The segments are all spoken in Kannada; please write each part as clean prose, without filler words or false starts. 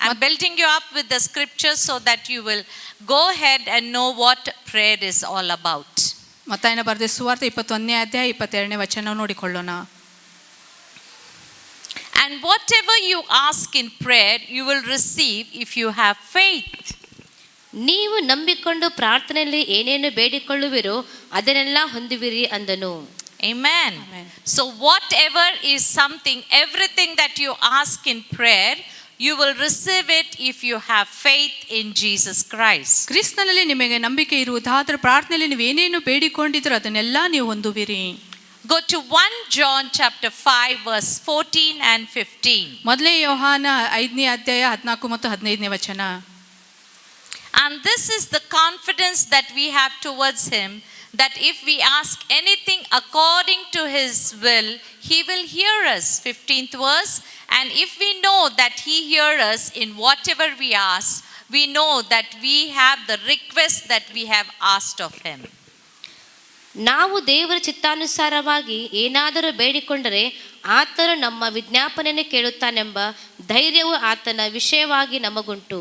I'm building you up with the scriptures so that you will go ahead and know what prayer is all about. ಮತ್ತಾಯನ ಬರೆದ ಸುವಾರ್ತೆ 21ನೇ ಅಧ್ಯಾಯ 22ನೇ ವಚನ ನೋಡಿಕೊಳ್ಳೋಣ. And whatever you ask in prayer you will receive if you have faith. ನೀವು ನಂಬಿಕೊಂಡು ಪ್ರಾರ್ಥನೆಯಲ್ಲಿ ಏನೇನು ಬೇಡಿಕೊಳ್ಳುವಿರೋ ಅದನ್ನೆಲ್ಲ ಹೊಂದುವಿರಿ ಅಂದನು. Amen. So whatever is something, everything that you ask in prayer, you will receive it if you have faith in Jesus Christ. ಕ್ರಿಸ್ತನಲ್ಲಿ ನಿಮಗೆ ನಂಬಿಕೆ ಇರುವುದಾದರೆ ಪ್ರಾರ್ಥನೆಯಲ್ಲಿ ನೀವು ಏನೇನು ಬೇಡಿಕೊಂಡಿದ್ರೋ ಅದನ್ನೆಲ್ಲ ನೀವು ಹೊಂದುವಿರಿ. Go to 1 John chapter 5 verse 14 and 15. ಮೊದಲನೇ ಯೋಹಾನ 5ನೇ ಅಧ್ಯಾಯ 14 ಮತ್ತು 15ನೇ ವಚನ. And this is the confidence that we have towards him, that if we ask anything according to his will, he will hear us. 15th verse. And if we know that he hears us in whatever we ask, we know that we have the request that we have asked of him. ನಾವು ದೇವರ ಚಿತ್ತಾನುಸಾರವಾಗಿ ಏನಾದರೂ ಬೇಡಿಕೊಂಡರೆ ಆತನು ನಮ್ಮ ವಿಜ್ಞಾಪನೆಯನ್ನು ಕೇಳುತ್ತಾನೆಂಬ ಧೈರ್ಯವು ಆತನ ವಿಷಯವಾಗಿ ನಮಗುಂಟು.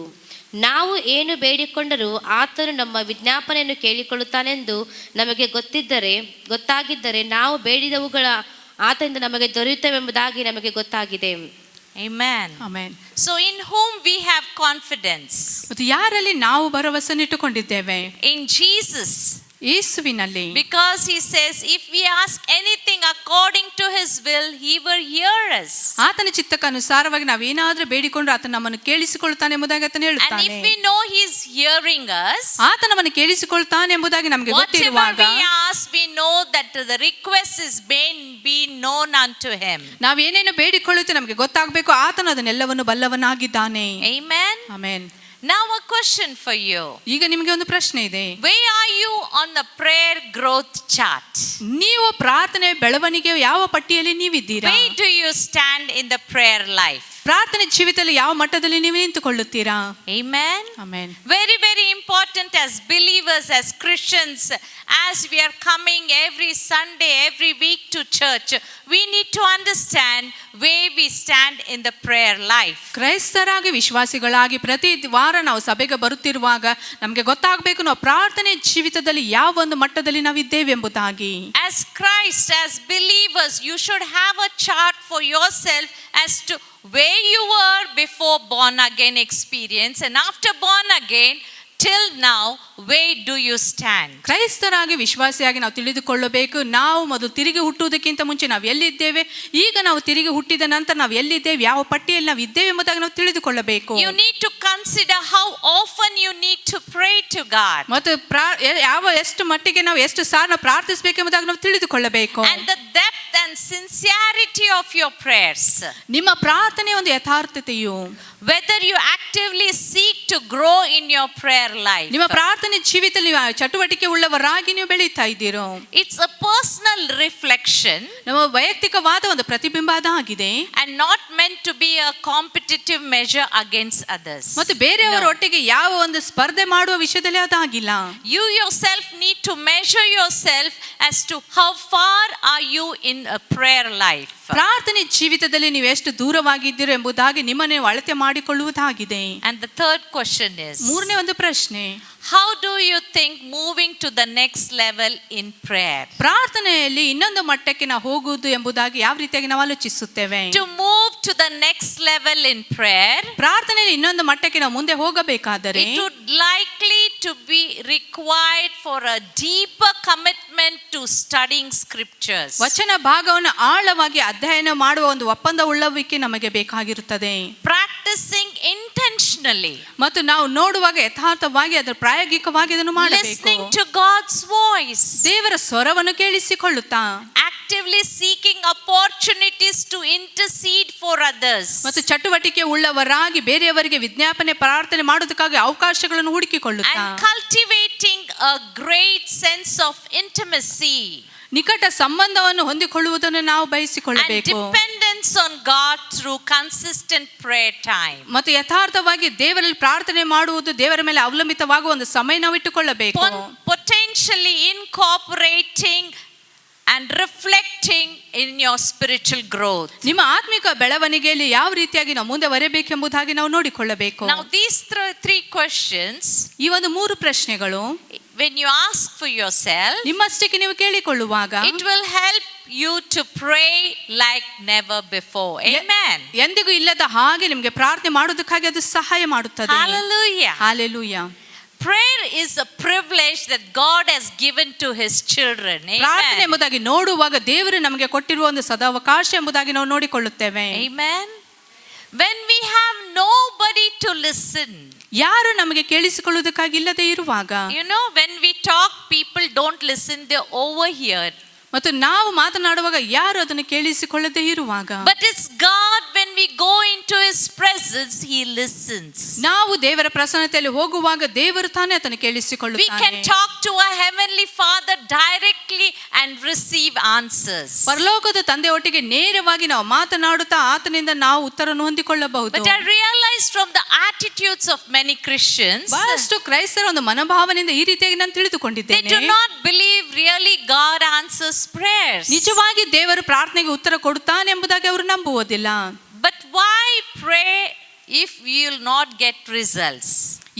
ನಾವು ಏನು ಬೇಡಿಕೊಂಡರೂ ಆತನು ನಮ್ಮ ವಿಜ್ಞಾಪನೆಯನ್ನು ಕೇಳಿಕೊಳ್ಳುತ್ತಾನೆಂದು ನಮಗೆ ಗೊತ್ತಾಗಿದ್ದರೆ ನಾವು ಬೇಡಿದವುಗಳ ಆತನಿಂದ ನಮಗೆ ದೊರೆಯುತ್ತವೆಂಬುದಾಗಿ ನಮಗೆ ಗೊತ್ತಾಗಿದೆ. Amen. Amen. So in whom we have confidence? ಮತ್ತು ಯಾರಲ್ಲಿ ನಾವು ಭರವಸೆಯನ್ನು ಇಟ್ಟುಕೊಂಡಿದ್ದೇವೆ? In Jesus. ಯೇಸುವಿನಲ್ಲಿ. Because he says if we ask anything according to his will, he will hear us. ಆತನ ಚಿತ್ತಕ್ಕನುಸಾರವಾಗಿ ನಾವು ಏನಾದರೂ ಬೇಡಿಕೊಂಡ್ರೆ ಆತ ನಮ್ಮನ್ನು ಕೇಳಿಸಿಕೊಳ್ಳುತ್ತಾನೆ ಎಂಬುದಾಗಿ ಆತನು ಹೇಳುತ್ತಾನೆ. And if we know he is hearing us, ಆತ ನಮ್ಮನ್ನು ಕೇಳಿಸಿಕೊಳ್ಳುತ್ತಾನೆ ಎಂಬುದಾಗಿ ನಮಗೆ ಗೊತ್ತಿರುವಾಗ, whatever we ask, we know that the request is be known unto him. ನಾವು ಏನೇನು ಬೇಡಿಕೊಳ್ಳುತ್ತೇವೆ ನಮಗೆ ಗೊತ್ತಾಗಬೇಕು, ಆತನು ಅದನ್ನೆಲ್ಲವನ್ನು ಬಲ್ಲವನಾಗಿದ್ದಾನೆ. Amen. Amen. Now a question for you. ಈಗ ನಿಮಗೆ ಒಂದು ಪ್ರಶ್ನೆ ಇದೆ. Where are you on the prayer growth chart? ನೀವು ಪ್ರಾರ್ಥನೆ ಬೆಳವಣಿಗೆ ಯಾವ ಪಟ್ಟಿಯಲ್ಲಿ ನೀವಿದ್ದೀರಾ? Where do you stand in the prayer life? ಪ್ರಾರ್ಥನೆ ಜೀವಿತದಲ್ಲಿ ಯಾವ ಮಟ್ಟದಲ್ಲಿ ನೀವು ನಿಂತುಕೊಳ್ಳುತ್ತೀರಾ? Amen. Amen. Very very important as believers, as Christians, as we are coming every Sunday, every week to church, we need to understand where we stand in the prayer life. ಕ್ರೈಸ್ತರಾಗಿ ವಿಶ್ವಾಸಿಗಳಾಗಿ ಪ್ರತಿ ವಾರ ನಾವು ಸಭೆಗೆ ಬರುತ್ತಿರುವಾಗ ನಮಗೆ ಗೊತ್ತಾಗಬೇಕು ನಾವು ಪ್ರಾರ್ಥನೆ ಜೀವಿತದಲ್ಲಿ ಯಾವ ಒಂದು ಮಟ್ಟದಲ್ಲಿ ನಾವು ಇದ್ದೇವೆ ಎಂಬುದಾಗಿ. As Christ, as believers, you should have a chart for yourself as to where you were before born again experience, and after born again till now where do you stand? ಕ್ರೈಸ್ತರಾಗಿ ವಿಶ್ವಾಸಿಯಾಗಿ ನಾವು ತಿಳಿದುಕೊಳ್ಳಬೇಕು, ನಾವು ಮೊದಲು ತಿರುಗಿ ಹುಟ್ಟುವುದಕ್ಕಿಂತ ಮುಂಚೆ ನಾವು ಎಲ್ಲಿದ್ದೇವೆ, ಈಗ ನಾವು ತಿರುಗಿ ಹುಟ್ಟಿದ ನಂತರ ನಾವು ಎಲ್ಲಿದ್ದೇವೆ, ಯಾವ ಪಟ್ಟಿಯಲ್ಲಿ ನಾವು ಇದ್ದೇವೆ ಎಂಬುದಾಗಿ ನಾವು ತಿಳಿದುಕೊಳ್ಳಬೇಕು. You need to consider how often you need to pray to God. ಮತ್ತು ಎಷ್ಟು ಮಟ್ಟಿಗೆ ನಾವು ಎಷ್ಟು ಸಾರಿ ನಾವು ಪ್ರಾರ್ಥಿಸಬೇಕು ಎಂಬುದಾಗಿ ನಾವು ತಿಳಿದುಕೊಳ್ಳಬೇಕು. And the depth and sincerity of your prayers. ನಿಮ್ಮ ಪ್ರಾರ್ಥನೆ ಒಂದು ಯಥಾರ್ಥತೆಯು, whether you actively seek to grow in your prayer life. ನಿಮ್ಮ ಪ್ರಾರ್ಥನೆ ಜೀವಿತದಲ್ಲಿ ಚಟುವಟಿಕೆ ಉಳ್ಳವರಾಗಿ ನೀವು ಬೆಳೀತಾ ಇದ್ದೀರೋ. It's a personal reflection. ನಮ್ಮ ವೈಯಕ್ತಿಕವಾದ ಒಂದು ಪ್ರತಿಬಿಂಬ ಅದಾಗಿದೆ. And not meant to be a competitive measure against others. ಮತ್ತು ಬೇರೆಯವರೊಟ್ಟಿಗೆ ಯಾವ ಒಂದು ಸ್ಪರ್ಧೆ ಮಾಡುವ ವಿಷಯದಲ್ಲಿ ಅದಾಗಿಲ್ಲ. You yourself need to measure yourself as to how far are you in a prayer life. ಪ್ರಾರ್ಥನೆ ಜೀವಿತದಲ್ಲಿ ನೀವು ಎಷ್ಟು ದೂರವಾಗಿದ್ದೀರೋ ಎಂಬುದಾಗಿ ನಿಮ್ಮನ್ನು ಅಳತೆ ಮಾಡಿಕೊಳ್ಳುವುದಾಗಿದೆ. And the third question is, ಮೂರನೇ ಒಂದು ಪ್ರಶ್ನೆ, how do you think moving to the next level in prayer? ಪ್ರಾರ್ಥನೆಯಲ್ಲಿ ಇನ್ನೊಂದು ಮಟ್ಟಕ್ಕೆ ನಾವು ಹೋಗುವುದು ಎಂಬುದಾಗಿ ಯಾವ ರೀತಿಯಾಗಿ ನಾವು ಆಲೋಚಿಸುತ್ತೇವೆ? To move to the next level in prayer, ಪ್ರಾರ್ಥನೆಯಲ್ಲಿ ಇನ್ನೊಂದು ಮಟ್ಟಕ್ಕೆ ನಾವು ಮುಂದೆ ಹೋಗಬೇಕಾದರೆ it would likely to be required for a deeper commitment to studying scriptures. ವಚನ ಭಾಗವನ್ನು ಆಳವಾಗಿ ಅಧ್ಯಯನ ಮಾಡುವ ಒಂದು ಒಪ್ಪಂದ ಉಳ್ಳವಿಕೆ ನಮಗೆ ಬೇಕಾಗಿರುತ್ತದೆ. Practicing intentionally, ಮತ್ತು ನಾವು ನೋಡುವಾಗ ಯಥಾರ್ಥವಾಗಿ ಅದರ ಪ್ರಾಯೋಗಿಕವಾಗಿ ಅದನ್ನು ಮಾಡಬೇಕು. listening to God's voice, ದೇವರ ಸ್ವರವನ್ನು ಕೇಳಿಸಿಕೊಳ್ಳುತ್ತಾ, actively seeking opportunities to intercede for others, ಮತ್ತು ಚಟುವಟಿಕೆ ಉಳ್ಳವರಾಗಿ ಬೇರೆಯವರಿಗೆ ವಿಜ್ಞಾಪನೆ ಪ್ರಾರ್ಥನೆ ಮಾಡೋದಕ್ಕಾಗಿ ಅವಕಾಶಗಳನ್ನು ಹುಡುಕಿಕೊಳ್ಳುತ್ತಾ, and cultivating a great sense of intimacy, ನಿಕಟ ಸಂಬಂಧವನ್ನು ಹೊಂದಿಕೊಳ್ಳುವುದನ್ನು ನಾವು and ಬಯಸಿಕೊಳ್ಳಬೇಕು. dependence on God through consistent prayer time. ಮತ್ತು ಯಥಾರ್ಥವಾಗಿ ದೇವರಲ್ಲಿ ಪ್ರಾರ್ಥನೆ ಮಾಡುವುದು, ದೇವರ ಮೇಲೆ ಅವಲಂಬಿತವಾಗುವ ಒಂದು ಸಮಯ ನಾವು ಇಟ್ಟುಕೊಳ್ಳಬೇಕು. Potentially incorporating and reflecting in your spiritual growth. ನಿಮ್ಮ ಆತ್ಮಿಕ ಬೆಳವಣಿಗೆಯಲ್ಲಿ ಯಾವ ರೀತಿಯಾಗಿ ನಾವು ಮುಂದೆ ಬರಬೇಕೆಂಬುದಾಗಿ ನಾವು ನೋಡಿಕೊಳ್ಳಬೇಕು. Now these three questions, ಈ ಒಂದು 3 ಪ್ರಶ್ನೆಗಳು when you ask for yourself, ನಿಮ್ಮಷ್ಟಕ್ಕೆ ನೀವು ಕೇಳಿಕೊಳ್ಳುವಾಗ it will help you to pray like never before. Amen. ಎಂದಿಗೂ ಇಲ್ಲದ ಹಾಗೆ ನಿಮಗೆ ಪ್ರಾರ್ಥನೆ ಮಾಡೋದಕ್ಕಾಗಿ ಅದು ಸಹಾಯ ಮಾಡುತ್ತದೆ. Hallelujah. Hallelujah. Prayer is a privilege that God has given to his children. ಪ್ರಾರ್ಥನೆ Amen. ಎಂಬುದಾಗಿ ನೋಡುವಾಗ ದೇವರು ನಮಗೆ ಕೊಟ್ಟಿರುವ ಒಂದು ಸದಾವಕಾಶ ಎಂಬುದಾಗಿ ನಾವು ನೋಡಿಕೊಳ್ಳುತ್ತೇವೆ. Amen. When we have nobody to listen, ಯಾರು ನಮಗೆ ಕೇಳಿಸಿಕೊಳ್ಳುವುದಕ್ಕಾಗಿ ಇಲ್ಲದೆ ಇರುವಾಗ, you know, when we talk, people don't listen, they overhear. ಮತ್ತು ನಾವು ಮಾತನಾಡುವಾಗ ಯಾರು ಅದನ್ನು ಕೇಳಿಸಿಕೊಳ್ಳದೆ ಇರುವಾಗ, But it's God, when we go into his presence, he listens. ನಾವು ದೇವರ ಪ್ರಸನ್ನತೆಯಲ್ಲಿ ಹೋಗುವಾಗ ದೇವರು ತಾನೇ ಅದನ್ನು We ಕೇಳಿಸಿಕೊಳ್ಳುತ್ತಾನೆ. can talk to our heavenly Father directly and receive answers. ಪರಲೋಕದ ತಂದೆ ಒಟ್ಟಿಗೆ ನೇರವಾಗಿ ನಾವು ಮಾತನಾಡುತ್ತಾ ಆತನಿಂದ ನಾವು ಉತ್ತರವನ್ನು ಹೊಂದಿಕೊಳ್ಳಬಹುದು. But I realized from the attitudes of many Christians, ಬಹಳಷ್ಟು ಕ್ರೈಸ್ತರ ಒಂದು ಮನೋಭಾವನೆಯಿಂದ ಈ ರೀತಿಯಾಗಿ ನಾನು they ತಿಳಿದುಕೊಂಡಿದ್ದೇನೆ. do not believe really God answers prayers. ನಿಜವಾಗಿ ದೇವರು ಪ್ರಾರ್ಥನೆಗೆ ಉತ್ತರ ಕೊಡುತ್ತಾನೆ ಎಂಬುದಾಗಿ ಅವರು ನಂಬುವುದಿಲ್ಲ. But why pray if we will not get results?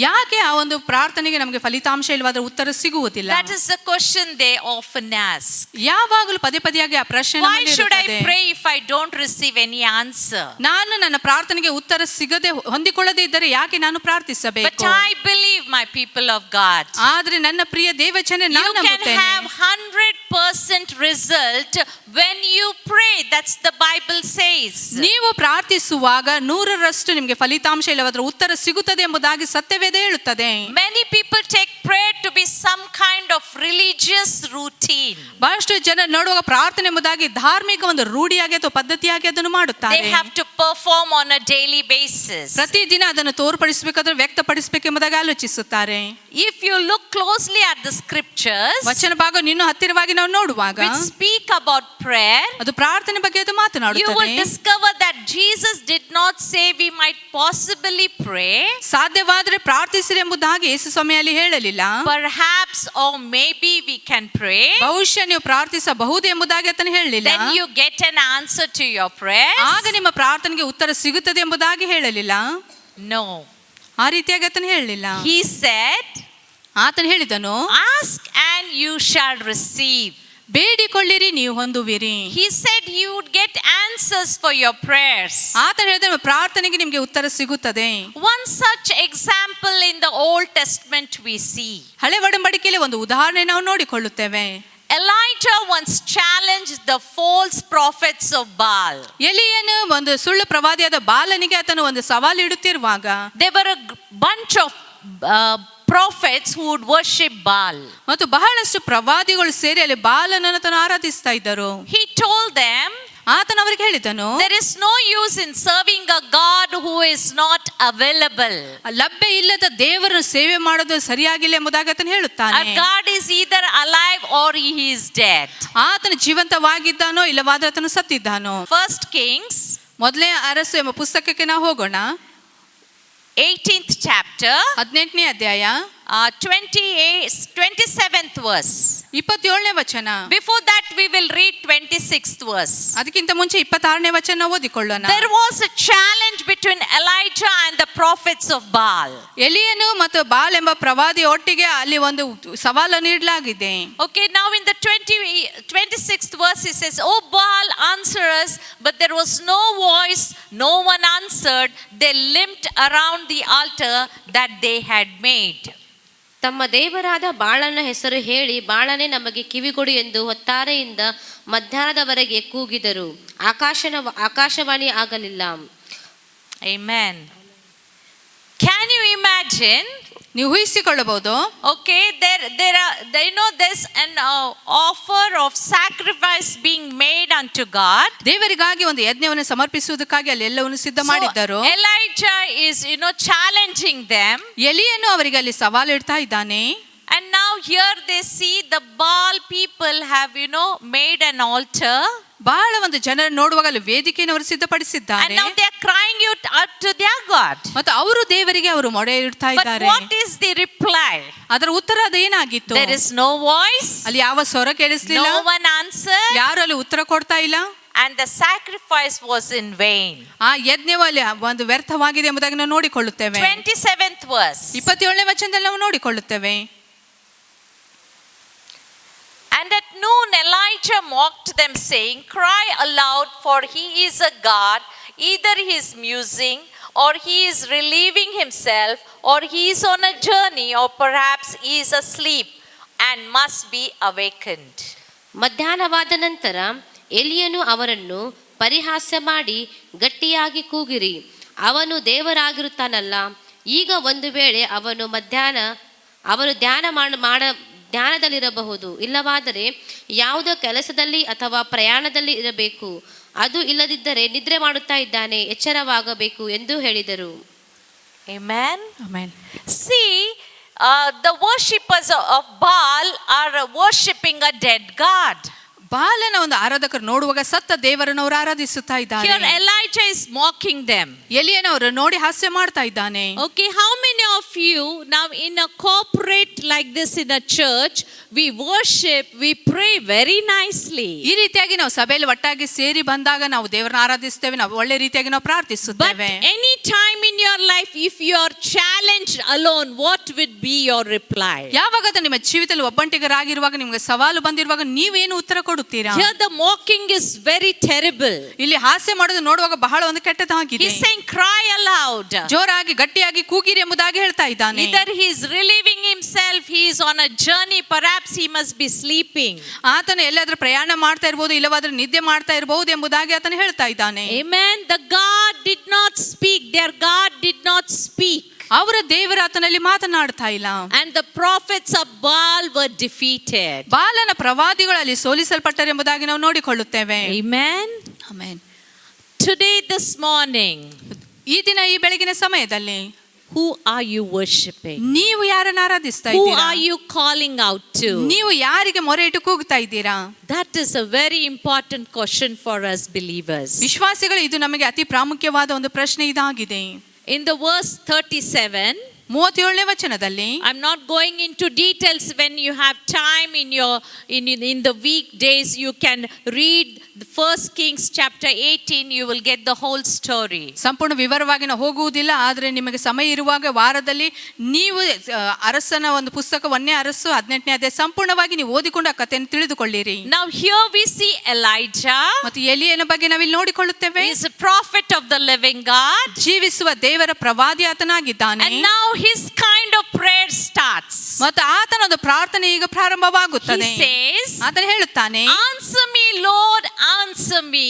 ಯಾಕೆ ಆ ಒಂದು ಪ್ರಾರ್ಥನೆಗೆ ನಮಗೆ ಫಲಿತಾಂಶ ಇಲ್ಲವಾದ್ರೆ ಉತ್ತರ ಸಿಗುವುದಿಲ್ಲ? That is the question they often ask. ಯಾವಾಗಲೂ ಪದೇ ಪದೇಯಾಗಿ ಆ ಪ್ರಶ್ನೆ Why ನಮ್ಮಲ್ಲಿ should I ಇರುತ್ತದೆ. pray if I don't receive any answer? ನಾನು ನನ್ನ ಪ್ರಾರ್ಥನೆಗೆ ಉತ್ತರ ಸಿಗದೆ ಹೊಂದಿಕೊಳ್ಳದೆ ಇದ್ದರೆ ಯಾಕೆ ನಾನು But ಪ್ರಾರ್ಥಿಸಬೇಕು? I believe, my people of God, ಆದ್ರೆ ನನ್ನ ಪ್ರಿಯ ದೇವಜನ you ನಾನು can ನಂಬುತ್ತೇನೆ. have 100% result when you pray. That's the Bible says. ನೀವು ಪ್ರಾರ್ಥಿಸುವಾಗ 100% ನಿಮಗೆ ಫಲಿತಾಂಶ ಇಲ್ಲವಾದ್ರೆ ಉತ್ತರ ಸಿಗುತ್ತದೆ ಎಂಬುದಾಗಿ ಸತ್ಯವೇದ ಹೇಳುತ್ತದೆ. Many people take prayer to be some kind of religious routine. ಬಹಳಷ್ಟು ಜನ ನೋಡುವಾಗ ಪ್ರಾರ್ಥನೆ ಎಂಬುದಾಗಿ ಧಾರ್ಮಿಕ ಒಂದು ರೂಢಿಯಾಗಿ ಅಥವಾ ಪದ್ಧತಿಯಾಗಿ ಅದನ್ನು ಮಾಡುತ್ತಾರೆ. They have to perform on a daily basis. ಪ್ರತಿದಿನ ಅದನ್ನು ತೋರ್ಪಡಿಸಬೇಕಾದ್ರೆ ವ್ಯಕ್ತಪಡಿಸಬೇಕೆಂಬುದಾಗಿ ಆಲೋಚಿಸುತ್ತಾರೆ. If you look closely at the scriptures ವಚನ ಭಾಗ ಇನ್ನೂ ಹತ್ತಿರವಾಗಿ ನಾವು ನೋಡುವಾಗ which speak about prayer, ಅದು ಪ್ರಾರ್ಥನೆ ಬಗ್ಗೆ ಅದು you will ಮಾತನಾಡುತ್ತದೆ. discover that Jesus did not say we might possibly pray, ಸಾಧ್ಯವಾದರೆ ಪ್ರಾರ್ಥಿಸಿರಿ ಎಂಬುದಾಗಿ ಯೇಸು ಸ್ವಾಮಿಯಲ್ಲಿ ಹೇಳಲಿಲ್ಲ. perhaps or maybe we can pray, ಬಹುಶಃ ನೀವು ಪ್ರಾರ್ಥಿಸಬಹುದು ಎಂಬುದಾಗಿ ಆತನು ಹೇಳಲಿಲ್ಲ. then you get an answer to your prayers. ಆಗ ನಿಮ್ಮ ಪ್ರಾರ್ಥನೆಗೆ ಉತ್ತರ ಸಿಗುತ್ತದೆ ಎಂಬುದಾಗಿ ಹೇಳಲಿಲ್ಲ. No. ಆ ರೀತಿಯಾಗಿ ಆತನು ಹೇಳಲಿಲ್ಲ. He said, ಆತನು ಹೇಳಿದನು, ask and you shall receive. ಬೇಡಿಕೊಳ್ಳಿರಿ ನೀವು ಹೊಂದುವಿರಿ. He said you would get answers for your prayers. ಆತನು ಹೇಳಿದನು ಪ್ರಾರ್ಥನೆಗೆ ನಿಮಗೆ ಉತ್ತರ ಸಿಗುತ್ತದೆ. One such example in the Old Testament we see. ಹಳೆ ಒಡಂಬಡಿಕೆಯಲ್ಲಿ ಒಂದು ಉದಾಹರಣೆ ನಾವು ನೋಡಿಕೊಳ್ಳುತ್ತೇವೆ. Elijah once challenged the false prophets of Baal. ಎಲಿಯನು ಒಂದು ಸುಳ್ಳು ಪ್ರವಾದಿಯಾದ ಬಾಲನಿಗೆ ಆತನು ಒಂದು ಸವಾಲು ಇಡುತ್ತಿರುವಾಗ, There were a bunch of prophets who would worship Baal. ಮತ್ತು ಬಹಳಷ್ಟು ಪ್ರವಾದಿಗಳು ಸೇರಿ ಅಲ್ಲಿ ಬಾಲನನ್ನು ಆತನು ಆರಾಧಿಸ್ತಾ ಇದ್ದರು. He told them, ಆತನು ಅವರಿಗೆ ಹೇಳಿದನು, there is no use in serving a God who is not available. ಲಭ್ಯ ಇಲ್ಲದ ದೇವರನ್ನು ಸೇವೆ ಮಾಡೋದು ಸರಿಯಾಗಿಲ್ಲ ಎಂಬುದಾಗಿ ಆತನು ಹೇಳುತ್ತಾನೆ. A God is either alive or he is dead. ಆತನು ಜೀವಂತವಾಗಿದ್ದಾನೋ ಇಲ್ಲವಾದ್ರೆ ಆತನು ಸತ್ತಿದ್ದಾನೋ. First Kings ಮೊದಲೇ ಅರಸು ಎಂಬ ಪುಸ್ತಕಕ್ಕೆ ನಾವು ಹೋಗೋಣ. 18th chapter, 18ನೇ ಅಧ್ಯಾಯ 27th verse. 27ನೇ ವಚನ. Before that we will read 26th verse. ಅದಕ್ಕಿಂತ ಮುಂಚೆ 26ನೇ ವಚನ ಓದಿಕೊಳ್ಳೋಣ. There was a challenge between Elijah and the prophets of Baal. ಎಲಿಯನು ಮತ್ತು ಬಾಲ್ ಎಂಬ ಪ್ರವಾದಿ ಒಟ್ಟಿಗೆ ಅಲ್ಲಿ ಒಂದು ಸವಾಲನ್ನು ನೀಡಲಾಗಿದೆ. Okay, now in the 26th verse it says, "Oh Baal, answer us." But there was no voice, no one answered. They limped around the altar that they had made. ತಮ್ಮ ದೇವರಾದ ಬಾಳನ ಹೆಸರು ಹೇಳಿ, ಬಾಳನೆ ನಮಗೆ ಕಿವಿಗೊಡು ಎಂದು ಹೊತ್ತಾರೆಯಿಂದ ಮಧ್ಯಾಹ್ನದವರೆಗೆ ಕೂಗಿದರು. ಆಕಾಶವಾಣಿ ಆಗಲಿಲ್ಲ. Amen. Can you imagine? ನೀವು ಊಹಿಸಿಕೊಳ್ಳಬಹುದು. Okay, there's an offer of sacrifice being made unto God. ದೇವರಿಗಾಗಿ ಒಂದು ಯಜ್ಞವನ್ನು ಸಮರ್ಪಿಸುವುದಕ್ಕಾಗಿ ಅಲ್ಲಿ ಎಲ್ಲವನ್ನು ಸಿದ್ಧ So ಮಾಡಿದ್ದರು. Elijah is, challenging them. ಎಲಿಯನು ಅವರಿಗೆ ಅಲ್ಲಿ ಸವಾಲು ಇಡ್ತಾ ಇದ್ದಾನೆ. And now here they see the Baal people have, made an altar. ಬಹಳ ಒಂದು ಜನರು ನೋಡುವಾಗ ಅಲ್ಲಿ ವೇದಿಕೆಯನ್ನು ಅವರು And ಸಿದ್ಧಪಡಿಸಿದ್ದಾರೆ now they are crying out to their God. ಮತ್ತು ಅವರು ದೇವರಿಗೆ ಅವರು ಮೊರೆ ಇಡ್ತಾ But ಇದ್ದಾರೆ. what is the reply? ಅದರ ಉತ್ತರ ಅದೇನಾಗಿತ್ತು? There is no voice, ಅಲ್ಲಿ ಯಾವ ಸ್ವರ ಕೇಳಿಸ್ಲಿಲ್ಲ, no one answered, ಯಾರು ಅಲ್ಲಿ ಉತ್ತರ ಕೊಡ್ತಾ ಇಲ್ಲ. and the sacrifice was in vain. ಆ ಯಜ್ಞವು ಅಲ್ಲಿ ಒಂದು ವ್ಯರ್ಥವಾಗಿದೆ ಎಂಬುದಾಗಿ ನಾವು ನೋಡಿಕೊಳ್ಳುತ್ತೇವೆ. 27th verse. 27ನೇ ವಚನದಲ್ಲಿ ನಾವು ನೋಡಿಕೊಳ್ಳುತ್ತೇವೆ. And at noon Elijah mocked them, saying, Cry aloud, for he is a god. Either he is musing, or he is relieving himself, or he is on a journey, or perhaps he is asleep and must be awakened. ಮಧ್ಯಾಹ್ನವಾದ ನಂತರ ಎಲಿಯನು ಅವರನ್ನು ಪರಿಹಾಸ್ಯ ಮಾಡಿ ಗಟ್ಟಿಯಾಗಿ ಕೂಗಿರಿ, ಅವನು ದೇವರಾಗಿರುತ್ತಾನಲ್ಲ. ಈಗ ಒಂದು ವೇಳೆ ಅವನು ಧ್ಯಾನದಲ್ಲಿರಬಹುದು, ಇಲ್ಲವಾದರೆ ಯಾವುದೋ ಕೆಲಸದಲ್ಲಿ ಅಥವಾ ಪ್ರಯಾಣದಲ್ಲಿ ಇರಬೇಕು. ಅದು ಇಲ್ಲದಿದ್ದರೆ ನಿದ್ರೆ ಮಾಡುತ್ತಾ ಇದ್ದಾನೆ, ಎಚ್ಚರವಾಗಬೇಕು ಎಂದು ಹೇಳಿದರು. Amen. Amen. See, the worshippers of Baal are worshipping a dead god. ಬಾಲನ ಒಂದು ಆರಾಧಕರು ನೋಡುವಾಗ ಸತ್ತ ದೇವರನ್ನು ಅವರು ಆರಾಧಿಸುತ್ತಾ ಇದ್ದಾರೆ. Here Elijah is mocking them. ಎಲಿಯನವರು ನೋಡಿ ಹಾಸ್ಯ ಮಾಡ್ತಾ ಇದ್ದಾನೆ. Okay, how many of you now in a corporate like this in a church, we worship, we pray very nicely. ಈ ರೀತಿಯಾಗಿ ನಾವು ಸಭೆಯಲ್ಲಿ ಒಟ್ಟಾಗಿ ಸೇರಿ ಬಂದಾಗ ನಾವು ದೇವರನ್ನ ಆರಾಧಿಸ್ತೇವೆ, ನಾವು ಒಳ್ಳೆ ರೀತಿಯಾಗಿ ನಾವು But ಪ್ರಾರ್ಥಿಸುತ್ತೇವೆ. any time in your life, if you are challenged alone, what would be your reply? ಯಾವಾಗ ನಿಮ್ಮ ಜೀವಿತದಲ್ಲಿ ಒಬ್ಬಂಟಿಗರಾಗಿರುವಾಗ ನಿಮಗೆ ಸವಾಲು ಬಂದಿರುವಾಗ ನೀವೇನು ಉತ್ತರ ಕೊಡುತ್ತೀರಾ? Here the mocking is very terrible. ಇಲ್ಲಿ ಹಾಸ್ಯ ಮಾಡೋದು ನೋಡುವಾಗ ಬಹಳ ಒಂದು ಕೆಟ್ಟದಾಗಿದೆ. He's saying, cry aloud. ಜೋರಾಗಿ ಗಟ್ಟಿಯಾಗಿ ಕೂಗಿರಿ ಎಂಬುದಾಗಿ ಹೇಳ್ತಾ ಇದ್ದಾನೆ. Either he is relieving himself, he is on a journey, perhaps he must be sleeping. ಆತನು ಎಲ್ಲಾದ್ರೂ ಪ್ರಯಾಣ ಮಾಡ್ತಾ ಇರಬಹುದು, ಇಲ್ಲವಾದ್ರೆ ನಿದ್ದೆ ಮಾಡ್ತಾ ಇರಬಹುದು ಎಂಬುದಾಗಿ ಆತನು ಹೇಳ್ತಾ ಇದ್ದಾನೆ. Amen. The God did not speak. Their God did not speak. ಅವರ ದೇವರು ಆತನಲ್ಲಿ ಮಾತನಾಡ್ತಾ ಇಲ್ಲ. And the prophets of Baal were defeated. ಬಾಲನ ಪ್ರವಾದಿಗಳಲ್ಲಿ ಸೋಲಿಸಲ್ಪಟ್ಟರು ಎಂಬುದಾಗಿ ನಾವು ನೋಡಿಕೊಳ್ಳುತ್ತೇವೆ. Amen. Amen. Today, this morning, ಈ ದಿನ ಈ ಬೆಳಗಿನ ಸಮಯದಲ್ಲಿ who are you worshiping? ನೀವು ಯಾರನ್ನ ಆರಾಧಿಸ್ತಾ Who ಇದ್ದೀರಾ? are you calling out to? ನೀವು ಯಾರಿಗೆ ಮೊರೆ ಇಟ್ಟು ಕೂಗ್ತಾ ಇದ್ದೀರಾ? That is a very important question for us believers. ವಿಶ್ವಾಸಿಗಳು, ಇದು ನಮಗೆ ಅತಿ ಪ್ರಾಮುಖ್ಯವಾದ ಒಂದು ಪ್ರಶ್ನೆ ಇದಾಗಿದೆ. In the verse 37, 37ನೇ ವಚನದಲ್ಲಿ, I'm not going into details. When you have time in the weekdays, you can read the 1 Kings chapter 18. You will get the whole story. ಸಂಪೂರ್ಣ ವಿವರವಾಗಿ ನಾವು ಹೋಗುವುದಿಲ್ಲ, ಆದರೆ ನಿಮಗೆ ಸಮಯ ಇರುವಾಗ ವಾರದಲ್ಲಿ ನೀವು ಅರಸನ ಒಂದು ಪುಸ್ತಕ 1ನೇ ಅರಸು 18ನೇ ಅಧ್ಯಾಯ ಸಂಪೂರ್ಣವಾಗಿ ನೀವು ಓದಿಕೊಂಡು ಆ ಕಥೆಯನ್ನು ತಿಳಿದುಕೊಳ್ಳಿರಿ. Now here we see Elijah. ಮತ್ತು ಎಲಿಯನ ಬಗ್ಗೆ ನಾವಿಲ್ಲಿ ನೋಡಿಕೊಳ್ಳುತ್ತೇವೆ. He is a prophet of the living God. ಜೀವಿಸುವ ದೇವರ ಪ್ರವಾದಿ ಆತನಾಗಿದ್ದಾನೆ. And now his kind of prayer starts. ಮತ್ತು ಆತನ ಒಂದು ಪ್ರಾರ್ಥನೆ ಈಗ ಪ್ರಾರಂಭವಾಗುತ್ತದೆ. He says, ಆತನು ಹೇಳುತ್ತಾನೆ, answer me, Lord, answer me.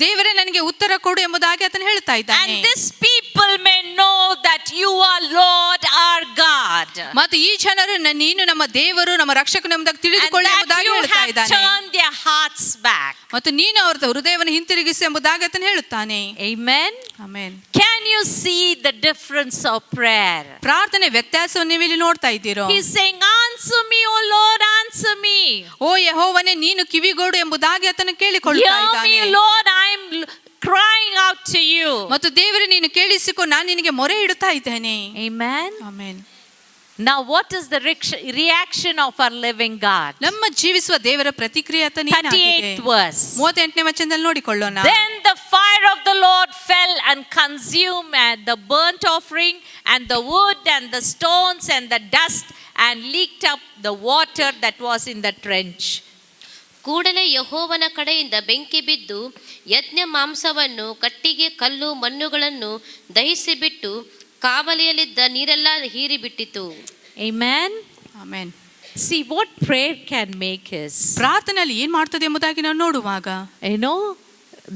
ದೇವರೇ ನನಗೆ ಉತ್ತರ ಕೊಡು ಎಂಬುದಾಗಿ ಆತನು ಹೇಳ್ತಾ ಇದ್ದಾನೆ. And this people may know that you are Lord our God. ಮತ್ತು ಈ ಜನರು ನೀನು ನಮ್ಮ ದೇವರು, ನಮ್ಮ ರಕ್ಷಕನು ಎಂಬುದಾಗಿ ತಿಳಿದುಕೊಳ್ಳಿ ಎಂಬುದಾಗಿ ಹೇಳ್ತಾ ಇದ್ದಾನೆ. Turn their hearts back. ಮತ್ತು ನೀನು ಅವರ ಹೃದಯವನ್ನು ಹಿಂತಿರುಗಿಸಿ ಎಂಬುದಾಗಿ ಆತನು ಹೇಳುತ್ತಾನೆ. Amen. Amen. Can you see the difference of prayer? ಪ್ರಾರ್ಥನೆ ವ್ಯತ್ಯಾಸವನ್ನು ನೀವು ಇಲ್ಲಿ ನೋಡ್ತಾ ಇದ್ದೀರೋ? He's saying, answer me, oh Lord, answer me. ಓ ಯೆಹೋವನೇ, ನೀನು ಕಿವಿಗೊಡು ಎಂಬುದಾಗಿ ಆತನು ಕೇಳಿಕೊಳ್ಳುತ್ತಾ Hear ಇದ್ದಾನೆ. me, Lord, I am crying out to you. ಮತ್ತು ದೇವರು ನೀನು ಕೇಳಿಸಿಕೊ, ನಾನು ನಿನಗೆ ಮೊರೆ ಇಡುತ್ತಾ ಇದ್ದೇನೆ. Amen. Amen. Now what is the reaction of our living God? ನಮ್ಮ ಜೀವಿಸುವ ದೇವರ ಪ್ರತಿಕ್ರಿಯೆ ಆತನು ಏನಾಗಿದೆ? 38th verse. 38ನೇ ವಚನದಲ್ಲಿ ನೋಡಿಕೊಳ್ಳೋಣ. Then the fire of the Lord fell and consumed the burnt offering and the wood and the stones and the dust and leaked up the water that was in the trench. ಕೂಡಲೇ ಯೆಹೋವನ ಕಡೆಯಿಂದ ಬೆಂಕಿ ಬಿದ್ದು ಯಜ್ಞ ಮಾಂಸವನ್ನು, ಕಟ್ಟಿಗೆ, ಕಲ್ಲು, ಮಣ್ಣುಗಳನ್ನು ದಹಿಸಿಬಿಟ್ಟು ಕಾವಲಿಯಲ್ಲಿದ್ದ ನೀರೆಲ್ಲ ಹೀರಿಬಿಟ್ಟಿತು. Amen. Amen. See what prayer can make us. ಪ್ರಾರ್ಥನೆಯಲ್ಲಿ ಏನ್ ಮಾಡ್ತದೆ ಎಂಬುದಾಗಿ ನಾವು ನೋಡುವಾಗ, You know,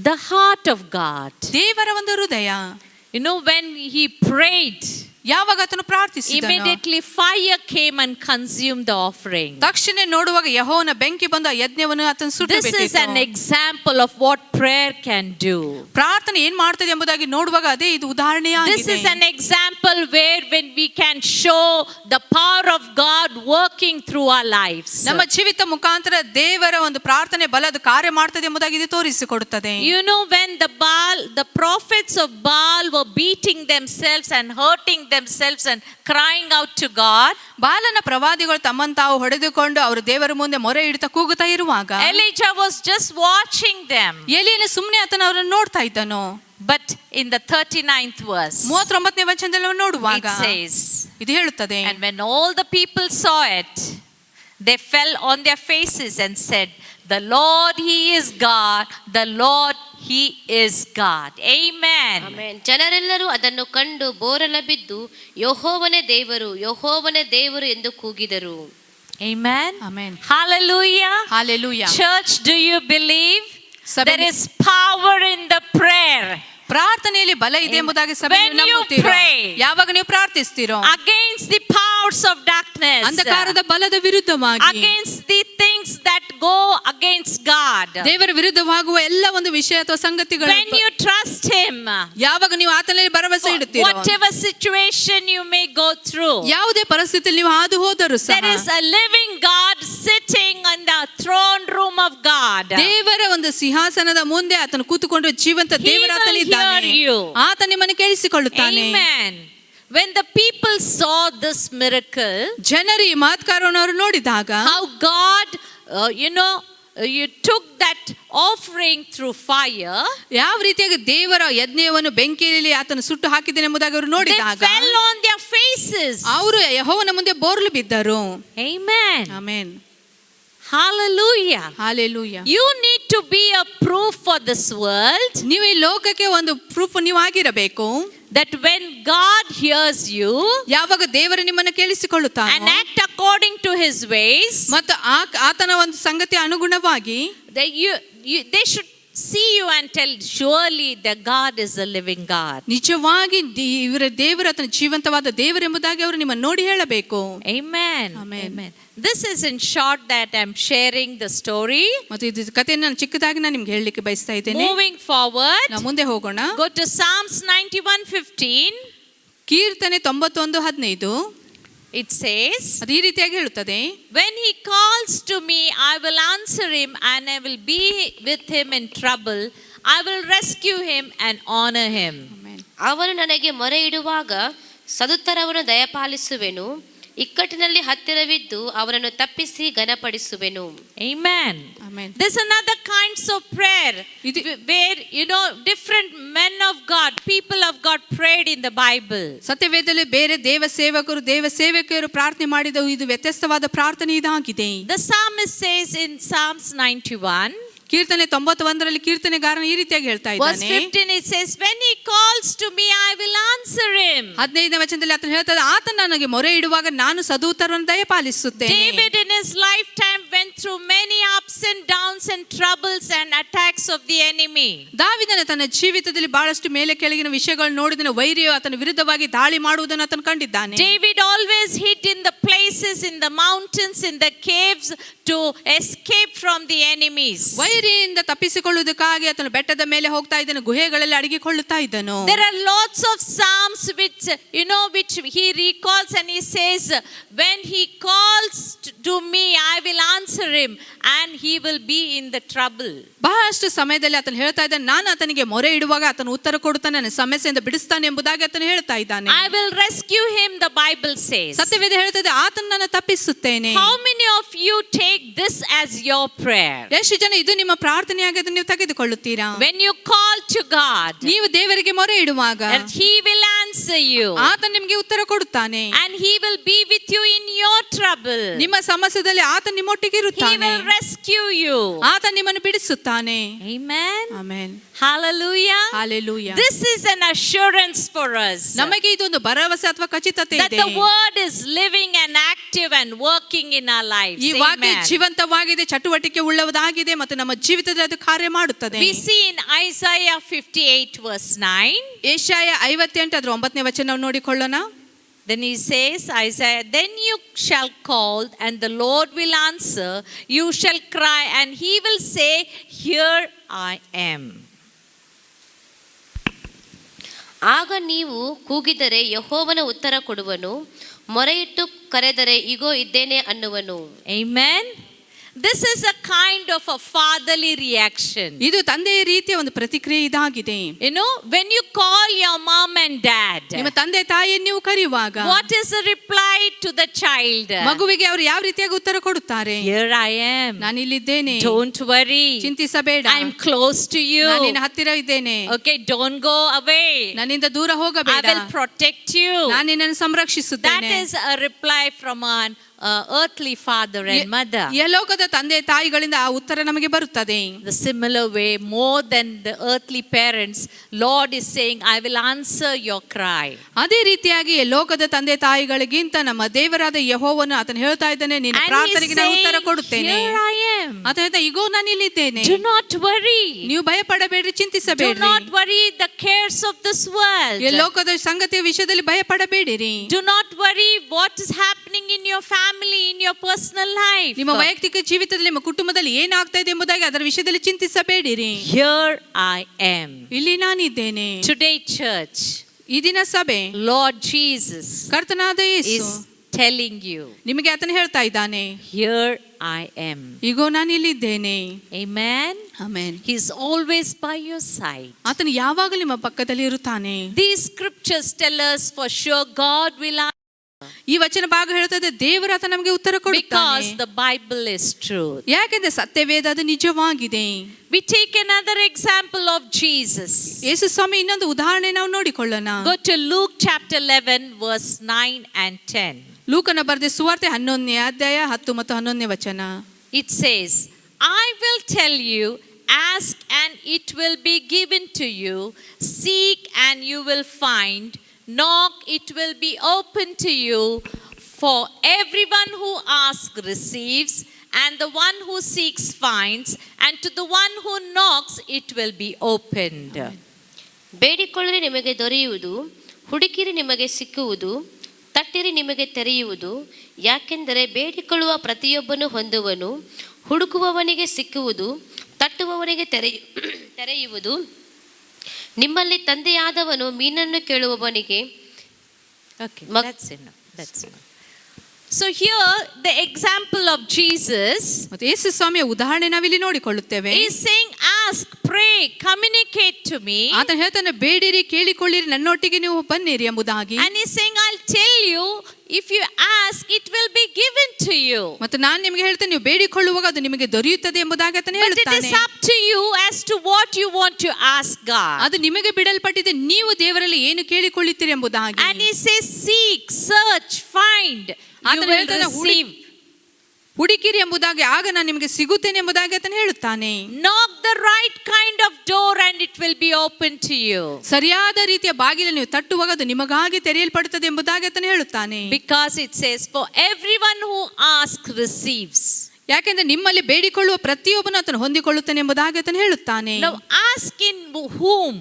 the heart of God. ದೇವರ ಒಂದು ಹೃದಯ. You know, when he prayed, ಯಾವಾಗ ಆತನು ಪ್ರಾರ್ಥಿಸಿದನು, immediately fire came and consumed the offering. ತಕ್ಷಣ ನೋಡುವಾಗ ಯೆಹೋವನ ಬೆಂಕಿ ಬಂದು ಆ ಯಜ್ಞವನ್ನು ಆತನು ಸುಟ್ಟು This is ಬಿಟ್ಟಿತು. an example of what prayer can do. ಪ್ರಾರ್ಥನೆ ಏನ್ ಮಾಡ್ತದೆ ಎಂಬುದಾಗಿ ನೋಡುವಾಗ ಅದೇ ಇದು ಉದಾಹರಣೆಯಾಗಿದೆ. This is an example where when we can show the power of God working through our lives. ನಮ್ಮ ಜೀವಿತ ಮುಖಾಂತರ ದೇವರ ಒಂದು ಪ್ರಾರ್ಥನೆ ಬಲದ ಕಾರ್ಯ ಮಾಡ್ತದೆ ಎಂಬುದಾಗಿ ಇದು ತೋರಿಸಿಕೊಡುತ್ತದೆ. You know, when the prophets of Baal were beating themselves and hurting themselves and crying out to God, ಬಾಲನ ಪ್ರವಾದಿಗಳು ತಮ್ಮನ್ನು ತಾವು ಹೊಡೆದುಕೊಂಡು ಅವರು ದೇವರ ಮುಂದೆ ಮೊರೆ ಇಡ್ತಾ ಕೂಗುತ್ತಾ ಇರುವಾಗ Elijah was just watching them. ಎಲೀಯನು ಸುಮ್ಮನೆ ಆತನ ಅವರನ್ನು ನೋಡ್ತಾ ಇದ್ದನು. But in the 39th verse, 39ನೇ ವಚನದಲ್ಲಿ ನಾವು ನೋಡುವಾಗ it says, ಇದು ಹೇಳುತ್ತದೆ, and when all the people saw it, they fell on their faces and said, the Lord, he is God, the Lord, he is God. Amen. Amen. ಜನರೆಲ್ಲರೂ ಅದನ್ನು ಕಂಡು ಬೋರಲ ಬಿದ್ದು ಯೆಹೋವನೇ ದೇವರು, ಯೆಹೋವನೇ ದೇವರು ಎಂದು ಕೂಗಿದರು. Amen. Amen. Hallelujah. Hallelujah. Church, do you believe ಸಭೆ- there is power in the prayer? ಪ್ರಾರ್ಥನೆಯಲ್ಲಿ ಬಲ ಇದೆ ಎಂಬುದಾಗಿ ಸಭೆ When you ನಂಬುತ್ತೀರೋ? pray ಯಾವಾಗ ನೀವು ಪ್ರಾರ್ಥಿಸ್ತೀರೋ against the powers of darkness, ಅಂಧಕಾರದ ಬಲದ ವಿರುದ್ಧವಾಗಿ, against the things that go against God, ದೇವರ ವಿರುದ್ಧವಾಗುವ ಎಲ್ಲ ಒಂದು ವಿಷಯ ಅಥವಾ ಸಂಗತಿಗಳು, when you trust him, ಯಾವಾಗ ನೀವು ಆತನಲ್ಲಿ ಭರವಸೆ ಇಡುತ್ತೀರೋ, whatever situation you may go through, ಯಾವುದೇ ಪರಿಸ್ಥಿತಿಯಲ್ಲಿ ನೀವು ಹಾದು ಹೋದರೂ ಸಹ there is a living God sitting on the throne room of God. ದೇವರ ಒಂದು ಸಿಂಹಾಸನದ ಮುಂದೆ ಆತನು ಕೂತುಕೊಂಡು ಜೀವಂತ He ದೇವರ will ಆತನಿದ್ದಾನೆ. hear you. ಆತ ನಿಮ್ಮನ್ನು ಕೇಳಿಸಿಕೊಳ್ಳುತ್ತಾನೆ. Amen. When the people saw this miracle, ಜನರು ಈ ಮಾತುಕಾರನವರು ನೋಡಿದಾಗ how God, you took that offering through fire, ಯಾವ ರೀತಿಯಾಗಿ ದೇವರ ಯಜ್ಞವನ್ನು ಬೆಂಕಿಯಲ್ಲಿ ಆತನು ಸುಟ್ಟು ಹಾಕಿದ್ದೇನೆ ಎಂಬುದಾಗಿ ಅವರು they ನೋಡಿದಾಗ fell on their faces. ಅವರು ಯೆಹೋವನ ಮುಂದೆ ಬೋರ್ಲು ಬಿದ್ದರು. Amen. Amen. Hallelujah. Hallelujah. You need to be a proof for this world ನೀವು ಈ ಲೋಕಕ್ಕೆ ಒಂದು ಪ್ರೂಫ್ ನೀವು ಆಗಿರಬೇಕು. that when God hears you ಯಾವಾಗ ದೇವರು ನಿಮ್ಮನ್ನು and ಕೇಳಿಸಿಕೊಳ್ಳುತ್ತಾನೋ act according to his ways, ಮತ್ತು ಆತನ ಒಂದು ಸಂಗತಿ ಅನುಗುಣವಾಗಿ they should see you and tell, surely the God is a living God. ನಿಜವಾಗಿ ಇವರ ದೇವರು ಆತನ ಜೀವಂತವಾದ ದೇವರೆಂಬುದಾಗಿ ಅವರು ನಿಮ್ಮನ್ನು ನೋಡಿ ಹೇಳಬೇಕು. Amen. Amen. Amen. This is in short that I'm sharing the story. ಮತ್ತು ಇದು ಕಥೆಯನ್ನು ನಾನು ಚಿಕ್ಕದಾಗಿ ನಾನು ನಿಮ್ಗೆ ಹೇಳಲಿಕ್ಕೆ ಬಯಸ್ತಾ ಇದ್ದೇನೆ. Moving forward, ನಾವು ಮುಂದೆ ಹೋಗೋಣ. go to Psalms 91:15. ಕೀರ್ತನೆ 91:15 It says, ಅದು ಈ ರೀತಿಯಾಗಿ ಹೇಳುತ್ತದೆ, when he calls to me, I will answer him, and I will be with him in trouble. I will rescue him and honor him. ಅವನು ನನಗೆ ಮೊರೆ ಇಡುವಾಗ ಸದುತ್ತರವನ್ನು ದಯಪಾಲಿಸುವೆನು, ಇಕ್ಕಟ್ಟಿನಲ್ಲಿ ಹತ್ತಿರವಿದ್ದು ಅವನನ್ನು ತಪ್ಪಿಸಿ ಘನಪಡಿಸುವೆನು. Amen. Amen. There's another kinds of prayer where different men of God, people of God prayed in the Bible. ಸತ್ಯವೇದದಲ್ಲಿ ಬೇರೆ ದೇವ ಸೇವಕರು ಪ್ರಾರ್ಥನೆ ಮಾಡಿದ ಇದು ವ್ಯತ್ಯಸ್ತವಾದ ಪ್ರಾರ್ಥನೆ ಇದಾಗಿದೆ. The psalmist says in Psalms 91, ಕೀರ್ತನೆ 91ರಲ್ಲಿ ಕೀರ್ತನೆಗಾರನು ಈ ರೀತಿಯಾಗಿ ಹೇಳ್ತಾ verse ಇದ್ದಾನೆ. 15, it says, when he calls to me, I will answer him. 15ನೇ ವಚನದಲ್ಲಿ ಆತನು ಹೇಳ್ತಾನೆ, ಆತನು ನನಗೆ ಮೊರೆ ಇಡುವಾಗ ನಾನು ಸದುತ್ತರವನ್ನು ದಯಪಾಲಿಸುತ್ತೇನೆ. David in his lifetime went through many ups and downs and troubles and attacks of the enemy. ದಾವೀದನ ತನ್ನ ಜೀವಿತದಲ್ಲಿ ಬಹಳಷ್ಟು ಮೇಲೆ ಕೆಳಗಿನ ವಿಷಯಗಳನ್ನು ನೋಡಿದನು. ವೈರಿಯು ಆತನ ವಿರುದ್ಧವಾಗಿ ದಾಳಿ ಮಾಡುವುದನ್ನು ಆತನು ಕಂಡಿದ್ದಾನೆ. David always hid in the places, in the mountains, in the caves to escape from the enemies. ವೈರಿಯಿಂದ ತಪ್ಪಿಸಿಕೊಳ್ಳುವುದಕ್ಕಾಗಿ ಆತನು ಬೆಟ್ಟದ ಮೇಲೆ ಹೋಗ್ತಾ ಇದ್ದನು, ಗುಹೆಗಳಲ್ಲಿ ಅಡಗಿಕೊಳ್ಳುತ್ತಾ ಇದ್ದನು. There are lots of psalms which he recalls and he says, when he calls to me, I will answer him and he will be in the trouble. ಬಹಳಷ್ಟು ಸಮಯದಲ್ಲಿ ಆತನು ಹೇಳ್ತಾ ಇದ್ದಾನೆ, ನಾನು ಆತನಿಗೆ ಮೊರೆ ಇಡುವಾಗ ಆತನು ಉತ್ತರ ಕೊಡುತ್ತಾನೆ, ನನ್ನ ಸಮಸ್ಯೆಯಿಂದ ಬಿಡಿಸ್ತಾನೆ ಎಂಬುದಾಗಿ ಆತನು ಹೇಳ್ತಾ ಇದ್ದಾನೆ. I will rescue him, the Bible says. ಸತ್ಯವೇದ ಹೇಳ್ತದೆ, ಆತನು ನಾನು ತಪ್ಪಿಸುತ್ತೇನೆ. How many of you take this as your prayer? ಎಷ್ಟು ಜನ ಇದು ನಿಮ್ಮ ಪ್ರಾರ್ಥನೆಯಾಗಿ ಅದನ್ನು ನೀವು ತೆಗೆದುಕೊಳ್ಳುತ್ತೀರಾ? When you call to God, ನೀವು ದೇವರಿಗೆ ಮೊರೆ ಇಡುವಾಗ and he will answer you, ಆತನು ನಿಮಗೆ ಉತ್ತರ ಕೊಡುತ್ತಾನೆ. and he will be with you in your trouble. ನಿಮ್ಮ ಸಮಸ್ಯೆದಲ್ಲಿ ಆತನು ನಿಮ್ಮೊಟ್ಟಿಗೆ He ಇರುತ್ತಾನೆ. will rescue you. ಆತನು ನಿಮ್ಮನ್ನು ಬಿಡಿಸುತ್ತಾನೆ. Amen. Amen. Hallelujah. Hallelujah. This is an assurance for us ನಮಗೆ ಇದೊಂದು ಭರವಸೆ ಅಥವಾ ಖಚಿತತೆ that ಇದೆ. the word is living and active and working in our lives. ಈ ವಾಕ್ಯ Amen. ಜೀವಂತವಾಗಿದೆ, ಚಟುವಟಿಕೆ ಉಳ್ಳದಾಗಿದೆ ಮತ್ತು ನಮ್ಮ ಜೀವಿತದಲ್ಲಿ ಅದು ಕಾರ್ಯ ಮಾಡುತ್ತದೆ. We see in Isaiah 58 verse 9. ಯೆಶಾಯ 58 ಅದರ 9ನೇ ವಚನವನ್ನು ನೋಡಿಕೊಳ್ಳೋಣ. Then he says, Isaiah, then you shall call and the Lord will answer. You shall cry and he will say, here I am. ಆಗ ನೀವು ಕೂಗಿದರೆ ಯೆಹೋವನ ಉತ್ತರ ಕೊಡುವನು, ಮೊರೆಯಿಟ್ಟು ಕರೆದರೆ ಇಗೋ ಇದ್ದೇನೆ ಅನ್ನುವನು. Amen. This is a kind of a fatherly reaction. ಇದು ತಂದೆಯ ರೀತಿಯ ಒಂದು ಪ್ರತಿಕ್ರಿಯೆ ಇದಾಗಿದೆ. You know, when you call your mom and dad, ನಿಮ್ಮ ತಂದೆ ತಾಯಿಯನ್ನು ನೀವು ಕರೆಯುವಾಗ what is the reply to the child? ಮಗುವಿಗೆ ಅವರು ಯಾವ ರೀತಿಯಾಗಿ ಉತ್ತರ ಕೊಡುತ್ತಾರೆ? Here I am. ನಾನು ಇಲ್ಲಿದ್ದೇನೆ, Don't worry. ಚಿಂತಿಸಬೇಡ, I'm close to you. ನಾನು ನಿನ್ನ ಹತ್ತಿರ ಇದ್ದೇನೆ, Okay, don't go away. ನನ್ನಿಂದ ದೂರ I ಹೋಗಬೇಡ, will protect you. ನಾನು ನಿನ್ನನ್ನು That ಸಂರಕ್ಷಿಸುತ್ತೇನೆ. is a reply from an earthly father and mother. ಯಲೋಕದ ತಂದೆ ತಾಯಿಗಳಿಂದ ಆ ಉತ್ತರ ನಮಗೆ ಬರುತ್ತದೆ. The similar way, more than the earthly parents, Lord is saying, I will answer your cry. ಅದೇ ರೀತಿಯಾಗಿ ಲೋಕದ ತಂದೆ ತಾಯಿಗಳಿಗಿಂತ ನಮ್ಮ ದೇವರಾದ ಯೆಹೋವನು ಆತನು ಹೇಳ್ತಾ ಇದ್ದಾನೆ, ನಿನ್ನ And he's ಪ್ರಾರ್ಥನೆಗೆ ನಾನು ಉತ್ತರ saying, ಕೊಡುತ್ತೇನೆ. here I am. ಆತ ಹೇಳ್ತಾ, ಈಗೋ ನಾನು ಇಲ್ಲಿದ್ದೇನೆ, Do not worry. ನೀವು ಭಯ ಪಡಬೇಡ್ರಿ, Do ಚಿಂತಿಸಬೇಡ್ರಿ. not worry the cares of this world. ಲೋಕದ ಸಂಗತಿಯ ವಿಷಯದಲ್ಲಿ ಭಯ ಪಡಬೇಡಿರಿ. Do not worry what is happening in your family, in your personal life. ನಿಮ್ಮ ವೈಯಕ್ತಿಕ ಜೀವಿತದಲ್ಲಿ, ನಿಮ್ಮ ಕುಟುಂಬದಲ್ಲಿ ಏನಾಗ್ತಾ ಇದೆ ಎಂಬುದಾಗಿ ಅದರ ವಿಷಯದಲ್ಲಿ ಚಿಂತಿಸಬೇಡಿರಿ. Here I am. ಇಲ್ಲಿ ನಾನಿದ್ದೇನೆ. Today, church, ಈ ದಿನ ಸಭೆ, Lord Jesus ಕರ್ತನಾದ ಯೇಸು is telling you, ನಿಮಗೆ ಆತನು ಹೇಳ್ತಾ ಇದ್ದಾನೆ, here I am. ಈಗೋ ನಾನು ಇಲ್ಲಿದ್ದೇನೆ. Amen. Amen. He's always by your side. ಆತನು ಯಾವಾಗಲೂ ನಿಮ್ಮ ಪಕ್ಕದಲ್ಲಿ ಇರುತ್ತಾನೆ. These scriptures tell us for sure God will answer, ಈ ವಚನ ಭಾಗ ಹೇಳ್ತದೆ, ದೇವರು ಆತ ನಮಗೆ ಉತ್ತರ ಕೊಡುತ್ತಾನೆ. because the Bible is true. ಯಾಕೆಂದ್ರೆ ಸತ್ಯವೇದ ಅದು ನಿಜವಾಗಿದೆ. We take another example of Jesus. ಯೇಸು ಸ್ವಾಮಿ ಇನ್ನೊಂದು ಉದಾಹರಣೆ ನಾವು ನೋಡಿಕೊಳ್ಳೋಣ. Go to Luke chapter 11 verse 9 and 10. ಲೂಕನ ಬರೆದ ಸುವಾರ್ತೆ 11ನೇ ಅಧ್ಯಾಯ 10 ಮತ್ತು 11ನೇ ವಚನ. It says, I will tell you, ask and it will be given to you, seek and you will find, knock it will be open to you, for everyone who asks receives, and the one who seeks finds, and to the one who knocks it will be opened. ಬೇಡಿಕೊಳ್ಳಿರಿ ನಿಮಗೆ ದೊರೆಯುವುದು, ಹುಡುಕಿರಿ ನಿಮಗೆ ಸಿಕ್ಕುವುದು, ತಟ್ಟಿರಿ ನಿಮಗೆ ತೆರೆಯುವುದು. ಯಾಕೆಂದರೆ ಬೇಡಿಕೊಳ್ಳುವ ಪ್ರತಿಯೊಬ್ಬನು ಹೊಂದುವನು, ಹುಡುಕುವವನಿಗೆ ಸಿಕ್ಕುವುದು, ತಟ್ಟುವವನಿಗೆ ತೆರೆಯುವುದು. ನಿಮ್ಮಲ್ಲಿ ತಂದೆಯಾದವನು ಮೀನನ್ನು ಕೇಳುವವನಿಗೆ. Okay, that's enough. That's enough. So here the example of Jesus ಮತ್ತೆ ಯೇಸು ಸ್ವಾಮಿಯ ಉದಾಹರಣೆ ನಾವಿಲ್ಲಿ ನೋಡಿಕೊಳ್ಳುತ್ತೇವೆ. is saying, ask, pray, communicate to me. ಆತ ಹೇಳ್ತಾನೆ, ಬೇಡಿರಿ, ಕೇಳಿಕೊಳ್ಳಿರಿ, ನನ್ನೊಟ್ಟಿಗೆ ನೀವು ಬನ್ನಿರಿ ಎಂಬುದಾಗಿ. And he's saying, I'll tell you, if you ask, it will be given to you. ಮತ್ತು ನಾನು ನಿಮಗೆ ಹೇಳ್ತೇನೆ, ನೀವು ಬೇಡಿಕೊಳ್ಳುವಾಗ ಅದು ನಿಮಗೆ ದೊರೆಯುತ್ತದೆ ಎಂಬುದಾಗಿ ಆತನು But it ಹೇಳ್ತಾನೆ. is up to you as to what you want to ask God. ಅದು ನಿಮಗೆ ಬಿಡಲ್ಪಟ್ಟಿದೆ, ನೀವು ದೇವರಲ್ಲಿ ಏನು ಕೇಳಿಕೊಳ್ಳುತ್ತೀರಿ ಎಂಬುದಾಗಿ. And he says, seek, search, find, you ಆತನು will ಹೇಳ್ತಾನೆ, receive. ಹುಡುಕಿರಿ ಎಂಬುದಾಗಿ, ಆಗ ನಾನು ನಿಮಗೆ ಸಿಗುತ್ತೇನೆ ಎಂಬುದಾಗಿ ಆತನು ಹೇಳುತ್ತಾನೆ. Knock the right kind of door and it will be open to you. ಸರಿಯಾದ ರೀತಿಯ ಬಾಗಿಲನ್ನು ನೀವು ತಟ್ಟುವಾಗ ಅದು ನಿಮಗಾಗಿ ತೆರೆಯಲ್ಪಡುತ್ತದೆ ಎಂಬುದಾಗಿ ಆತನು ಹೇಳುತ್ತಾನೆ. Because it says, for everyone who asks receives. ಯಾಕೆಂದ್ರೆ ನಿಮ್ಮಲ್ಲಿ ಬೇಡಿಕೊಳ್ಳುವ ಪ್ರತಿಯೊಬ್ಬನು ಆತನು ಹೊಂದಿಕೊಳ್ಳುತ್ತಾನೆ ಎಂಬುದಾಗಿ ಆತನು ಹೇಳುತ್ತಾನೆ. Now ask in whom?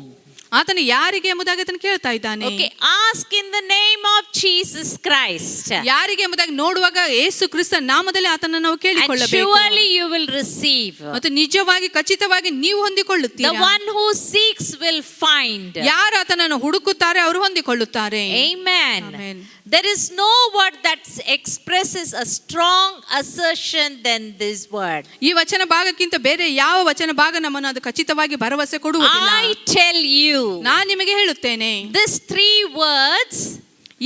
ಆತನು ಯಾರಿಗೆ ಎಂಬುದಾಗಿ ಆತನು ಕೇಳ್ತಾ ಇದ್ದಾನೆ. Okay, ask in the name of Jesus Christ. ಯಾರಿಗೆ ಎಂಬುದಾಗಿ ನೋಡುವಾಗ ಯೇಸು ಕ್ರಿಸ್ತ ನಾಮದಲ್ಲಿ ಆತನನ್ನು ನಾವು And ಕೇಳಿಕೊಳ್ಳಬೇಕು. surely you will receive. ಮತ್ತು ನಿಜವಾಗಿ ಖಚಿತವಾಗಿ ನೀವು The ಹೊಂದಿಕೊಳ್ಳುತ್ತೀರಾ. one who seeks will find. ಯಾರು ಆತನನ್ನು ಹುಡುಕುತ್ತಾರೆ ಅವರು ಹೊಂದಿಕೊಳ್ಳುತ್ತಾರೆ. Amen. Amen. There is no word that expresses a strong assertion than this word. ಈ ವಚನ ಭಾಗಕ್ಕಿಂತ ಬೇರೆ ಯಾವ ವಚನ ಭಾಗ ನಮ್ಮನ್ನು ಅದು ಖಚಿತವಾಗಿ ಭರವಸೆ ಕೊಡುವುದಿಲ್ಲ. I tell you. ನಾನು ನಿಮಗೆ ಹೇಳುತ್ತೇನೆ, These three words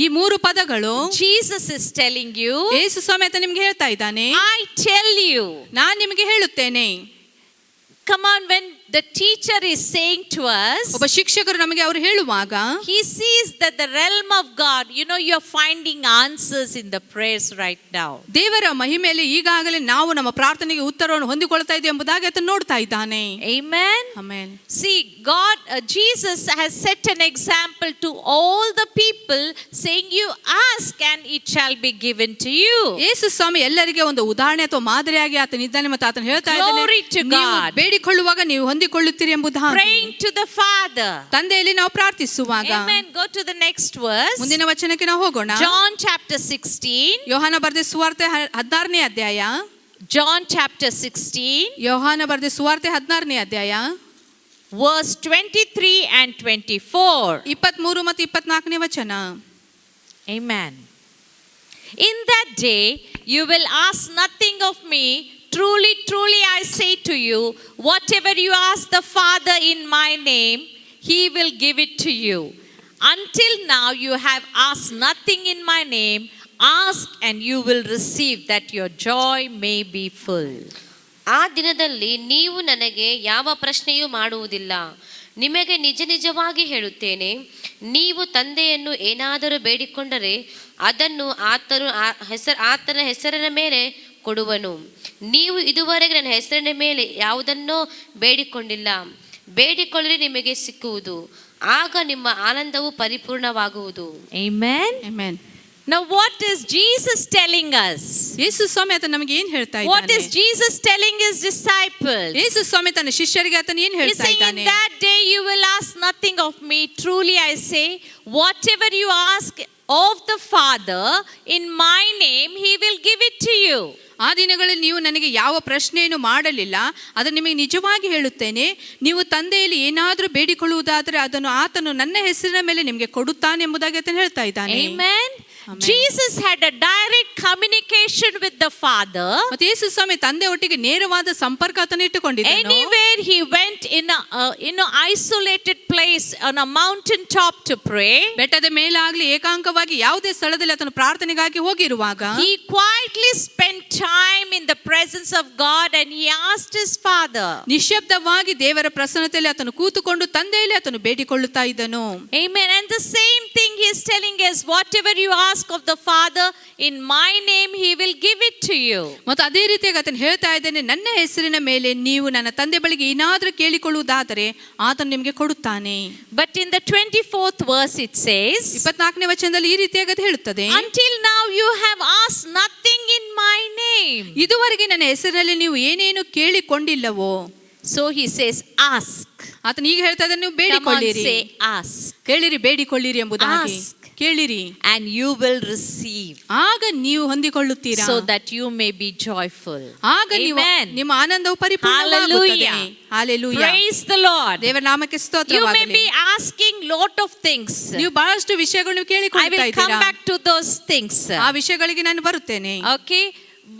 ಈ ಮೂರು ಪದಗಳು Jesus is telling you. ಯೇಸು ಸಮೇತ ನಿಮಗೆ ಹೇಳ್ತಾ ಇದ್ದಾನೆ. I tell you. ನಾನು ನಿಮಗೆ ಹೇಳುತ್ತೇನೆ. Come on, when the teacher is saying to us, ಒಬ್ಬ ಶಿಕ್ಷಕರು ನಮಗೆ ಅವರು ಹೇಳುವಾಗ, he sees that the realm of God, you're finding answers in the prayers right now. ದೇವರ ಮಹಿಮೆಯಲ್ಲಿ ಈಗಾಗಲೇ ನಾವು ನಮ್ಮ ಪ್ರಾರ್ಥನೆಗೆ ಉತ್ತರವನ್ನು ಹೊಂದಿಕೊಳ್ತಾ ಇದ್ದೇವೆ ಎಂಬುದಾಗಿ ಆತ ನೋಡ್ತಾ ಇದ್ದಾನೆ. Amen. Amen. See, Jesus has set an example to all the people, saying, you ask and it shall be given to you. ಯೇಸು ಸ್ವಾಮಿ ಎಲ್ಲರಿಗೆ ಒಂದು ಉದಾಹರಣೆ ಅಥವಾ ಮಾದರಿಯಾಗಿ ಆತನಿದ್ದಾನೆ ಮತ್ತು ಆತನು ಹೇಳ್ತಾ Glory to ಇದ್ದಾನೆ, ನೀವು God. ಬೇಡಿಕೊಳ್ಳುವಾಗ ನೀವು ಹೊಂದಿಕೊಳ್ಳುತ್ತೀರಿ ಎಂಬುದಾಗಿ. Praying to the Father. ತಂದೆಯಲ್ಲಿ ನಾವು ಪ್ರಾರ್ಥಿಸುವಾಗ. Amen. Go to the next verse. ಮುಂದಿನ ವಚನಕ್ಕೆ ನಾವು ಹೋಗೋಣ. John chapter 16. ಯೋಹಾನ ಬರೆದ ಸುವಾರ್ತೆ 16ನೇ ಅಧ್ಯಾಯ. John chapter 16. ಯೋಹಾನ ಬರೆದ ಸುವಾರ್ತೆ 16ನೇ ಅಧ್ಯಾಯ. verse 23 and 24. 23 ಮತ್ತು 24ನೇ ವಚನ. Amen. In that day you will ask nothing of me. Truly, truly I say to you, whatever you ask the Father in my name, he will give it to you. Until now you have asked nothing in my name. Ask and you will receive, that your joy may be full. ಆ ದಿನದಲ್ಲಿ ನೀವು ನನಗೆ ಯಾವ ಪ್ರಶ್ನೆಯೂ ಮಾಡುವುದಿಲ್ಲ. ನಿಮಗೆ ನಿಜ ನಿಜವಾಗಿ ಹೇಳುತ್ತೇನೆ, ನೀವು ತಂದೆಯನ್ನು ಏನಾದರೂ ಬೇಡಿಕೊಂಡರೆ ಅದನ್ನು ಆತನ ಹೆಸರಿನ ಮೇಲೆ ಕೊಡುವನು. ನೀವು ಇದುವರೆಗೆ ನನ್ನ ಹೆಸರಿನ ಮೇಲೆ ಯಾವುದನ್ನೋ ಬೇಡಿಕೊಂಡಿಲ್ಲ. ಬೇಡಿಕೊಳ್ಳಿ, ನಿಮಗೆ ಸಿಕ್ಕುವುದು. ಆಗ ನಿಮ್ಮ ಆನಂದವು ಪರಿಪೂರ್ಣವಾಗುವುದು. Amen. Amen. Now what is Jesus telling us? ಯೇಸು ಸ್ವಾಮಿ ಆತ ನಮಗೆ ಏನು ಹೇಳ್ತಾ What ಇದ್ದಾನೆ? is Jesus telling his disciples? ಯೇಸು ಸ್ವಾಮಿ ತನ್ನ ಶಿಷ್ಯರಿಗೆ ಆತನ ಏನು He's ಹೇಳ್ತಾ saying, in ಇದ್ದಾನೆ? that day you will ask nothing of me. Truly I say, whatever you ask of the Father in my name, he will give it to you. ಆ ದಿನಗಳಲ್ಲಿ ನೀವು ನನಗೆ ಯಾವ ಪ್ರಶ್ನೆಯನ್ನು ಮಾಡಲಿಲ್ಲ. ಅದನ್ನು ನಿಮಗೆ ನಿಜವಾಗಿ ಹೇಳುತ್ತೇನೆ, ನೀವು ತಂದೆಯಲ್ಲಿ ಏನಾದರೂ ಬೇಡಿಕೊಳ್ಳುವುದಾದರೆ ಅದನ್ನು ಆತನು ನನ್ನ ಹೆಸರಿನ ಮೇಲೆ ನಿಮಗೆ ಕೊಡುತ್ತಾನೆ ಎಂಬುದಾಗಿ ಆತನು ಹೇಳ್ತಾ ಇದ್ದಾನೆ. Amen. Amen. Jesus had a direct communication with the Father. ಮತ್ತೆ ಯೇಸು ಸ್ವಾಮಿ ತಂದೆ ಒಟ್ಟಿಗೆ ನೇರವಾದ ಸಂಪರ್ಕ ಆತನು ಇಟ್ಟುಕೊಂಡಿದ್ದನು. Anywhere he went in a isolated place on a mountain top to pray, ಬೆಟ್ಟದ ಮೇಲಾಗ್ಲಿ ಏಕಾಂಕವಾಗಿ ಯಾವುದೇ ಸ್ಥಳದಲ್ಲಿ ಆತನು ಪ್ರಾರ್ಥನೆಗಾಗಿ ಹೋಗಿರುವಾಗ he quietly spent time in the presence of God and he asked his Father. ನಿಶ್ಶಬ್ದವಾಗಿ ದೇವರ ಪ್ರಸನ್ನತೆಯಲ್ಲಿ ಆತನು ಕೂತುಕೊಂಡು ತಂದೆಯಲ್ಲಿ ಆತನು ಬೇಡಿಕೊಳ್ಳುತ್ತಾ ಇದ್ದನು. Amen. And the same thing he is telling us, whatever you ask of the Father in my name, he will give it to you. ಮತ್ತು ಅದೇ ರೀತಿಯಾಗಿ ಆತನು ಹೇಳ್ತಾ ಇದ್ದಾನೆ, ನನ್ನ ಹೆಸರಿನ ಮೇಲೆ ನೀವು ನನ್ನ ತಂದೆ ಬಳಿಗೆ ಏನಾದರೂ ಕೇಳಿಕೊಳ್ಳುವುದಾದರೆ ಆತನು ನಿಮಗೆ ಕೊಡುತ್ತಾನೆ. But in the 24th verse it says, 24ನೇ ವಚನದಲ್ಲಿ ಈ ರೀತಿಯಾಗಿ ಅದು ಹೇಳುತ್ತದೆ, until now you have asked nothing in my name. ಇದುವರೆಗೆ ನನ್ನ ಹೆಸರಿನಲ್ಲಿ ನೀವು ಏನೇನು ಕೇಳಿಕೊಂಡಿಲ್ಲವೋ. So he says, ask. ಆತನು ಈಗ ಹೇಳ್ತಾ ಇದ್ದಾನೆ, ನೀವು Come on, ಬೇಡಿಕೊಳ್ಳಿರಿ. say ask. ಕೇಳಿರಿ, ಬೇಡಿಕೊಳ್ಳಿರಿ ಎಂಬುದಾಗಿ. Ask. ಕೇಳಿರಿ, And you will receive, ಆಗ ನೀವು ಹೊಂದಿಕೊಳ್ಳುತ್ತೀರಾ. so that you may be joyful. ಆಗ ನೀವು Amen. ನಿಮ್ಮ ಆನಂದವು ಪರಿಪೂರ್ಣವಾಗುತ್ತದೆ. Hallelujah. Hallelujah. Praise the Lord. ದೇವರ ನಾಮಕ್ಕೆ You may ಸ್ತೋತ್ರವಾಗಲಿ. be asking lot of things. ನೀವು ಬಹಳಷ್ಟು ವಿಷಯಗಳು ನೀವು I ಕೇಳಿಕೊಳ್ತಾ will come ಇದ್ದೀರಾ. back to those things. ಆ ವಿಷಯಗಳಿಗೆ ನಾನು ಬರುತ್ತೇನೆ. Okay,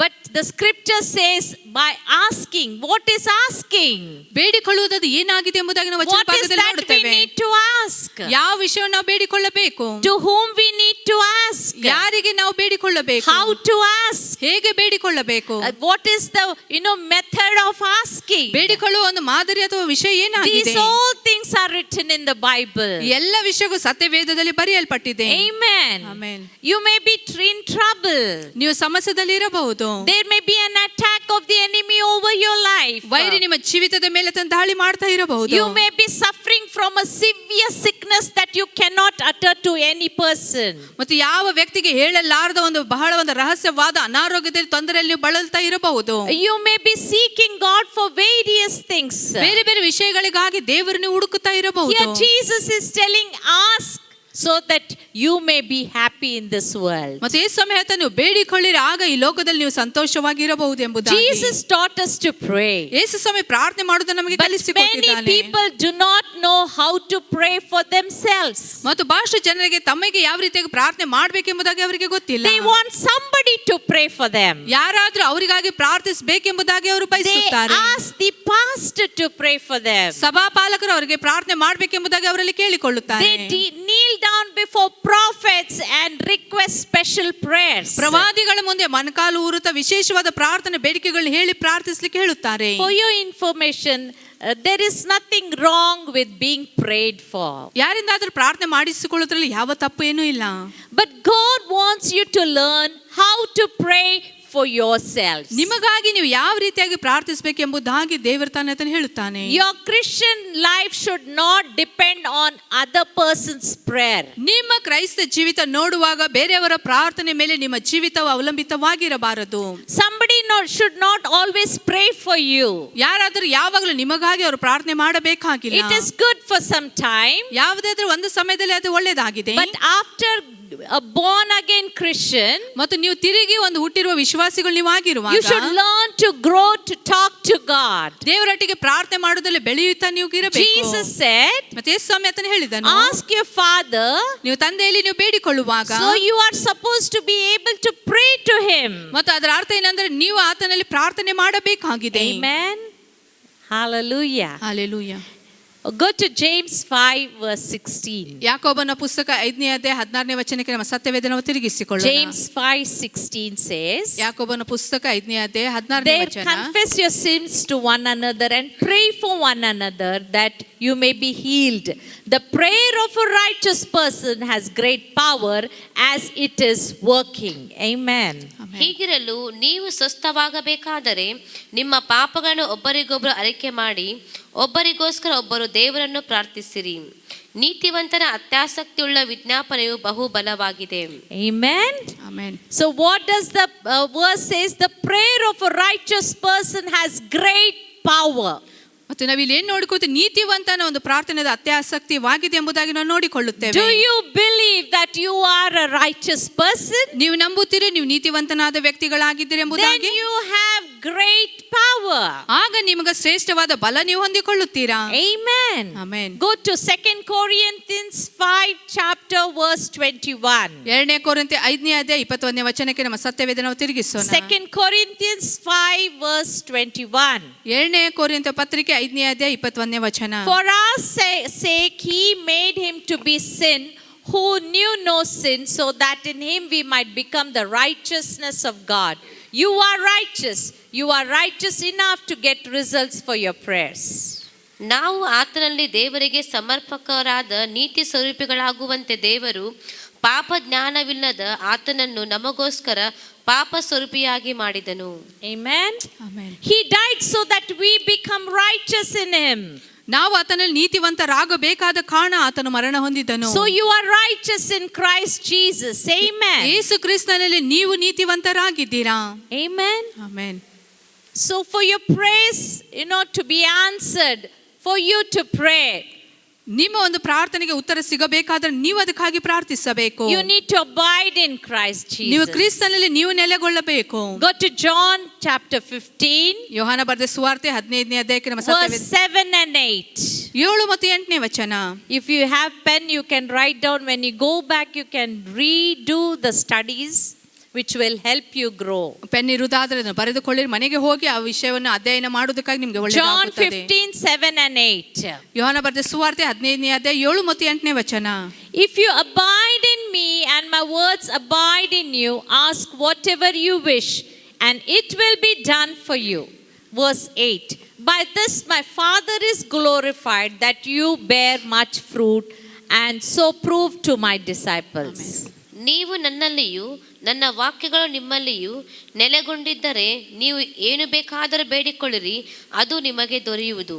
but the scripture says by asking. What is asking? ಬೇಡಿಕೊಳ್ಳುವುದು ಏನಾಗಿದೆ ಎಂಬುದಾಗಿ ನಾವು ವಚನ What is ಭಾಗದಲ್ಲಿ that we ನೋಡುತ್ತೇವೆ. need to ask? ಯಾವ ವಿಷಯವನ್ನು ನಾವು ಬೇಡಿಕೊಳ್ಳಬೇಕು, To whom we need to ask? ಯಾರಿಗೆ ನಾವು ಬೇಡಿಕೊಳ್ಳಬೇಕು, How to ask? ಹೇಗೆ ಬೇಡಿಕೊಳ್ಳಬೇಕು, What is the method of asking? ಬೇಡಿಕೊಳ್ಳುವ ಒಂದು ಮಾದರಿ ಅಥವಾ ವಿಷಯ ಏನಾಗಿದೆ. These all things are written in the Bible. ಎಲ್ಲ ವಿಷಯಗಳು ಸತ್ಯವೇದದಲ್ಲಿ ಬರೆಯಲ್ಪಟ್ಟಿದೆ. Amen. Amen. You may be in trouble. ನೀವು ಸಮಸ್ಯೆದಲ್ಲಿ ಇರಬಹುದು. There may be an attack of the enemy over your life. ವೈರಿ ನಿಮ್ಮ ಜೀವಿತದ ಮೇಲೆ ತನ್ನ ದಾಳಿ ಮಾಡ್ತಾ ಇರಬಹುದು. You may be suffering from a severe sickness that you cannot utter to any person. ಮತ್ತು ಯಾವ ವ್ಯಕ್ತಿಗೆ ಹೇಳಲಾರದ ಒಂದು ಬಹಳ ಒಂದು ರಹಸ್ಯವಾದ ಅನಾರೋಗ್ಯದಲ್ಲಿ ತೊಂದರೆಯಲ್ಲಿ ನೀವು ಬಳಲ್ತಾ ಇರಬಹುದು. You may be seeking God for various things. ಬೇರೆ ಬೇರೆ ವಿಷಯಗಳಿಗಾಗಿ ದೇವರನ್ನು ಹುಡುಕುತ್ತಾ ಇರಬಹುದು. Here Jesus is telling, ask so that you may be happy in this world. ಮತ್ತು ಯೇಸು ಸ್ವಾಮಿ ಹೇಳ್ತಾನೆ, ನೀವು ಬೇಡಿಕೊಳ್ಳಿರಿ, ಆಗ ಈ ಲೋಕದಲ್ಲಿ ನೀವು ಸಂತೋಷವಾಗಿ ಇರಬಹುದು ಎಂಬುದಾಗಿ. Jesus taught us to pray. ಯೇಸು ಸ್ವಾಮಿ ಪ್ರಾರ್ಥನೆ ಮಾಡುವುದನ್ನು ನಮಗೆ But many ಕಲಿಸಿಕೊಟ್ಟಿದ್ದಾನೆ. people do not know how to pray for themselves. ಮತ್ತು ಬಹಳಷ್ಟು ಜನರಿಗೆ ತಮಗೆ ಯಾವ ರೀತಿಯಾಗಿ ಪ್ರಾರ್ಥನೆ ಮಾಡಬೇಕೆಂಬುದಾಗಿ ಅವರಿಗೆ ಗೊತ್ತಿಲ್ಲ. They want somebody to pray for them. ಯಾರಾದ್ರೂ ಅವರಿಗಾಗಿ ಪ್ರಾರ್ಥಿಸಬೇಕೆಂಬುದಾಗಿ ಅವರು They ಬಯಸುತ್ತಾರೆ. ask the pastor to pray for them. ಸಭಾಪಾಲಕರು ಅವರಿಗೆ ಪ್ರಾರ್ಥನೆ ಮಾಡಬೇಕೆಂಬುದಾಗಿ ಅವರಲ್ಲಿ ಕೇಳಿಕೊಳ್ಳುತ್ತಾರೆ. They kneel down before prophets and request special prayers. ಪ್ರವಾದಿಗಳ ಮುಂದೆ ಮೊಣಕಾಲು ಊರುತ್ತಾ ವಿಶೇಷವಾದ ಪ್ರಾರ್ಥನೆ ಬೇಡಿಕೆಗಳನ್ನು ಹೇಳಿ ಪ್ರಾರ್ಥಿಸಲಿಕ್ಕೆ ಹೇಳುತ್ತಾರೆ. For your information, there is nothing wrong with being prayed for. ಯಾರಿಂದಾದ್ರೂ ಪ್ರಾರ್ಥನೆ ಮಾಡಿಸಿಕೊಳ್ಳುವುದರಲ್ಲಿ ಯಾವ ತಪ್ಪು ಏನೂ ಇಲ್ಲ. But God wants you to learn how to pray for yourselves. ನಿಮಗಾಗಿ ನೀವು ಯಾವ ರೀತಿಯಾಗಿ ಪ್ರಾರ್ಥಿಸಬೇಕೆಂಬುದಾಗಿ ದೇವರ ತಾನೇ ಹೇಳುತ್ತಾನೆ. Your Christian life should not depend on other person's prayer. ನಿಮ್ಮ ಕ್ರೈಸ್ತ ಜೀವಿತ ನೋಡುವಾಗ ಬೇರೆಯವರ ಪ್ರಾರ್ಥನೆ ಮೇಲೆ ನಿಮ್ಮ ಜೀವಿತವು ಅವಲಂಬಿತವಾಗಿರಬಾರದು. Somebody should not always pray for you. ಯಾರಾದರೂ ಯಾವಾಗಲೂ ನಿಮಗಾಗಿ ಅವರು ಪ್ರಾರ್ಥನೆ ಮಾಡಬೇಕಾಗಿಲ್ಲ. It is good for some time. ಯಾವುದಾದ್ರೂ ಒಂದು ಸಮಯದಲ್ಲಿ ಅದು ಒಳ್ಳೆಯದಾಗಿದೆ. But after a born again Christian, ಮತ್ತು ನೀವು ತಿರುಗಿ ಒಂದು ಹುಟ್ಟಿರುವ ವಿಶ್ವಾಸಿಗಳು ನೀವು you ಆಗಿರುವಾಗ should learn to grow to talk to God. ದೇವರೊಟ್ಟಿಗೆ ಪ್ರಾರ್ಥನೆ ಮಾಡುವುದರಲ್ಲಿ ಬೆಳೆಯುತ್ತಾ ನೀವು ಇರಬೇಕು. Jesus said, ಮತ್ತೆ ಯೇಸು ಸ್ವಾಮಿ ಆತನು ಹೇಳಿದನು, ask your Father. ನೀವು ತಂದೆಯಲ್ಲಿ ನೀವು ಬೇಡಿಕೊಳ್ಳುವಾಗ So you are supposed to be able to pray to him. ಮತ್ತು ಅದರ ಅರ್ಥ ಏನಂದ್ರೆ ನೀವು ಆತನಲ್ಲಿ ಪ್ರಾರ್ಥನೆ ಮಾಡಬೇಕಾಗಿದೆ. Amen. Hallelujah. Hallelujah. Go to James 5 verse 16. ಯಾಕೋಬನ ಪುಸ್ತಕ 5ನೇ ಅಧ್ಯಾಯ 16ನೇ ವಚನಕ್ಕೆ ನಮ್ಮ ಸತ್ಯವೇದ ನಾವು ತಿರುಗಿಸಿಕೊಳ್ಳೋಣ. James 5:16 says, ಯಾಕೋಬನ ಪುಸ್ತಕ 5ನೇ ಅಧ್ಯಾಯ 16ನೇ there ವಚನ, confess your sins to one another and pray for one another that you may be healed. The prayer of a righteous person has great power as it is working. Amen. ಹೀಗಿರಲು ನೀವು ಸ್ವಸ್ಥವಾಗಬೇಕಾದರೆ ನಿಮ್ಮ ಪಾಪಗಳನ್ನು ಒಬ್ಬರಿಗೊಬ್ಬರು ಅರಿಕೆ ಮಾಡಿ ಒಬ್ಬರಿಗೋಸ್ಕರ ಒಬ್ಬರು ದೇವರನ್ನು ಪ್ರಾರ್ಥಿಸಿರಿ. ನೀತಿವಂತನ ಅತ್ಯಾಸಕ್ತಿಯುಳ್ಳ ವಿಜ್ಞಾಪನೆಯು ಬಹು ಬಲವಾಗಿದೆ. Amen. Amen. So what does the verse says? The prayer of a righteous person has great power. ಮತ್ತು ನಾವಿಲ್ಲಿ ಏನ್ ನೋಡಿಕೊಳ್ಳುತ್ತೇವೆ, ನೀತಿವಂತನ ಒಂದು ಪ್ರಾರ್ಥನೆದ ಅತ್ಯಾಸಕ್ತಿವಾಗಿದೆ ಎಂಬುದಾಗಿ ನಾವು ನೋಡಿಕೊಳ್ಳುತ್ತೇವೆ. Do you believe that you are a righteous person? ನೀವು ನಂಬುತ್ತೀರಿ ನೀವು ನೀತಿವಂತನಾದ ವ್ಯಕ್ತಿಗಳಾಗಿದ್ದೀರಿ Then ಎಂಬುದಾಗಿ? you have great power. ಆಗ ನಿಮಗೆ ಶ್ರೇಷ್ಠವಾದ ಬಲ ನೀವು ಹೊಂದಿಕೊಳ್ಳುತ್ತೀರಾ. Amen. Amen. Go to 2 Corinthians 5 chapter verse 21. 2ನೇ ಕೊರಿಂಥಿ 5ನೇ ಅಧ್ಯಾಯ 21ನೇ ವಚನಕ್ಕೆ ನಮ್ಮ ಸತ್ಯವೇದ ನಾವು ತಿರುಗಿಸೋಣ. 2 Corinthians 5 verse 21. 2ನೇ ಕೊರಿಂಥ ಪತ್ರಿಕೆ 5ನೇ ಅಧ್ಯಾಯ 21ನೇ ವಚನ. For our sake he made him to be sin who knew no sin, so that in him we might become the righteousness of God. You are righteous. You are righteous enough to get results for your prayers. ನಾವು ಆತನಲ್ಲಿ ದೇವರಿಗೆ ಸಮರ್ಪಕರಾದ ನೀತಿ ಸ್ವರೂಪಿಗಳಾಗುವಂತೆ ದೇವರು ಪಾಪ ಜ್ಞಾನವಿಲ್ಲದ ಆತನನ್ನು ನಮಗೋಸ್ಕರ ಪಾಪ ಸ್ವರೂಪಿಯಾಗಿ ಮಾಡಿದನು. Amen. Amen. He died so that we become righteous in him. ನಾವು ಆತನಲ್ಲಿ ನೀತಿವಂತರಾಗಬೇಕಾದ ಕಾರಣ ಆತನು ಮರಣ ಹೊಂದಿದನು. So you are righteous in Christ Jesus. Amen. ಯೇಸು ಕ್ರಿಸ್ತನಲ್ಲಿ ನೀವು ನೀತಿವಂತರಾಗಿದ್ದೀರಾ. Amen. Amen. So for your prayers, to be answered, for you to pray, ನಿಮ್ಮ ಒಂದು ಪ್ರಾರ್ಥನೆಗೆ ಉತ್ತರ ಸಿಗಬೇಕಾದ್ರೆ ನೀವು ಅದಕ್ಕಾಗಿ ಪ್ರಾರ್ಥಿಸಬೇಕು. you need to abide in Christ ನೀವು Jesus. ಕ್ರಿಸ್ತನಲ್ಲಿ ನೀವು ನೆಲೆಗೊಳ್ಳಬೇಕು. Go to John chapter 15 ಯೋಹಾನ ಬರೆದ ಸುವಾರ್ತೆ 15ನೇ ಅಧ್ಯಾಯಕ್ಕೆ ನಮ್ಮ verse ಸತ್ಯವೇದ 7 and 8. 7 ಮತ್ತು 8ನೇ ವಚನ. If you have pen, you can write down. When you go back, you can redo the studies, which will help you grow. Pen ಇರುವುದಾದ್ರೆ ಅದನ್ನು ಬರೆದುಕೊಳ್ಳಿರಿ, ಮನೆಗೆ ಹೋಗಿ ಆ ವಿಷಯವನ್ನು ಅಧ್ಯಯನ ಮಾಡುವುದಕ್ಕಾಗಿ ನಿಮಗೆ John ಒಳ್ಳೆಯದಾಗುತ್ತದೆ. 15 7 and 8. ಯೋಹಾನ ಬರೆದ ಸುವಾರ್ತೆ 15ನೇ ಅಧ್ಯಾಯ 7 ಮತ್ತು 8ನೇ ವಚನ. If you abide in me and my words abide in you, ask whatever you wish and it will be done for you. Verse 8. By this my Father is glorified, that you bear much fruit and so prove to my disciples. ನೀವು ನನ್ನಲ್ಲಿಯೂ ನನ್ನ ವಾಕ್ಯಗಳು ನಿಮ್ಮಲ್ಲಿಯೂ ನೆಲೆಗೊಂಡಿದ್ದರೆ ನೀವು ಏನು ಬೇಕಾದರೂ ಬೇಡಿಕೊಳ್ಳಿರಿ, ಅದು ನಿಮಗೆ ದೊರೆಯುವುದು.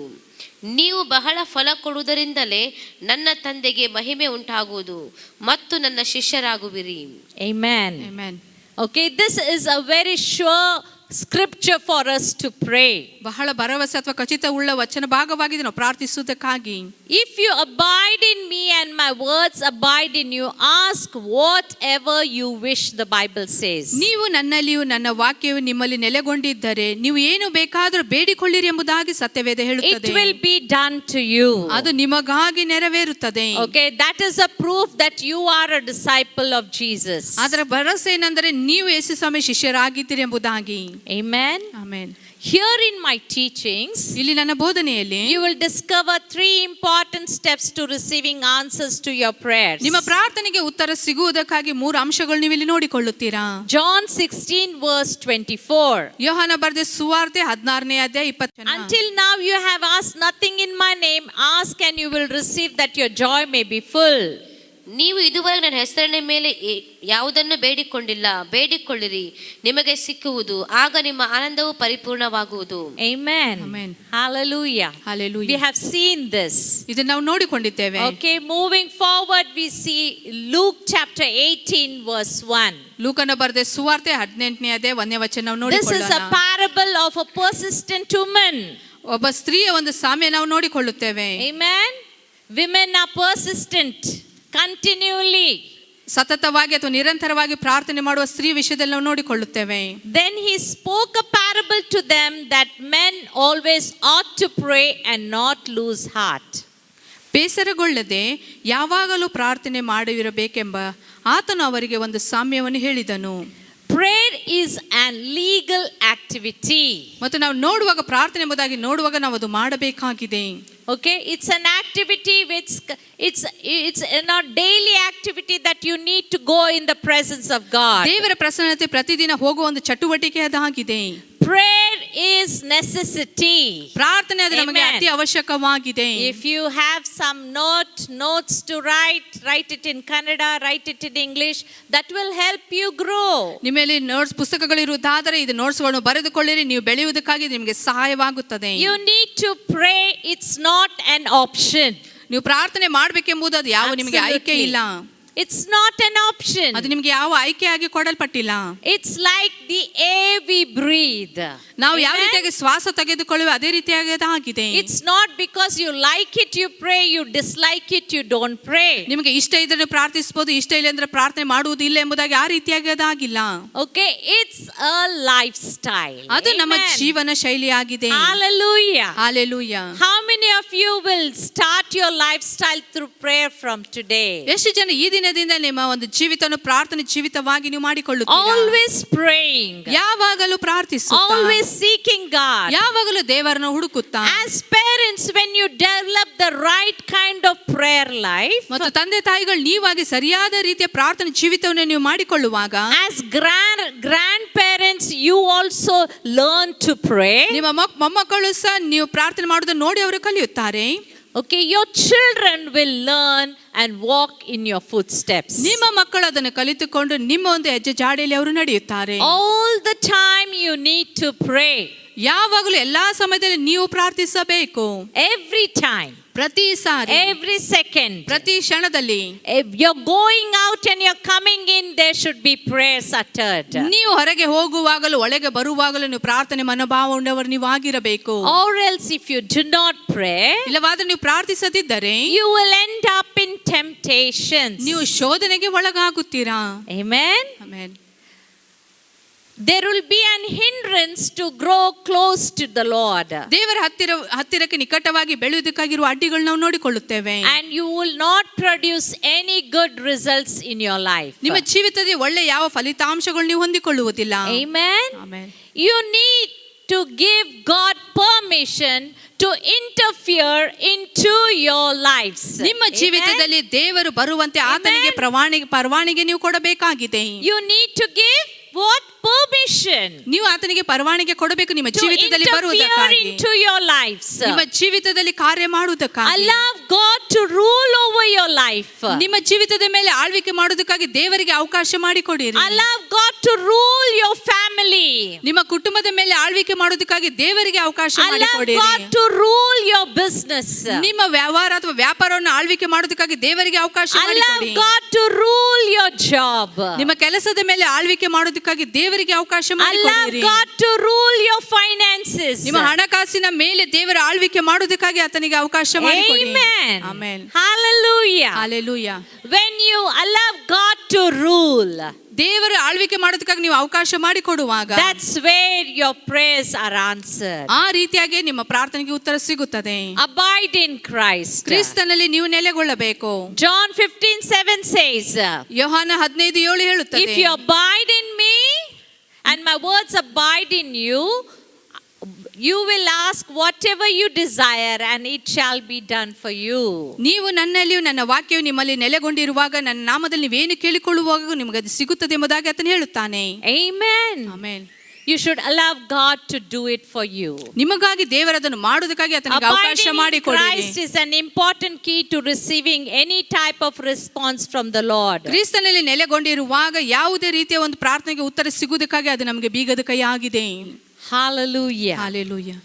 ನೀವು ಬಹಳ ಫಲ ಕೊಡುವುದರಿಂದಲೇ ನನ್ನ ತಂದೆಗೆ ಮಹಿಮೆ ಉಂಟಾಗುವುದು ಮತ್ತು ನನ್ನ ಶಿಷ್ಯರಾಗುವಿರಿ. Amen. Amen. Okay, this is a very sure scripture for us to pray. ಬಹಳ ಭರವಸೆ ಅಥವಾ ಖಚಿತವುಳ್ಳ ವಚನ ಭಾಗವಾಗಿದೆ ನಾವು ಪ್ರಾರ್ಥಿಸುವುದಕ್ಕಾಗಿ. If you abide in me and my words abide in you, ask whatever you wish, the Bible says. ನೀವು ನನ್ನಲ್ಲಿಯೂ ನನ್ನ ವಾಕ್ಯವು ನಿಮ್ಮಲ್ಲಿ ನೆಲೆಗೊಂಡಿದ್ದರೆ ನೀವು ಏನು ಬೇಕಾದರೂ ಬೇಡಿಕೊಳ್ಳಿರಿ ಎಂಬುದಾಗಿ ಸತ್ಯವೇದ It ಹೇಳುತ್ತದೆ. will be done to you. ಅದು ನಿಮಗಾಗಿ ನೆರವೇರುತ್ತದೆ. Okay, that is a proof that you are a disciple of Jesus. ಅದರ ಭರವಸೆ ಏನೆಂದರೆ ನೀವು ಯೇಸು ಸ್ವಾಮಿ ಶಿಷ್ಯರಾಗಿದ್ದೀರಿ ಎಂಬುದಾಗಿ. Amen. Amen. Here in my teachings, ಇಲ್ಲಿ ನನ್ನ ಬೋಧನೆಯಲ್ಲಿ you will discover 3 important steps to receiving answers to your prayers. ನಿಮ್ಮ ಪ್ರಾರ್ಥನೆಗೆ ಉತ್ತರ ಸಿಗುವುದಕ್ಕಾಗಿ 3 ಅಂಶಗಳು ನೀವು ಇಲ್ಲಿ ನೋಡಿಕೊಳ್ಳುತ್ತೀರಾ. John 16 verse 24. ಯೋಹಾನ ಬರೆದ ಸುವಾರ್ತೆ 16ನೇ ಅಧ್ಯಾಯ 20. Until now you have asked nothing in my name. Ask and you will receive, that your joy may be full. ನೀವು ಇದುವರೆಗೆ ನನ್ನ ಹೆಸರಿನ ಮೇಲೆ ಯಾವುದನ್ನು ಬೇಡಿಕೊಂಡಿಲ್ಲ, ಬೇಡಿಕೊಳ್ಳಿರಿ, ನಿಮಗೆ ಸಿಕ್ಕುವುದು, ಆಗ ನಿಮ್ಮ ಆನಂದವು ಪರಿಪೂರ್ಣವಾಗುವುದು. Amen. Amen. Hallelujah. Hallelujah. We have seen this. ಇದನ್ನು ನಾವು ನೋಡಿಕೊಂಡಿದ್ದೇವೆ. Okay, moving forward we see Luke chapter 18 verse 1. ಲೂಕನ ಬರೆದ ಸುವಾರ್ತೆ 18ನೇ ಅಧ್ಯಾಯ 1ನೇ ವಚನ ನಾವು This is a ನೋಡಿಕೊಳ್ಳೋಣ. parable of a persistent woman. ಒಬ್ಬ ಸ್ತ್ರೀಯ ಒಂದು ಸಾಮ್ಯ ನಾವು ನೋಡಿಕೊಳ್ಳುತ್ತೇವೆ. Amen. Women are persistent continually. ಸತತವಾಗಿ ಅಥವಾ ನಿರಂತರವಾಗಿ ಪ್ರಾರ್ಥನೆ ಮಾಡುವ ಸ್ತ್ರೀ ವಿಷಯದಲ್ಲಿ ನಾವು ನೋಡಿಕೊಳ್ಳುತ್ತೇವೆ. Then he spoke a parable to them that men always ought to pray and not lose heart. ಬೇಸರಗೊಳ್ಳದೆ ಯಾವಾಗಲೂ ಪ್ರಾರ್ಥನೆ ಮಾಡಿರಬೇಕೆಂಬ ಆತನು ಅವರಿಗೆ ಒಂದು ಸಾಮ್ಯವನ್ನು ಹೇಳಿದನು. Prayer is an legal activity. ಮತ್ತು ನಾವು ನೋಡುವಾಗ ಪ್ರಾರ್ಥನೆ ಎಂಬುದಾಗಿ ನೋಡುವಾಗ ನಾವು ಅದು ಮಾಡಬೇಕಾಗಿದೆ. Okay, it's an activity which it's a daily activity that you need to go in the presence of God. ದೇವರ ಪ್ರಸನ್ನತೆ ಪ್ರತಿದಿನ ಹೋಗುವ ಒಂದು ಚಟುವಟಿಕೆ ಅದಾಗಿದೆ. Prayer is necessity. ಪ್ರಾರ್ಥನೆ ಅದು ನಮಗೆ Amen. ಅತಿ ಅವಶ್ಯಕವಾಗಿದೆ. If you have some notes to write it in Kannada, write it in English, that will help you grow. ನಿಮ್ಮಲ್ಲಿ ನೋಟ್ಸ್ ಪುಸ್ತಕಗಳಿರುವುದಾದರೆ ಇದು ನೋಟ್ಸ್ಗಳನ್ನು ಬರೆದುಕೊಳ್ಳಿರಿ, ನೀವು ಬೆಳೆಯುವುದಕ್ಕಾಗಿ ನಿಮಗೆ ಸಹಾಯವಾಗುತ್ತದೆ. You need to pray. It's not an option. ನೀವು ಪ್ರಾರ್ಥನೆ ಮಾಡಬೇಕೆಂಬುದು ಅದು ಯಾವ ನಿಮಗೆ ಆಯ್ಕೆ ಇಲ್ಲ. It's not an option. ಅದು ನಿಮಗೆ ಯಾವ ಆಯ್ಕೆಯಾಗಿ ಕೊಡಲ್ಪಟ್ಟಿಲ್ಲ. It's like the air we breathe. ನಾವು ಯಾವ Amen? ರೀತಿಯಾಗಿ ಶ್ವಾಸ ತೆಗೆದುಕೊಳ್ಳುವ ಅದೇ ರೀತಿಯಾಗಿ ಅದಾಗಿದೆ. It's not because you like it you pray, you dislike it you don't pray. ನಿಮಗೆ ಇಷ್ಟ ಇದ್ದರೆ ಪ್ರಾರ್ಥಿಸಬಹುದು, ಇಷ್ಟ ಇಲ್ಲ ಅಂದ್ರೆ ಪ್ರಾರ್ಥನೆ ಮಾಡುವುದಿಲ್ಲ ಎಂಬುದಾಗಿ ಆ ರೀತಿಯಾಗಿ ಅದಾಗಿಲ್ಲ. Okay, it's a lifestyle. ಅದು ನಮ್ಮ Amen. ಜೀವನ ಶೈಲಿಯಾಗಿದೆ. Hallelujah. Hallelujah. How many of you will start your lifestyle through prayer from today? ಎಷ್ಟು ಜನ ಈ ದಿನದಿಂದ ನಿಮ್ಮ ಒಂದು ಜೀವಿತವನ್ನು ಪ್ರಾರ್ಥನೆ ಜೀವಿತವಾಗಿ ನೀವು ಮಾಡಿಕೊಳ್ಳುತ್ತೀರಾ? Always praying. ಯಾವಾಗಲೂ ಪ್ರಾರ್ಥಿಸುತ್ತಾ, Always seeking God. ಯಾವಾಗಲೂ ದೇವರನ್ನು ಹುಡುಕುತ್ತಾ. As parents, when you develop the right kind of prayer life, ಮತ್ತು ತಂದೆ ತಾಯಿಗಳು ನೀವಾಗಿ ಸರಿಯಾದ ರೀತಿಯ ಪ್ರಾರ್ಥನೆ ಜೀವಿತವನ್ನು ನೀವು ಮಾಡಿಕೊಳ್ಳುವಾಗ, as grandparents, you also learn to pray. ನಿಮ್ಮ ಮೊಮ್ಮಕ್ಕಳು ಸಹ ನೀವು ಪ್ರಾರ್ಥನೆ ಮಾಡುವುದನ್ನು ನೋಡಿ ಅವರು ಕಲಿಯುತ್ತಾರೆ. Okay, your children will learn and walk in your footsteps. ನಿಮ್ಮ ಮಕ್ಕಳು ಅದನ್ನು ಕಲಿತುಕೊಂಡು ನಿಮ್ಮ ಒಂದು ಹೆಜ್ಜೆ ಜಾಡಿಯಲ್ಲಿ ಅವರು ನಡೆಯುತ್ತಾರೆ. All the time you need to pray. ಯಾವಾಗಲೂ ಎಲ್ಲಾ ಸಮಯದಲ್ಲಿ ನೀವು ಪ್ರಾರ್ಥಿಸಬೇಕು. Every time. ಪ್ರತಿ ಸಾರಿ, Every second. ಪ್ರತಿ ಕ್ಷಣದಲ್ಲಿ. If you're going out and you're coming in, there should be prayers uttered. ನೀವು ಹೊರಗೆ ಹೋಗುವಾಗಲೂ ಒಳಗೆ ಬರುವಾಗಲೂ ನೀವು ಪ್ರಾರ್ಥನೆ ಮನೋಭಾವ ಉಳ್ಳವರು ನೀವು ಆಗಿರಬೇಕು. Or else if you do not pray, ಇಲ್ಲವಾದ್ರೆ ನೀವು ಪ್ರಾರ್ಥಿಸದಿದ್ದರೆ you will end up in temptations. ನೀವು ಶೋಧನೆಗೆ ಒಳಗಾಗುತ್ತೀರಾ. Amen. Amen. There will be an hindrance to grow close to the Lord. ದೇವರ ಹತ್ತಿರಕ್ಕೆ ನಿಕಟವಾಗಿ ಬೆಳೆಯುವುದಕ್ಕಾಗಿರುವ ಅಡ್ಡಿಗಳು ನಾವು ನೋಡಿಕೊಳ್ಳುತ್ತೇವೆ. And you will not produce any good results in your life. ನಿಮ್ಮ ಜೀವಿತದಲ್ಲಿ ಒಳ್ಳೆ ಯಾವ ಫಲಿತಾಂಶಗಳು ನೀವು ಹೊಂದಿಕೊಳ್ಳುವುದಿಲ್ಲ. Amen. Amen. You need to give God permission to interfere into your lives. ನಿಮ್ಮ ಜೀವಿತದಲ್ಲಿ ದೇವರು ಬರುವಂತೆ ಆತನಿಗೆ ಪರವಾನಿಗೆ ನೀವು ಕೊಡಬೇಕಾಗಿದೆ. You need to give what permission ನೀವು ಆತನಿಗೆ ಪರವಾನಿಗೆ ಕೊಡಬೇಕು ನಿಮ್ಮ to ಜೀವಿತದಲ್ಲಿ interfere ಬರುವುದಕ್ಕಾಗಿ, into your lives. ನಿಮ್ಮ ಜೀವಿತದಲ್ಲಿ ಕಾರ್ಯ ಮಾಡುವುದಕ್ಕಾಗಿ, Allow God to rule over your life. ನಿಮ್ಮ ಜೀವಿತದ ಮೇಲೆ ಆಳ್ವಿಕೆ ಮಾಡುವುದಕ್ಕಾಗಿ ದೇವರಿಗೆ ಅವಕಾಶ ಮಾಡಿಕೊಡಿರಿ. Allow God to rule your family. ನಿಮ್ಮ ಕುಟುಂಬದ ಮೇಲೆ ಆಳ್ವಿಕೆ ಮಾಡುವುದಕ್ಕಾಗಿ ದೇವರಿಗೆ ಅವಕಾಶ Allow ಮಾಡಿಕೊಡಿರಿ. God to rule your business. ನಿಮ್ಮ ವ್ಯವಹಾರ ಅಥವಾ ವ್ಯಾಪಾರವನ್ನು ಆಳ್ವಿಕೆ ಮಾಡುವುದಕ್ಕಾಗಿ ದೇವರಿಗೆ ಅವಕಾಶ Allow ಮಾಡಿಕೊಡಿ. God to rule your job. ನಿಮ್ಮ ಕೆಲಸದ ಮೇಲೆ ಆಳ್ವಿಕೆ ಮಾಡುವುದಕ್ಕಾಗಿ ದೇವರಿಗೆ ಅವಕಾಶ Allow ಮಾಡಿಕೊಡಿರಿ. God to rule your finances. ನಿಮ್ಮ ಹಣಕಾಸಿನ ಮೇಲೆ ದೇವರ ಆಳ್ವಿಕೆ ಮಾಡುವುದಕ್ಕಾಗಿ ಆತನಿಗೆ ಅವಕಾಶ ಮಾಡಿಕೊಡಿ. Amen. Amen. Hallelujah. Hallelujah. When you allow God to rule, ದೇವರ ಆಳ್ವಿಕೆ ಮಾಡೋದಕ್ಕಾಗಿ ನೀವು ಅವಕಾಶ ಮಾಡಿಕೊಡುವಾಗ, that's where your prayers are answered. ಆ ರೀತಿಯಾಗಿ ನಿಮ್ಮ ಪ್ರಾರ್ಥನೆಗೆ ಉತ್ತರ ಸಿಗುತ್ತದೆ. Abide in Christ. ಕ್ರಿಸ್ತನಲ್ಲಿ ನೀವು ನೆಲೆಗೊಳ್ಳಬೇಕು. John 15:7 says, ಯೋಹಾನ 15:7 ಹೇಳುತ್ತದೆ, if you abide in me and my words abide in you, you will ask whatever you desire and it shall be done for you. ನೀವು ನನ್ನಲ್ಲಿಯೂ ನನ್ನ ವಾಕ್ಯವು ನಿಮ್ಮಲ್ಲಿ ನೆಲೆಗೊಂಡಿರುವಾಗ ನನ್ನ ನಾಮದಲ್ಲಿ ನೀವೇನು ಕೇಳಿಕೊಳ್ಳುವಾಗ ನಿಮಗೆ ಅದು ಸಿಗುತ್ತದೆ ಎಂಬುದಾಗಿ ಆತನು ಹೇಳುತ್ತಾನೆ. Amen. Amen. You should allow God to do it for you. ನಿಮಗಾಗಿ ದೇವರದನ್ನು ಮಾಡುವುದಕ್ಕಾಗಿ ಆತನಿಗೆ ಅವಕಾಶ Abiding in ಮಾಡಿಕೊಡಿರಿ. Christ is an important key to receiving any type of response from the Lord. ಕ್ರಿಸ್ತನಲ್ಲಿ ನೆಲೆಗೊಂಡಿರುವಾಗ ಯಾವುದೇ ರೀತಿಯ ಒಂದು ಪ್ರಾರ್ಥನೆಗೆ ಉತ್ತರ ಸಿಗುವುದಕ್ಕಾಗಿ ಅದು ನಮಗೆ ಬೀಗದ ಕೈ ಆಗಿದೆ. Hallelujah. Hallelujah.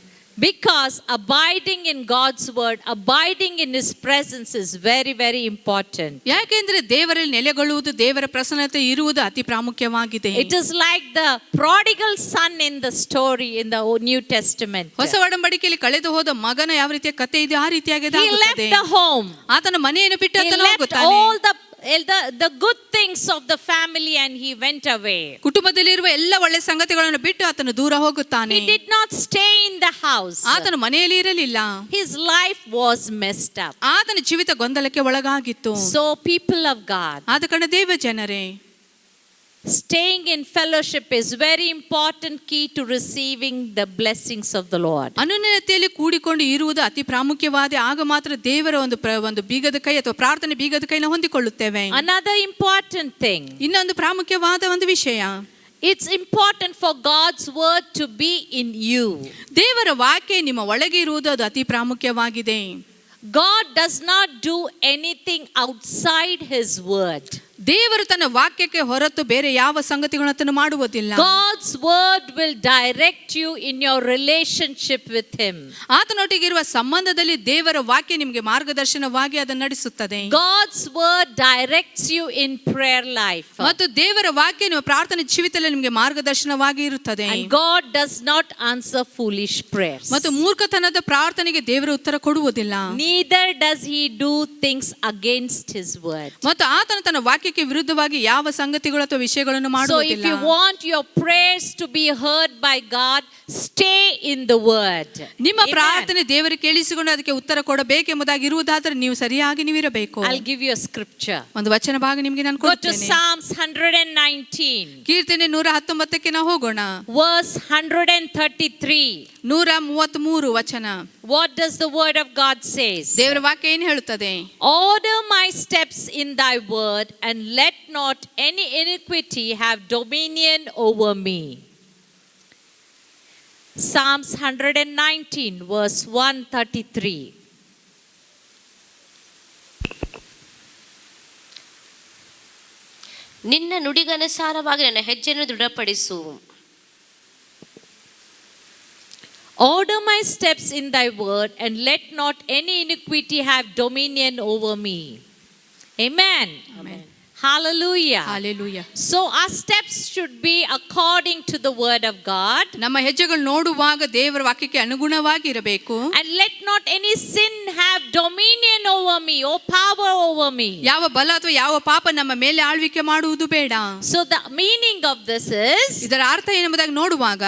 Because abiding in God's word, abiding in His presence is very, very important. ಯಾಕೆಂದ್ರೆ ದೇವರಲ್ಲಿ ನೆಲೆಗೊಳ್ಳುವುದು, ದೇವರ ಪ್ರಸನ್ನತೆ ಇರುವುದು ಅತಿ ಪ್ರಾಮುಖ್ಯವಾಗಿದೆ. It is like the prodigal son in the story in the New Testament. ಹೊಸ ಒಡಂಬಡಿಕೆಯಲ್ಲಿ ಕಳೆದು ಹೋದ ಮಗನ ಯಾವ ರೀತಿಯ ಕಥೆ ಇದೆ ಆ ರೀತಿಯಾಗಿ He left the home. ಆತನ ಮನೆಯನ್ನು ಬಿಟ್ಟು He ಆತನು left ಹೋಗುತ್ತಾನೆ. all the the good things of the family and he went away. ಕುಟುಂಬದಲ್ಲಿರುವ ಎಲ್ಲ ಒಳ್ಳೆ ಸಂಗತಿಗಳನ್ನು ಬಿಟ್ಟು ಆತನು ದೂರ ಹೋಗುತ್ತಾನೆ. He did not stay in the house. ಆತನು ಮನೆಯಲ್ಲಿ ಇರಲಿಲ್ಲ. His life was messed up. ಆತನ ಜೀವಿತ ಗೊಂದಲಕ್ಕೆ ಒಳಗಾಗಿತ್ತು. So people of God, ಆದ ಕಾರಣ ದೇವ ಜನರೇ, staying in fellowship is very important key to receiving the blessings of the Lord. ಅನುನ್ನತಿಯಲ್ಲಿ ಕೂಡಿಕೊಂಡು ಇರುವುದು ಅತಿ ಪ್ರಾಮುಖ್ಯವಾದ, ಆಗ ಮಾತ್ರ ದೇವರ ಒಂದು ಬೀಗದ ಕೈ ಅಥವಾ ಪ್ರಾರ್ಥನೆ ಬೀಗದ ಕೈನ ಹೊಂದಿಕೊಳ್ಳುತ್ತೇವೆ. Another important thing, ಇನ್ನೊಂದು ಪ್ರಾಮುಖ್ಯವಾದ ಒಂದು ವಿಷಯ, it's important for God's word to be in you. ದೇವರ ವಾಕ್ಯ ನಿಮ್ಮ ಒಳಗೆ ಇರುವುದು ಅದು ಅತಿ ಪ್ರಾಮುಖ್ಯವಾಗಿದೆ. God does not do anything outside his word. ದೇವರು ತನ್ನ ವಾಕ್ಯಕ್ಕೆ ಹೊರತು ಬೇರೆ ಯಾವ ಸಂಗತಿಗಳನ್ನು ಮಾಡುವುದಿಲ್ಲ. God's word will direct you in your relationship with him. ಆತನೊಟ್ಟಿಗೆ ಇರುವ ಸಂಬಂಧದಲ್ಲಿ ದೇವರ ವಾಕ್ಯ ನಿಮಗೆ ಮಾರ್ಗದರ್ಶನವಾಗಿ ಅದನ್ನು ನಡೆಸುತ್ತದೆ. God's word directs you in prayer life. ಮತ್ತು ದೇವರ ವಾಕ್ಯ ನಿಮ್ಮ ಪ್ರಾರ್ಥನೆ ಜೀವಿತದಲ್ಲಿ ನಿಮಗೆ ಮಾರ್ಗದರ್ಶನವಾಗಿ ಇರುತ್ತದೆ. And God does not answer foolish prayers. ಮತ್ತು ಮೂರ್ಖತನದ ಪ್ರಾರ್ಥನೆಗೆ ದೇವರು ಉತ್ತರ ಕೊಡುವುದಿಲ್ಲ. Neither does he do things against his word. ಮತ್ತು ಆತನು ತನ್ನ ವಾಕ್ಯಕ್ಕೆ ವಿರುದ್ಧವಾಗಿ ಯಾವ ಸಂಗತಿಗಳು ಅಥವಾ ವಿಷಯಗಳನ್ನು So if ಮಾಡುವುದಿಲ್ಲ. you want your prayers to be heard by God, stay in the word. ನಿಮ್ಮ Amen. ಪ್ರಾರ್ಥನೆ ದೇವರಿಗೆ ಕೇಳಿಸಿಕೊಂಡು ಅದಕ್ಕೆ ಉತ್ತರ ಕೊಡಬೇಕೆಂಬುದಾಗಿ ಇರುವುದಾದರೆ ನೀವು ಸರಿಯಾಗಿ ನೀವಿರಬೇಕು. I'll give you a scripture. ಒಂದು ವಚನ ಭಾಗ ನಿಮಗೆ ನಾನು Go to ಕೊಡ್ತೇನೆ. Psalms 119. ಕೀರ್ತನೆ 119ಕ್ಕೆ ನಾವು ಹೋಗೋಣ. Verse 133. 133 ವಚನ. What does the word of God says? ದೇವರ ವಾಕ್ಯ ಏನು ಹೇಳುತ್ತದೆ? Order my steps in thy word, and let not any iniquity have dominion over me. Psalms 119 verse 133. ನಿನ್ನ ನುಡಿಗನುಸಾರವಾಗಿ ನನ್ನ ಹೆಜ್ಜೆಯನ್ನು ದೃಢಪಡಿಸು. Order my steps in thy word, and let not any iniquity have dominion over me. Amen. Amen. Hallelujah. Hallelujah. So our steps should be according to the word of God. ನಮ್ಮ ಹೆಜ್ಜೆಗಳು ನೋಡುವಾಗ ದೇವರ ವಾಕ್ಯಕ್ಕೆ ಅನುಗುಣವಾಗಿ ಇರಬೇಕು. And let not any sin have dominion over me or power over me. ಯಾವ ಬಲ ಅಥವಾ ಯಾವ ಪಾಪ ನಮ್ಮ ಮೇಲೆ ಆಳ್ವಿಕೆ ಮಾಡುವುದು ಬೇಡ. So the meaning of this is, ಇದರ ಅರ್ಥ ಏನೆಂಬುದಾಗಿ ನೋಡುವಾಗ,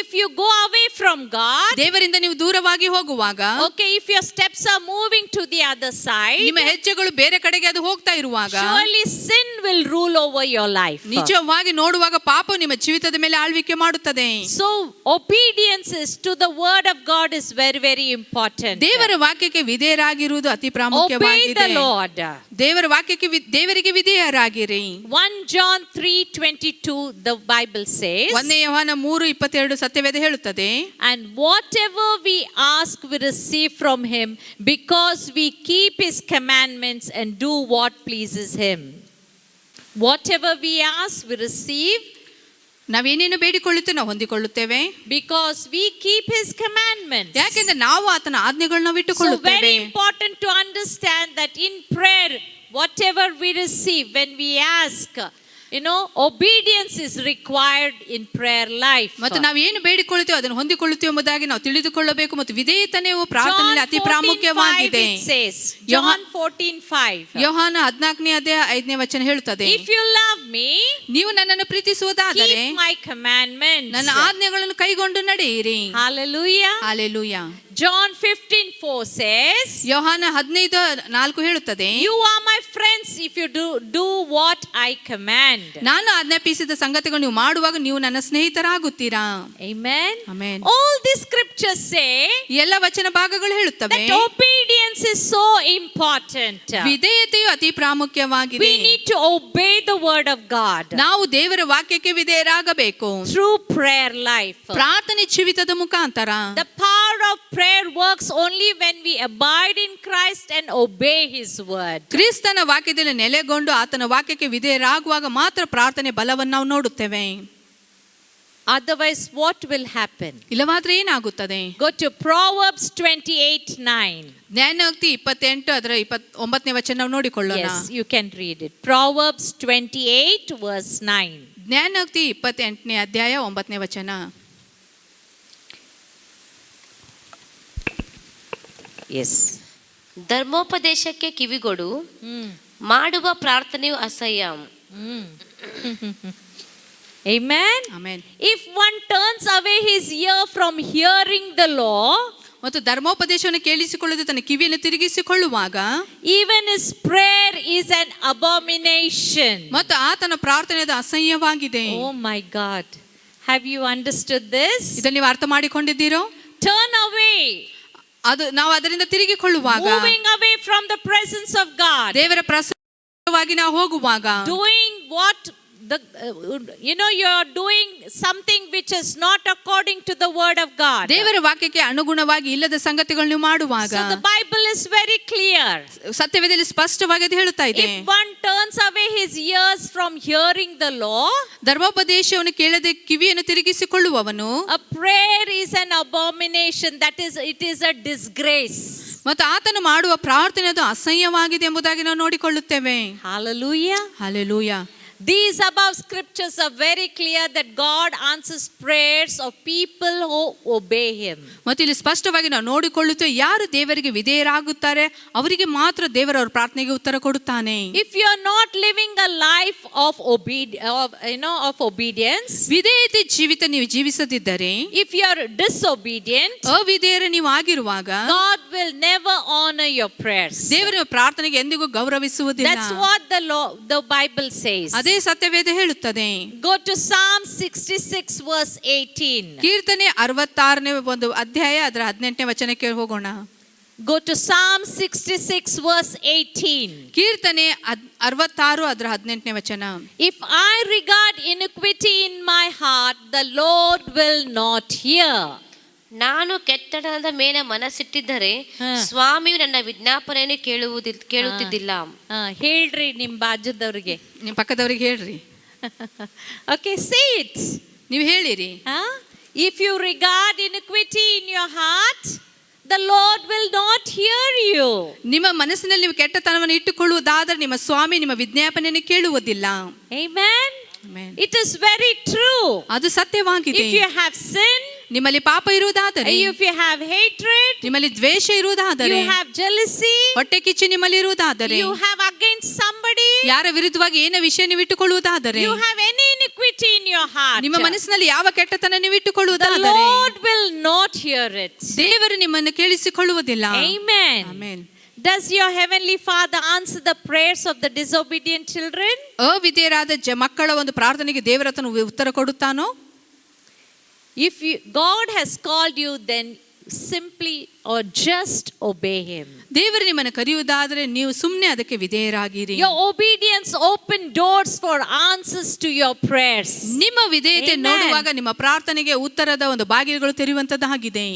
if you go away from God, ದೇವರಿಂದ ನೀವು ದೂರವಾಗಿ ಹೋಗುವಾಗ, okay, if your steps are moving to the other side, ನಿಮ್ಮ ಹೆಜ್ಜೆಗಳು ಬೇರೆ ಕಡೆಗೆ ಅದು ಹೋಗ್ತಾ ಇರುವಾಗ, surely sin will rule over your life. ನಿಜವಾಗಿ ನೋಡುವಾಗ ಪಾಪ ನಿಮ್ಮ ಜೀವಿತದ ಮೇಲೆ ಆಳ್ವಿಕೆ ಮಾಡುತ್ತದೆ. So obedience is to the word of God is very very important. ದೇವರ ವಾಕ್ಯಕ್ಕೆ ವಿಧೇಯರಾಗಿರುವುದು ಅತಿ Obey ಪ್ರಾಮುಖ್ಯವಾಗಿದೆ. the Lord. ದೇವರ ವಾಕ್ಯಕ್ಕೆ ದೇವರಿಗೆ ವಿಧೇಯರಾಗಿರಿ. 1 John 3:22 the Bible says, 1 ಯೋಹಾನ 3:22 ಸತ್ಯವೇದ ಹೇಳುತ್ತದೆ, and whatever we ask we receive from him, because we keep his commandments and do what pleases him. Whatever we ask we receive, ನಾವೇನೇನು ಬೇಡಿಕೊಳ್ಳುತ್ತೇವೆ ನಾವು ಹೊಂದಿಕೊಳ್ಳುತ್ತೇವೆ, because we keep his commandments. ಯಾಕೆಂದ್ರೆ ನಾವು ಆತನ ಆಜ್ಞೆಗಳನ್ನು So ಬಿಟ್ಟುಕೊಳ್ಳುತ್ತೇವೆ. very important to understand that in prayer, whatever we receive, when we ask, obedience is required in prayer life. ಮತ್ತು ನಾವು ಏನು ಬೇಡಿಕೊಳ್ಳುತ್ತೇವೆ ಅದನ್ನು ಹೊಂದಿಕೊಳ್ಳುತ್ತೇವೆ ಎಂಬುದಾಗಿ ನಾವು ತಿಳಿದುಕೊಳ್ಳಬೇಕು. ಮತ್ತು ವಿಧೇಯತನೆಯು ಪ್ರಾರ್ಥನೆಯಲ್ಲಿ ಅತಿ ಪ್ರಾಮುಖ್ಯವಾಗಿದೆ. John 14:5. ಯೋಹಾನ 14ನೇ ಅಧ್ಯಾಯ 5ನೇ ವಚನ ಹೇಳುತ್ತದೆ, If you love me, ನೀವು ನನ್ನನ್ನು ಪ್ರೀತಿಸುವುದಾದರೆ keep my commandments. ನನ್ನ ಆಜ್ಞೆಗಳನ್ನು ಕೈಗೊಂಡು ನಡೆಯಿರಿ. Hallelujah. ಹಲ್ಲೆಲೂಯಾ. John 15:4 says, ಯೋಹಾನ 15:4 ಹೇಳುತ್ತದೆ, you are my friends if you do what I command. ನಾನು ಆಜ್ಞಾಪಿಸಿದ ಸಂಗತಿಗಳು ನೀವು ಮಾಡುವಾಗ ನೀವು ನನ್ನ ಸ್ನೇಹಿತರಾಗುತ್ತೀರಾ. Amen. Amen. All these scriptures say ಎಲ್ಲ ವಚನ ಭಾಗಗಳು ಹೇಳುತ್ತವೆ, that obedience is so important. ವಿಧೇಯತೆಯು ಅತಿ ಪ್ರಾಮುಖ್ಯವಾಗಿದೆ. We need to obey the word of God ನಾವು ದೇವರ ವಾಕ್ಯಕ್ಕೆ ವಿಧೇಯರಾಗಬೇಕು. through prayer life. ಪ್ರಾರ್ಥನೆ ಜೀವಿತದ ಮುಖಾಂತರ. The power of prayer works only when we abide in Christ and obey his word. ಕ್ರಿಸ್ತನ ವಾಕ್ಯದಲ್ಲಿ ನೆಲೆಗೊಂಡು ಆತನ ವಾಕ್ಯಕ್ಕೆ ವಿಧೇಯರಾಗುವಾಗ ಮಾತ್ರ ಪ್ರಾರ್ಥನೆ ಬಲವನ್ನು ನಾವು ನೋಡುತ್ತೇವೆ. Otherwise what will happen? ಇಲ್ಲವಾದ್ರೆ ಏನಾಗುತ್ತದೆ? Go to Proverbs 28:9. ಜ್ಞಾನೋಕ್ತಿ 28 ಅದರ 29ನೇ ವಚನ ನಾವು ನೋಡಿಕೊಳ್ಳೋಣ. Yes, you can read it. Proverbs 28 verse 9. ಜ್ಞಾನೋಕ್ತಿ 28ನೇ ಅಧ್ಯಾಯ 9ನೇ ವಚನ. Yes. ಧರ್ಮೋಪದೇಶಕ್ಕೆ ಕಿವಿಗೊಡು, ಮಾಡುವ ಪ್ರಾರ್ಥನೆಯು ಅಸಹ್ಯ. Amen. Amen. If one turns away his ear from hearing the law, ಮತ್ತು ಧರ್ಮೋಪದೇಶವನ್ನು ಕೇಳಿಸಿಕೊಳ್ಳದೆ ತನ್ನ ಕಿವಿಯನ್ನು ತಿರುಗಿಸಿಕೊಳ್ಳುವಾಗ even his prayer is an abomination. ಮತ್ತು ಆತನ ಪ್ರಾರ್ಥನೆ ಅದು ಅಸಹ್ಯವಾಗಿದೆ. Oh my God. Have you understood this? ಇದನ್ನು ನೀವು ಅರ್ಥ ಮಾಡಿಕೊಂಡಿದ್ದೀರೋ? Turn away. ಅದು ನಾವು ಅದರಿಂದ ತಿರುಗಿಕೊಳ್ಳುವಾಗ, Moving away from the presence of God. ದೇವರ ಪ್ರಸನ್ನವಾಗಿ ನಾವು ಹೋಗುವಾಗ, Doing what you're doing something which is not according to the word of God. ದೇವರ ವಾಕ್ಯಕ್ಕೆ ಅನುಗುಣವಾಗಿ ಇಲ್ಲದ ಸಂಗತಿಗಳನ್ನು ನೀವು ಮಾಡುವಾಗ, So the Bible is very clear. ಸತ್ಯವೇದದಲ್ಲಿ ಸ್ಪಷ್ಟವಾಗಿ ಅದು ಹೇಳುತ್ತಾ ಇದೆ. If one turns away his ears from hearing the law, ಧರ್ಮೋಪದೇಶವನ್ನು ಕೇಳದೆ ಕಿವಿಯನ್ನು ತಿರುಗಿಸಿಕೊಳ್ಳುವವನು, a prayer is an abomination. It is a disgrace. ಮತ್ತು ಆತನು ಮಾಡುವ ಪ್ರಾರ್ಥನೆ ಅದು ಅಸಹ್ಯವಾಗಿದೆ ಎಂಬುದಾಗಿ ನಾವು ನೋಡಿಕೊಳ್ಳುತ್ತೇವೆ. Hallelujah. Hallelujah. These above scriptures are very clear that God answers prayers of people who obey him. ಮತ್ತು ಇಲ್ಲಿ ಸ್ಪಷ್ಟವಾಗಿ ನಾವು ನೋಡಿಕೊಳ್ಳುತ್ತೇವೆ, ಯಾರು ದೇವರಿಗೆ ವಿಧೇಯರಾಗುತ್ತಾರೆ ಅವರಿಗೆ ಮಾತ್ರ ದೇವರ ಪ್ರಾರ್ಥನೆಗೆ ಉತ್ತರ ಕೊಡುತ್ತಾನೆ. If you are not living a life of obedience, ವಿಧೇಯತೆ ಜೀವಿತ ನೀವು ಜೀವಿಸದಿದ್ದರೆ, if you are disobedient, ಅವಿಧೇಯರ ನೀವು ಆಗಿರುವಾಗ God will never honor your prayers. ದೇವರ ಪ್ರಾರ್ಥನೆಗೆ ಎಂದಿಗೂ ಗೌರವಿಸುವುದಿಲ್ಲ. That's what the Bible says. ಅದೇ ಸತ್ಯವೇದ ಹೇಳುತ್ತದೆ. Go to Psalm 66 verse 18. ಕೀರ್ತನೆ 66ನೇ ಒಂದು ಅಧ್ಯಾಯ ಅದರ 18ನೇ ವಚನಕ್ಕೆ ಹೋಗೋಣ. Go to Psalm 66 verse 18. ಕೀರ್ತನೆ 66 ಅದರ 18ನೇ ವಚನ. If I regard iniquity in my heart, the Lord will not hear. ನಾನು ಕೆಟ್ಟಡದ ಮೇಲೆ ಮನಸ್ಸಿಟ್ಟಿದ್ದರೆ ಸ್ವಾಮಿಯು ನನ್ನ ವಿಜ್ಞಾಪನೆಯನ್ನು ಕೇಳುತ್ತಿದ್ದಿಲ್ಲ. ಹೇಳ್ರಿ ನಿಮ್ ಬಾಜುದವ್ರಿಗೆ, ನಿಮ್ಮ ಪಕ್ಕದವ್ರಿಗೆ ಹೇಳ್ರಿ. Okay, say it. ನೀವು ಹೇಳಿರಿ. If you regard iniquity in your heart, the Lord will not hear you. ನಿಮ್ಮ ಮನಸ್ಸಿನಲ್ಲಿ ನೀವು ಕೆಟ್ಟತನವನ್ನು ಇಟ್ಟುಕೊಳ್ಳುವುದಾದರೆ ನಿಮ್ಮ ಸ್ವಾಮಿ ನಿಮ್ಮ ವಿಜ್ಞಾಪನೆಯನ್ನು ಕೇಳುವುದಿಲ್ಲ. Amen. Amen. It is very true. ಅದು ಸತ್ಯವಾಗಿದೆ. If you have sin, ನಿಮ್ಮಲ್ಲಿ ಪಾಪ ಇರುವುದಾದರೆ, if you have hatred, ನಿಮ್ಮಲ್ಲಿ ದ್ವೇಷ ಇರುವುದಾದರೆ, you have jealousy, ಹೊಟ್ಟೆ ಕಿಚ್ಚು ನಿಮ್ಮಲ್ಲಿ ಇರುವುದಾದರೆ, you have against somebody, ಯಾರ ವಿರುದ್ಧವಾಗಿ ಏನೋ ವಿಷಯ ನೀವು ಇಟ್ಟುಕೊಳ್ಳುವುದಾದರೆ, you have any iniquity in your heart, ನಿಮ್ಮ ಮನಸ್ಸಿನಲ್ಲಿ ಯಾವ ಕೆಟ್ಟತನ ನೀವು the ಇಟ್ಟುಕೊಳ್ಳುವುದಾದರೆ, Lord will not hear it. ದೇವರು ನಿಮ್ಮನ್ನು ಕೇಳಿಸಿಕೊಳ್ಳುವುದಿಲ್ಲ. Amen. Amen. Does your heavenly Father answer the prayers of the disobedient children? ಅವಿಧೇಯರಾದ ಮಕ್ಕಳ ಒಂದು ಪ್ರಾರ್ಥನೆಗೆ ದೇವರತನು ಉತ್ತರ ಕೊಡುತ್ತಾನೋ? If God has called you, then simply or just obey him. ದೇವರು ನಿಮ್ಮನ್ನು ಕರೆಯುವುದಾದರೆ ನೀವು ಸುಮ್ಮನೆ ಅದಕ್ಕೆ ವಿಧೇಯರಾಗಿರಿ. Your obedience open doors for answers to your prayers. ನಿಮ್ಮ ವಿಧೇಯತೆ ನೋಡುವಾಗ ನಿಮ್ಮ ಪ್ರಾರ್ಥನೆಗೆ ಉತ್ತರದ ಒಂದು ಬಾಗಿಲುಗಳು ತೆರೆಯುವಂತದ್ದಾಗಿದೆ.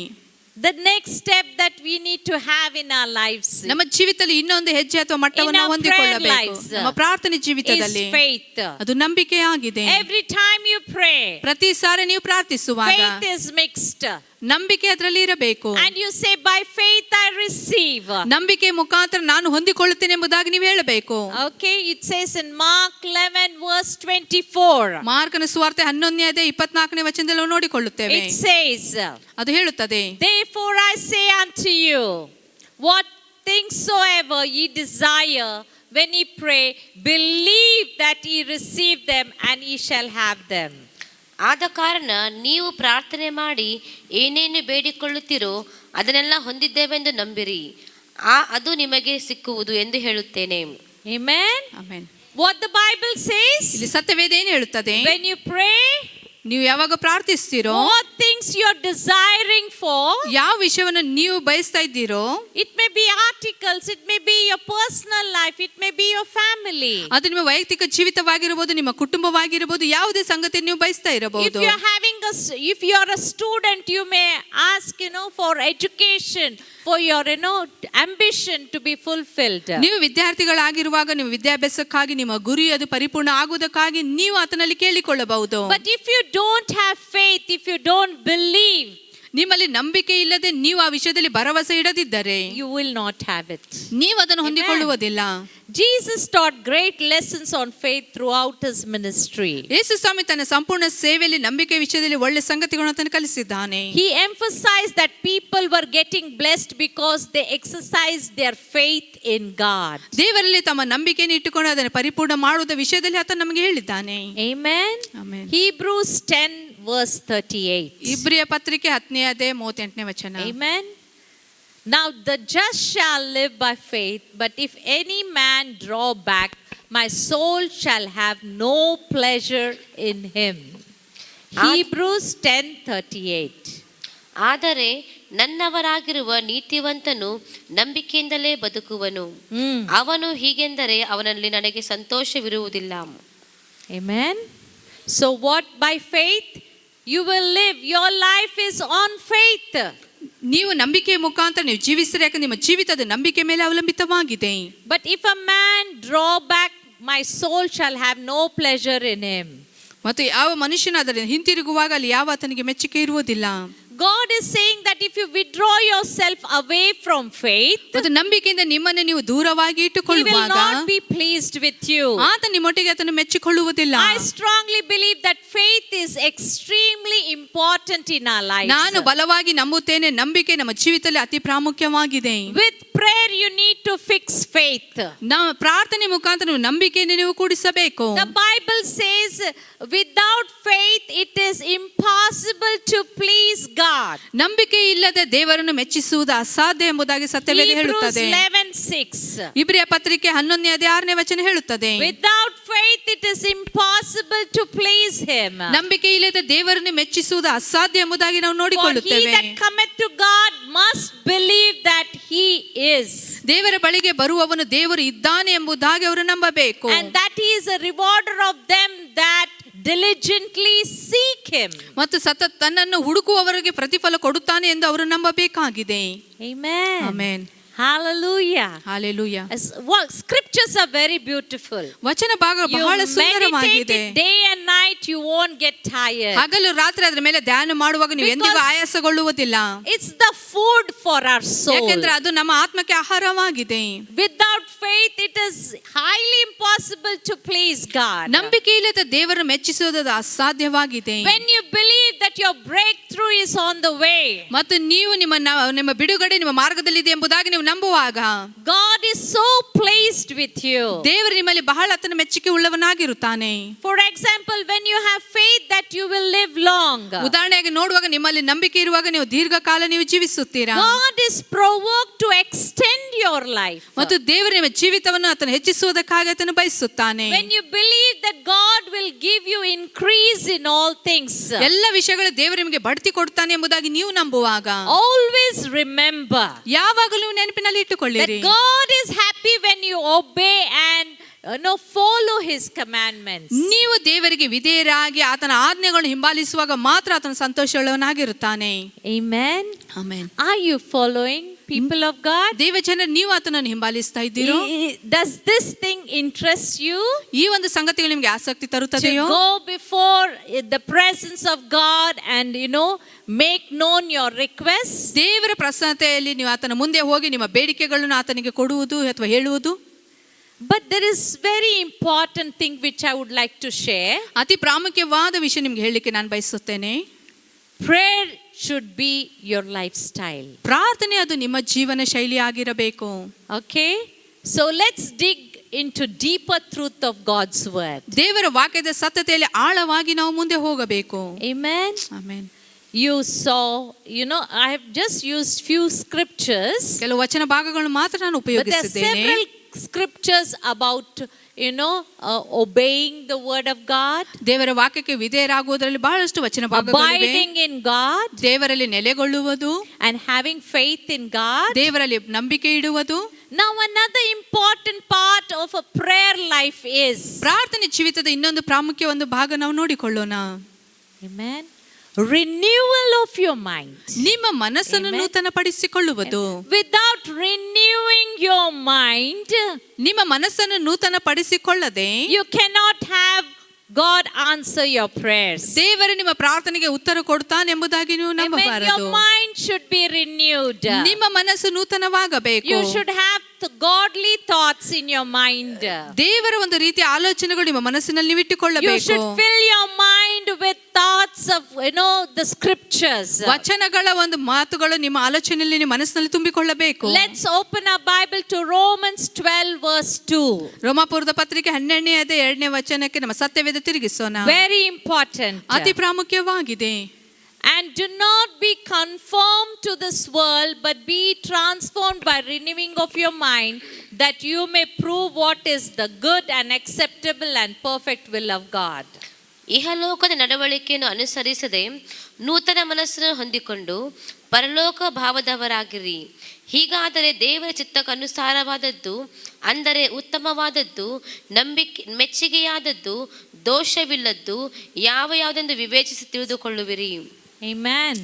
The next step that we need to have in our lives, ನಮ್ಮ ಜೀವಿತದಲ್ಲಿ ಇನ್ನೊಂದು ಹೆಜ್ಜೆ ಅಥವಾ ಮಟ್ಟವನ್ನು ಹೊಂದಿಕೊಳ್ಳಬೇಕು. ನಮ್ಮ ಪ್ರಾರ್ಥನೆ ಜೀವಿತದಲ್ಲಿ is faith. ಅದು ನಂಬಿಕೆಯಾಗಿದೆ. Every time you pray, ಪ್ರತಿ ಸಾರಿ ನೀವು ಪ್ರಾರ್ಥಿಸುವಾಗ faith is mixed. ನಂಬಿಕೆ ಅದರಲ್ಲಿ ಇರಬೇಕು. And you say, by faith I receive. ನಂಬಿಕೆ ಮುಖಾಂತರ ನಾನು ಹೊಂದಿಕೊಳ್ಳುತ್ತೇನೆ ಎಂಬುದಾಗಿ ನೀವು ಹೇಳಬೇಕು. Okay, it says in Mark 11 verse 24. ಮಾರ್ಕನ ಸುವಾರ್ತೆ 11ನೇ ಅಧ್ಯಾಯ 24ನೇ ವಚನದಲ್ಲಿ ನಾವು ನೋಡಿಕೊಳ್ಳುತ್ತೇವೆ. It says, ಅದು ಹೇಳುತ್ತದೆ, therefore I say unto you, what things soever ye desire when ye pray, believe that ye receive them and ye shall have them. ಆದ ಕಾರಣ ನೀವು ಪ್ರಾರ್ಥನೆ ಮಾಡಿ ಏನೇನು ಬೇಡಿಕೊಳ್ಳುತ್ತೀರೋ ಅದನ್ನೆಲ್ಲ ಹೊಂದಿದ್ದೇವೆಂದು ನಂಬಿರಿ, ಅದು ನಿಮಗೆ ಸಿಕ್ಕುವುದು ಎಂದು ಹೇಳುತ್ತೇನೆ. Amen. Amen. What the Bible says, ಇಲ್ಲಿ ಸತ್ಯವೇದ ಏನು ಹೇಳುತ್ತದೆ? when you pray, ನೀವು ಯಾವಾಗ ಪ್ರಾರ್ಥಿಸ್ತೀರೋ, what things you are desiring for, ಯಾವ ವಿಷಯವನ್ನು ನೀವು ಬಯಸ್ತಾ ಇದ್ದೀರೋ, it may be articles, it may be your personal life, it may be your family. ಅದು ನಿಮ್ಮ ವೈಯಕ್ತಿಕ ಜೀವಿತವಾಗಿರಬಹುದು, ನಿಮ್ಮ ಕುಟುಂಬವಾಗಿರಬಹುದು, ಯಾವುದೇ ಸಂಗತಿ ನೀವು ಬಯಸ್ತಾ ಇರಬಹುದು. If you are a student, you may ask for education, for your ambition to be fulfilled. ನೀವು ವಿದ್ಯಾರ್ಥಿಗಳಾಗಿರುವಾಗ ನಿಮ್ಮ ವಿದ್ಯಾಭ್ಯಾಸಕ್ಕಾಗಿ ನಿಮ್ಮ ಗುರಿ ಅದು ಪರಿಪೂರ್ಣ ಆಗುವುದಕ್ಕಾಗಿ ನೀವು ಆತನಲ್ಲಿ ಕೇಳಿಕೊಳ್ಳಬಹುದು. But if you don't have faith, if you don't believe, ನಿಮ್ಮಲ್ಲಿ ನಂಬಿಕೆ ಇಲ್ಲದೆ ನೀವು ಆ ವಿಷಯದಲ್ಲಿ ಭರವಸೆ ಇಡದಿದ್ದರೆ you will not have it. ನೀವು ಅದನ್ನು ಹೊಂದಿಕೊಳ್ಳುವುದಿಲ್ಲ. Jesus taught great lessons on faith throughout his ministry. ಯೇಸು ಸ್ವಾಮಿ ತನ್ನ ಸಂಪೂರ್ಣ ಸೇವೆಯಲ್ಲಿ ನಂಬಿಕೆ ವಿಷಯದಲ್ಲಿ ಒಳ್ಳೆ ಸಂಗತಿಗಳನ್ನು ತನ್ನ ಕಲಿಸಿದ್ದಾನೆ. He emphasized that people were getting blessed because they exercised their faith in God. ದೇವರಲ್ಲಿ ತಮ್ಮ ನಂಬಿಕೆಯನ್ನು ಇಟ್ಟುಕೊಂಡು ಅದನ್ನು ಪರಿಪೂರ್ಣ ಮಾಡುವ ವಿಷಯದಲ್ಲಿ ಆತ ನಮಗೆ ಹೇಳಿದ್ದಾನೆ. Amen. Amen. Hebrews 10 verse 38. ಇಬ್ರಿಯ ಪತ್ರಿಕೆ 10ನೇ ಅಧ್ಯಾಯ 38ನೇ ವಚನ. Amen. Now the just shall live by faith, but if any man draw back, my soul shall have no pleasure in him. Hebrews 10:38. ಆದರೆ ನನ್ನವರಾಗಿರುವ ನೀತಿವಂತನು ನಂಬಿಕೆಯಿಂದಲೇ ಬದುಕುವನು. ಅವನು ಹೀಗೆಂದರೆ ಅವನಲ್ಲಿ ನನಗೆ ಸಂತೋಷವಿರುವುದಿಲ್ಲ. Amen. So what? By faith you will live. Your life is on faith. ನೀವು ನಂಬಿಕೆಯ ಮುಖಾಂತರ ನೀವು ಜೀವಿಸಿದರೆ, ಯಾಕಂದ್ರೆ ನಿಮ್ಮ ಜೀವಿತದ ನಂಬಿಕೆ ಮೇಲೆ ಅವಲಂಬಿತವಾಗಿದೆ. But if a man draw back, my soul shall have no pleasure in him. ಮತ್ತು ಯಾವ ಮನುಷ್ಯನಾದರೆ ಹಿಂತಿರುಗುವಾಗ ಅಲ್ಲಿ ಯಾವ ಆತನಿಗೆ ಮೆಚ್ಚುಗೆ ಇರುವುದಿಲ್ಲ. God is saying that if you withdraw yourself away from faith, ಮತ್ತು ನಂಬಿಕೆಯಿಂದ ನಿಮ್ಮನ್ನು ನೀವು ದೂರವಾಗಿ He will ಇಟ್ಟುಕೊಳ್ಳುವಾಗ not be pleased with you. ಆತ ನಿಮ್ಮೊಟ್ಟಿಗೆ ಆತನು ಮೆಚ್ಚಿಕೊಳ್ಳುವುದಿಲ್ಲ. I strongly believe that faith is extremely important in our lives. ನಾನು ಬಲವಾಗಿ ನಂಬುತ್ತೇನೆ, ನಂಬಿಕೆ ನಮ್ಮ ಜೀವಿತದಲ್ಲಿ ಅತಿ ಪ್ರಾಮುಖ್ಯವಾಗಿದೆ. With prayer you need to fix faith. ನಾವು ಪ್ರಾರ್ಥನೆ ಮುಖಾಂತರ ನೀವು ನಂಬಿಕೆಯನ್ನು ನೀವು ಕೂಡಿಸಬೇಕು. The Bible says without faith it is impossible to please God. ನಂಬಿಕೆ ಇಲ್ಲದೆ ದೇವರನ್ನು ಮೆಚ್ಚಿಸುವುದು ಅಸಾಧ್ಯ ಎಂಬುದಾಗಿ ಸತ್ಯವೇದ Hebrews ಹೇಳುತ್ತದೆ. 11:6. ಇಬ್ರಿಯ ಪತ್ರಿಕೆ 11ನೇ ಅಧ್ಯಾಯ 6ನೇ ವಚನ ಹೇಳುತ್ತದೆ. Without faith it is impossible to please him. ನಂಬಿಕೆ ಇಲ್ಲದೆ ದೇವರನ್ನು ಮೆಚ್ಚಿಸುವುದು ಅಸಾಧ್ಯ ಎಂಬುದಾಗಿ ನಾವು For he ನೋಡಿಕೊಳ್ಳುತ್ತೇವೆ. that cometh to God must believe that he is, ದೇವರ ಬಳಿಗೆ ಬರುವವನು ದೇವರು ಇದ್ದಾನೆ ಎಂಬುದಾಗಿ ಅವರು ನಂಬಬೇಕು. and that he is a rewarder of them that diligently seek him. ಮತ್ತು ಸತತ ತನ್ನನ್ನು ಹುಡುಕುವವರಿಗೆ ಪ್ರತಿಫಲ ಕೊಡುತ್ತಾನೆ ಎಂದು ಅವರು ನಂಬಬೇಕಾಗಿದೆ. Amen. Amen. Hallelujah. Hallelujah. Scriptures are very beautiful. ವಚನ ಭಾಗ You ಬಹಳ meditate ಸುಂದರವಾಗಿದೆ. it day and night, you won't get tired. ಹಗಲು ರಾತ್ರಿ ಅದರ ಮೇಲೆ ಧ್ಯಾನ ಮಾಡುವಾಗ ನೀವು ಎಂದಿಗೂ ಆಯಾಸಗೊಳ್ಳುವುದಿಲ್ಲ. It's the food for our soul. ಯಾಕೆಂದ್ರೆ ಅದು ನಮ್ಮ ಆತ್ಮಕ್ಕೆ ಆಹಾರವಾಗಿದೆ. Without faith it is highly impossible to please God. ನಂಬಿಕೆ ಇಲ್ಲದ ದೇವರನ್ನು ಮೆಚ್ಚಿಸುವುದು ಅಸಾಧ್ಯವಾಗಿದೆ. When you believe that your breakthrough is on the way, ಮತ್ತು ನೀವು ನಿಮ್ಮ ಬಿಡುಗಡೆ ನಿಮ್ಮ ಮಾರ್ಗದಲ್ಲಿದೆ ಎಂಬುದಾಗಿ ನೀವು ನಂಬುವಾಗ God is so pleased with you. ದೇವರು ನಿಮ್ಮಲ್ಲಿ ಬಹಳ ಆತನ ಮೆಚ್ಚುಗೆ ಉಳ್ಳವನಾಗಿರುತ್ತಾನೆ. For example, when you have faith that you will live long, ಉದಾಹರಣೆಯಾಗಿ ನೋಡುವಾಗ ನಿಮ್ಮಲ್ಲಿ ನಂಬಿಕೆ ಇರುವಾಗ ನೀವು ದೀರ್ಘಕಾಲ ನೀವು ಜೀವಿಸುತ್ತೀರಾ. God is provoked to extend your life. ಮತ್ತು ದೇವರು ನಿಮ್ಮ ಜೀವಿತವನ್ನು ಆತನು ಹೆಚ್ಚಿಸುವುದಕ್ಕಾಗಿ ಆತನು ಬಯಸುತ್ತಾನೆ. When you believe that God will give you increase in all things, ಎಲ್ಲ ವಿಷಯಗಳು ದೇವರು ನಿಮಗೆ ಬಡ್ತಿ ಕೊಡ್ತಾನೆ ಎಂಬುದಾಗಿ ನೀವು ನಂಬುವಾಗ always remember ಯಾವಾಗಲೂ ನೆನಪಿನಲ್ಲಿ that ಇಟ್ಟುಕೊಳ್ಳಿರಿ. God is happy when you obey and follow his commandments. ನೀವು ದೇವರಿಗೆ ವಿಧೇಯರಾಗಿ ಆತನ ಆಜ್ಞೆಗಳನ್ನು ಹಿಂಬಾಲಿಸುವಾಗ ಮಾತ್ರ ಆತನ ಸಂತೋಷವುಳ್ಳವನಾಗಿರುತ್ತಾನೆ. Amen. Amen. Are you following, people of God? ದೇವ ಜನರು ನೀವು ಆತನನ್ನು ಹಿಂಬಾಲಿಸ್ತಾ ಇದ್ದೀರೋ? Does this thing interest you? ಈ ಒಂದು ಸಂಗತಿಗಳು ನಿಮಗೆ ಆಸಕ್ತಿ To ತರುತ್ತದೆಯೋ? go before the presence of God and make known your requests? ದೇವರ ಪ್ರಸನ್ನತೆಯಲ್ಲಿ ನೀವು ಆತನ ಮುಂದೆ ಹೋಗಿ ನಿಮ್ಮ ಬೇಡಿಕೆಗಳನ್ನು ಆತನಿಗೆ ಕೊಡುವುದು ಅಥವಾ ಹೇಳುವುದು. But there is very important thing which I would like to share. ಅತಿ ಪ್ರಾಮುಖ್ಯವಾದ ವಿಷಯ ನಿಮ್ಗೆ ಹೇಳಲಿಕ್ಕೆ ನಾನು ಬಯಸುತ್ತೇನೆ. Prayer should be your lifestyle. ಪ್ರಾರ್ಥನೆ ಅದು ನಿಮ್ಮ ಜೀವನ ಶೈಲಿ ಆಗಿರಬೇಕು. Okay? So let's dig into deeper truth of God's word. ದೇವರ ವಾಕ್ಯದ ಸತ್ಯತೆಯಲ್ಲಿ ಆಳವಾಗಿ ನಾವು ಮುಂದೆ ಹೋಗಬೇಕು. Amen. Amen. You saw, I have just used few scriptures, ಕೆಲವು ವಚನ ಭಾಗಗಳನ್ನು ಮಾತ್ರ ನಾನು but there are ಉಪಯೋಗಿಸಿದ್ದೇನೆ. several scriptures about obeying the word of God, ದೇವರ ವಾಕ್ಯಕ್ಕೆ ವಿಧೇಯರಾಗುವುದರಲ್ಲಿ ಬಹಳಷ್ಟು ವಚನ ಭಾಗಗಳಿವೆ. abiding in God, ದೇವರಲ್ಲಿ ನೆಲೆಗೊಳ್ಳುವುದು, and having faith in God. ದೇವರಲ್ಲಿ ನಂಬಿಕೆ ಇಡುವುದು. Now another important part of a prayer life is, ಪ್ರಾರ್ಥನೆ ಜೀವಿತದ ಇನ್ನೊಂದು ಪ್ರಾಮುಖ್ಯ ಒಂದು ಭಾಗ ನಾವು ನೋಡಿಕೊಳ್ಳೋಣ. amen, renewal of your mind. ನಿಮ್ಮ ಮನಸ್ಸನ್ನು Amen. ನೂತನಪಡಿಸಿಕೊಳ್ಳುವುದು. Without renewing your mind, ನಿಮ್ಮ ಮನಸ್ಸನ್ನು ನೂತನಪಡಿಸಿಕೊಳ್ಳದೆ you cannot have God answer your prayers. ದೇವರು ನಿಮ್ಮ ಪ್ರಾರ್ಥನೆಗೆ ಉತ್ತರ ಕೊಡ್ತಾನೆಂಬುದಾಗಿ ನೀವು Amen. ನಂಬಬಾರದು. Your mind should be renewed. ನಿಮ್ಮ ಮನಸ್ಸು ನೂತನವಾಗಬೇಕು. You should have the godly thoughts in your mind. ದೇವರ ಒಂದು ರೀತಿಯ ಆಲೋಚನೆಗಳು ನಿಮ್ಮ ಮನಸ್ಸಿನಲ್ಲಿ ನೀವು You ಇಟ್ಟುಕೊಳ್ಳಬೇಕು. should fill your mind with thoughts of, the scriptures. ವಚನಗಳ ಒಂದು ಮಾತುಗಳು ನಿಮ್ಮ ಆಲೋಚನೆಯಲ್ಲಿ ನಿಮ್ಮ ಮನಸ್ಸಿನಲ್ಲಿ ತುಂಬಿಕೊಳ್ಳಬೇಕು. Let's open our Bible to Romans 12 verse 2. ರೋಮಾಪುರದ ಪತ್ರಿಕೆ 12ನೇ ಅಧ್ಯಾಯ 2ನೇ ವಚನಕ್ಕೆ ನಮ್ಮ ಸತ್ಯವೇದ ತಿರುಗಿಸೋಣ. Very important. ಅತಿ ಪ್ರಾಮುಖ್ಯವಾಗಿದೆ. And do not be conformed to this world, but be transformed by renewing of your mind, that you may prove what is the good and acceptable and perfect will of God. ಇಹಲೋಕದ ನಡವಳಿಕೆಯನ್ನು ಅನುಸರಿಸದೆ ನೂತನ ಮನಸ್ಸನ್ನು ಹೊಂದಿಕೊಂಡು ಪರಲೋಕ ಭಾವದವರಾಗಿರಿ. ಹೀಗಾದರೆ ದೇವರ ಚಿತ್ತಕ್ಕನುಸಾರವಾದದ್ದು, ಅಂದರೆ ಉತ್ತಮವಾದದ್ದು, ಮೆಚ್ಚುಗೆಯಾದದ್ದು, ದೋಷವಿಲ್ಲದ್ದು ಯಾವುದೆಂದು ವಿವೇಚಿಸಿ ತಿಳಿದುಕೊಳ್ಳುವಿರಿ. Amen.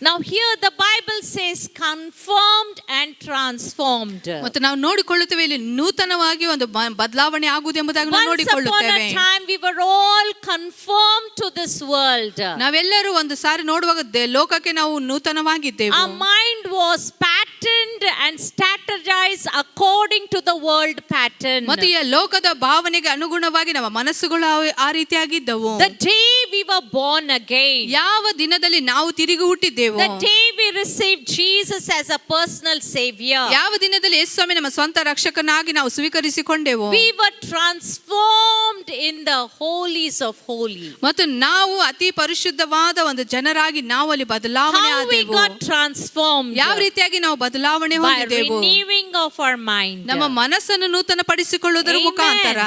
Now here the Bible says conformed and transformed. ಮತ್ತು ನಾವು ನೋಡಿಕೊಳ್ಳುತ್ತೇವೆ ಇಲ್ಲಿ ನೂತನವಾಗಿ ಒಂದು ಬದಲಾವಣೆ ಆಗುವುದು ಎಂಬುದಾಗಿ ನಾವು Once upon ನೋಡಿಕೊಳ್ಳುತ್ತೇವೆ. a time we were all conformed to this world. ನಾವೆಲ್ಲರೂ ಒಂದು ಸಾರಿ ನೋಡುವಾಗ ಲೋಕಕ್ಕೆ ನಾವು ನೂತನವಾಗಿದ್ದೆವು. Our mind was patterned and strategized according to the world pattern. ಮತ್ತು ಈ ಲೋಕದ ಭಾವನೆಗೆ ಅನುಗುಣವಾಗಿ ನಮ್ಮ ಮನಸ್ಸುಗಳು ಆ ರೀತಿಯಾಗಿದ್ದವು. The day we were born again, ಯಾವ ದಿನದಲ್ಲಿ ನಾವು ತಿರುಗಿ ಹುಟ್ಟಿದ್ದೆವು, the day we received Jesus as a personal savior, ಯಾವ ದಿನದಲ್ಲಿ ಯೇಸು ಸ್ವಾಮಿ ನಮ್ಮ ಸ್ವಂತ ರಕ್ಷಕನಾಗಿ ನಾವು ಸ್ವೀಕರಿಸಿಕೊಂಡೆವು, we were transformed in the holies of holy. ಮತ್ತು ನಾವು ಅತಿ ಪರಿಶುದ್ಧವಾದ ಒಂದು ಜನರಾಗಿ ನಾವು ಅಲ್ಲಿ ಬದಲಾವಣೆ How we ಆದೆವು. got transformed? ಯಾವ ರೀತಿಯಾಗಿ ನಾವು ಬದಲಾವಣೆ By ಹೊಂದಿದೆವು? renewing of our mind. ನಮ್ಮ ಮನಸ್ಸನ್ನು ನೂತನಪಡಿಸಿಕೊಳ್ಳುವುದರ ಮುಖಾಂತರ.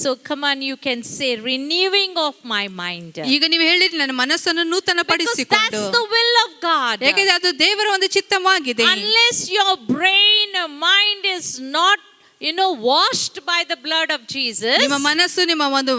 So come on, you can say renewing of my mind. ಈಗ ನೀವು ಹೇಳಿರಿ ನನ್ನ ಮನಸ್ಸನ್ನು Because ನೂತನಪಡಿಸಿಕೊಂಡು. that's the will of God. ಯಾಕೆಂದ್ರೆ ಅದು ದೇವರ ಒಂದು ಚಿತ್ತವಾಗಿದೆ. Unless your brain, mind is not, washed by the blood of Jesus, ನಿಮ್ಮ ಮನಸ್ಸು ನಿಮ್ಮ ಒಂದು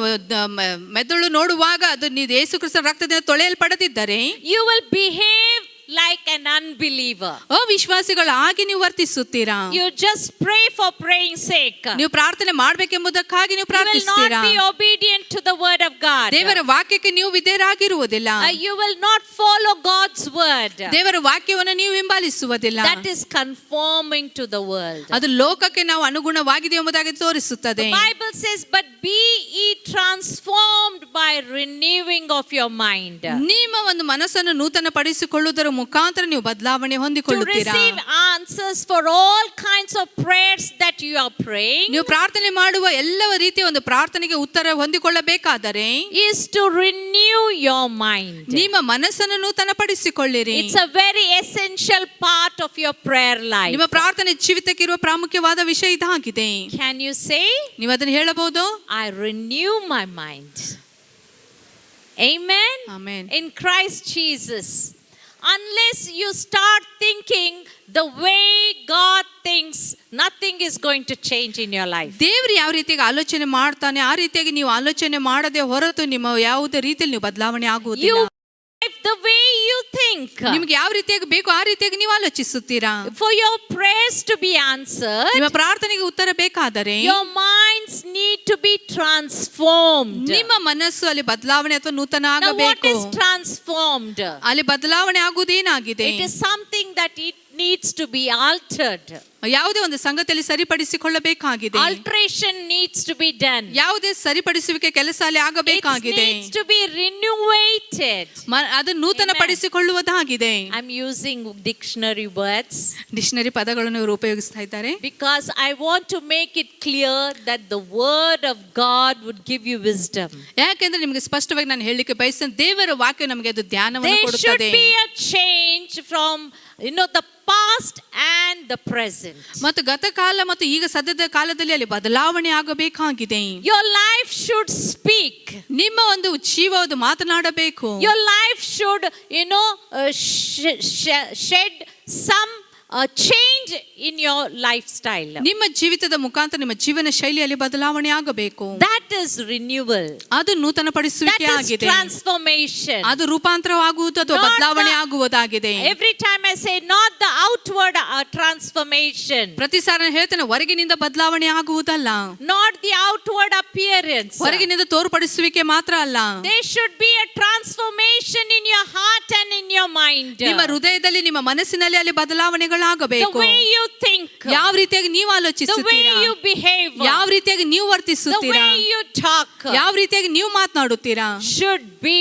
ಮೆದುಳು ನೋಡುವಾಗ ಅದು ನೀವು ಯೇಸು ಕ್ರಿಸ್ತನ ರಕ್ತದಿಂದ ತೊಳೆಯಲ್ಪಡದಿದ್ದರೆ you will behave like an unbeliever. ಅವಿಶ್ವಾಸಿಗಳಾಗಿ ನೀವು ವರ್ತಿಸುತ್ತೀರಾ. You just pray for praying sake. ನೀವು ಪ್ರಾರ್ಥನೆ ಮಾಡಬೇಕೆಂಬುದಕ್ಕಾಗಿ ನೀವು You will ಪ್ರಾರ್ಥಿಸುತ್ತೀರಾ. not be obedient to the word of God. ದೇವರ ವಾಕ್ಯಕ್ಕೆ ನೀವು ವಿಧೇಯರಾಗಿರುವುದಿಲ್ಲ. You will not follow God's word. ದೇವರ ವಾಕ್ಯವನ್ನು ನೀವು ಹಿಂಬಾಲಿಸುವುದಿಲ್ಲ. That is conforming to the world. ಅದು ಲೋಕಕ್ಕೆ ನಾವು ಅನುಗುಣವಾಗಿದೆ ಎಂಬುದಾಗಿ ತೋರಿಸುತ್ತದೆ. The Bible says, but be ye transformed by renewing of your mind. ನಿಮ್ಮ ಒಂದು ಮನಸ್ಸನ್ನು ನೂತನಪಡಿಸಿಕೊಳ್ಳುವುದರ ಮುಖಾಂತರ ನೀವು ಬದಲಾವಣೆ To ಹೊಂದಿಕೊಳ್ಳುತ್ತೀರಾ. receive answers for all kinds of prayers that you are praying ನೀವು ಪ್ರಾರ್ಥನೆ ಮಾಡುವ ಎಲ್ಲ ರೀತಿಯ ಒಂದು ಪ್ರಾರ್ಥನೆಗೆ ಉತ್ತರ ಹೊಂದಿಕೊಳ್ಳಬೇಕಾದರೆ is to renew your mind. ನಿಮ್ಮ ಮನಸ್ಸನ್ನು ನೂತನಪಡಿಸಿಕೊಳ್ಳಿರಿ. It's a very essential part of your prayer life. ನಿಮ್ಮ ಪ್ರಾರ್ಥನೆ ಜೀವಿತಕ್ಕಿರುವ ಪ್ರಾಮುಖ್ಯವಾದ ವಿಷಯ ಇದಾಗಿದೆ. Can you say, ನೀವು ಅದನ್ನು ಹೇಳಬಹುದು? I renew my mind? Amen. Amen. In Christ Jesus. Unless you start thinking the way God thinks, nothing is going to change in your life. ದೇವರು ಯಾವ ರೀತಿಯಾಗಿ ಆಲೋಚನೆ ಮಾಡ್ತಾನೆ ಆ ರೀತಿಯಾಗಿ ನೀವು ಆಲೋಚನೆ ಮಾಡದೆ ಹೊರತು ನಿಮ್ಮ ಯಾವುದೇ ರೀತಿಯಲ್ಲಿ ನೀವು ಬದಲಾವಣೆ ಆಗುವುದಿಲ್ಲ. The way you think. ನಿಮಗೆ ಯಾವ ರೀತಿಯಾಗಿ ಬೇಕು ಆ ರೀತಿಯಾಗಿ ನೀವು ಆಲೋಚಿಸುತ್ತೀರಾ. For your prayers to be answered, ನಿಮ್ಮ ಪ್ರಾರ್ಥನೆಗೆ ಉತ್ತರ ಬೇಕಾದರೆ your minds need to be transformed. ನಿಮ್ಮ ಮನಸ್ಸು ಅಲ್ಲಿ ಬದಲಾವಣೆ ಅಥವಾ ನೂತನ Now what ಆಗಬೇಕು. is transformed? ಅಲ್ಲಿ ಬದಲಾವಣೆ ಆಗುವುದೇನಾಗಿದೆ? It is something that it needs to be altered. ಯಾವುದೇ ಒಂದು ಸಂಗತಿಯಲ್ಲಿ ಸರಿಪಡಿಸಿಕೊಳ್ಳಬೇಕಾಗಿದೆ. Alteration needs to be done. ಯಾವುದೇ ಸರಿಪಡಿಸುವಿಕೆ ಕೆಲಸ ಅಲ್ಲಿ It ಆಗಬೇಕಾಗಿದೆ. needs to be renovated. ಅದು ನೂತನ ಪಡಿಸಿಕೊಳ್ಳುವುದಾಗಿದೆ. I'm using dictionary words dictionary ಪದಗಳನ್ನು ಇವರು ಉಪಯೋಗಿಸ್ತಾ ಇದ್ದಾರೆ. because I want to make it clear that the word of God would give you wisdom. ಯಾಕೆಂದ್ರೆ ನಿಮಗೆ ಸ್ಪಷ್ಟವಾಗಿ ನಾನು ಹೇಳಲಿಕ್ಕೆ ಬಯಸ್ತೇನೆ ದೇವರ ವಾಕ್ಯ ನಮಗೆ ಅದು ಜ್ಞಾನವನ್ನು There should ಕೊಡುತ್ತದೆ. be a change from the past and the present. ಮತ್ತು ಗತಕಾಲ ಮತ್ತು ಈಗ ಸದ್ಯದ ಕಾಲದಲ್ಲಿ ಅಲ್ಲಿ ಬದಲಾವಣೆ ಆಗಬೇಕಾಗಿದೆ. Your life should speak. ನಿಮ್ಮ ಒಂದು ಜೀವವನ್ನು ಮಾತನಾಡಬೇಕು. Your life should shed some a change in your lifestyle. ನಿಮ್ಮ ಜೀವಿತದ ಮುಖಾಂತರ ನಿಮ್ಮ ಜೀವನ ಶೈಲಿಯಲ್ಲಿ ಬದಲಾವಣೆ ಆಗಬೇಕು. That is renewal. ಅದು ನೂತನ That ಪಡಿಸುವಿಕೆ is ಆಗಿದೆ. transformation. ಅದು ರೂಪಾಂತರವಾಗುವುದು ಅಥವಾ Not ಬದಲಾವಣೆ the- ಆಗುವುದಾಗಿದೆ. Every time I say not the outward transformation, ಪ್ರತಿ ಸಾರಿ ಹೇಳ್ತೇನೆ, ಹೊರಗಿನಿಂದ ಬದಲಾವಣೆ ಆಗುವುದಲ್ಲ, not the outward appearance. ಹೊರಗಿನಿಂದ ತೋರ್ಪಡಿಸುವಿಕೆ ಮಾತ್ರ ಅಲ್ಲ, There should be a transformation in your heart and in your mind. ನಿಮ್ಮ ಹೃದಯದಲ್ಲಿ ನಿಮ್ಮ ಮನಸ್ಸಿನಲ್ಲಿ ಅಲ್ಲಿ The ಬದಲಾವಣೆಗಳಾಗಬೇಕು. way you think, ಯಾವ ರೀತಿಯಾಗಿ ನೀವು the way ಆಲೋಚಿಸುತ್ತೀರಾ, you behave, ಯಾವ ರೀತಿಯಾಗಿ ನೀವು the ವರ್ತಿಸುತ್ತೀರಾ, way you talk ಯಾವ ರೀತಿಯಾಗಿ ನೀವು ಮಾತನಾಡುತ್ತೀರಾ, should be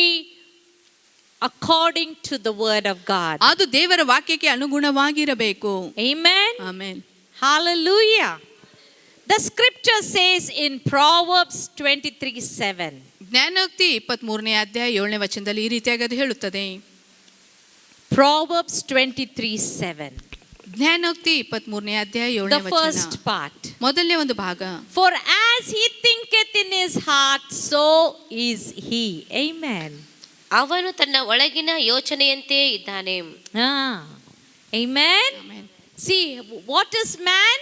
according to the word of God. ಅದು ದೇವರ ವಾಕ್ಯಕ್ಕೆ ಅನುಗುಣವಾಗಿರಬೇಕು. Amen. Amen. Hallelujah. The scripture says in Proverbs 23:7. ಜ್ಞಾನೋಕ್ತಿ 23ನೇ ಅಧ್ಯಾಯ 7ನೇ ವಚನದಲ್ಲಿ ಈ ರೀತಿಯಾಗಿ ಅದು ಹೇಳುತ್ತದೆ. Proverbs 23:7. ಜ್ಞಾನೋಕ್ತಿ 23ನೇ ಅಧ್ಯಾಯ 7ನೇ The first ವಚನ, part. ಮೊದಲನೇ ಒಂದು ಭಾಗ. For as he thinketh in his heart, so is he. Amen. ಅವನು ತನ್ನ ಒಳಗಿನ ಯೋಚನೆಯಂತೆಯೇ ಇದ್ದಾನೆ. Ah. Amen. Amen. See, what is man?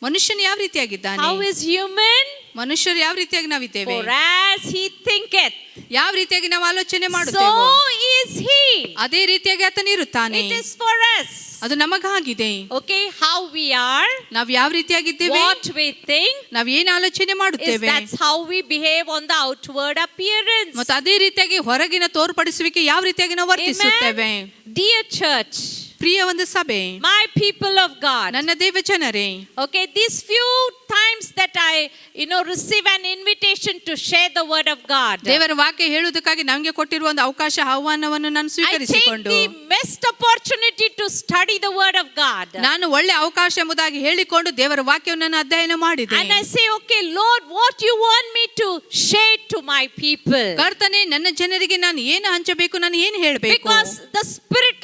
ಮನುಷ್ಯನು ಯಾವ ರೀತಿಯಾಗಿದ್ದಾನೆ, How is human? ಮನುಷ್ಯರು ಯಾವ ರೀತಿಯಾಗಿ ನಾವಿದ್ದೇವೆ, For as he thinketh, ಯಾವ ರೀತಿಯಾಗಿ ನಾವು ಆಲೋಚನೆ so ಮಾಡುತ್ತೇವೆ, is he. ಅದೇ ರೀತಿಯಾಗಿ ಆತನು ಇರುತ್ತಾನೆ. It is for us. ಅದು ನಮಗಾಗಿದೆ. Okay, how we are, ನಾವು ಯಾವ ರೀತಿಯಾಗಿದ್ದೇವೆ, what we think, ನಾವು ಏನು ಆಲೋಚನೆ is ಮಾಡುತ್ತೇವೆ, that's how we behave on the outward appearance. ಮತ್ತು ಅದೇ ರೀತಿಯಾಗಿ ಹೊರಗಿನ ತೋರ್ಪಡಿಸುವಿಕೆ ಯಾವ ರೀತಿಯಾಗಿ ನಾವು ವರ್ತಿಸುತ್ತೇವೆ. Dear church, ಪ್ರಿಯ ಒಂದು ಸಭೆ, my people of God, ನನ್ನ ದೇವ ಜನರೇ, okay, these few times that I receive an invitation to share the word of God, ದೇವರ ವಾಕ್ಯ ಹೇಳುವುದಕ್ಕಾಗಿ ನಮಗೆ ಕೊಟ್ಟಿರುವ ಒಂದು ಅವಕಾಶ, ಆಹ್ವಾನವನ್ನು ನಾನು I take ಸ್ವೀಕರಿಸಿಕೊಂಡು the best opportunity to study the word of God. ನಾನು ಒಳ್ಳೆ ಅವಕಾಶ ಎಂಬುದಾಗಿ ಹೇಳಿಕೊಂಡು ದೇವರ ವಾಕ್ಯವನ್ನು ನಾನು ಅಧ್ಯಯನ ಮಾಡಿದೆ. And I say, okay, Lord, what you want me to share to my people? ಕರ್ತನೇ, ನನ್ನ ಜನರಿಗೆ ನಾನು ಏನು ಹಂಚಬೇಕು, ನಾನು ಏನು ಹೇಳಬೇಕು, Because the spirit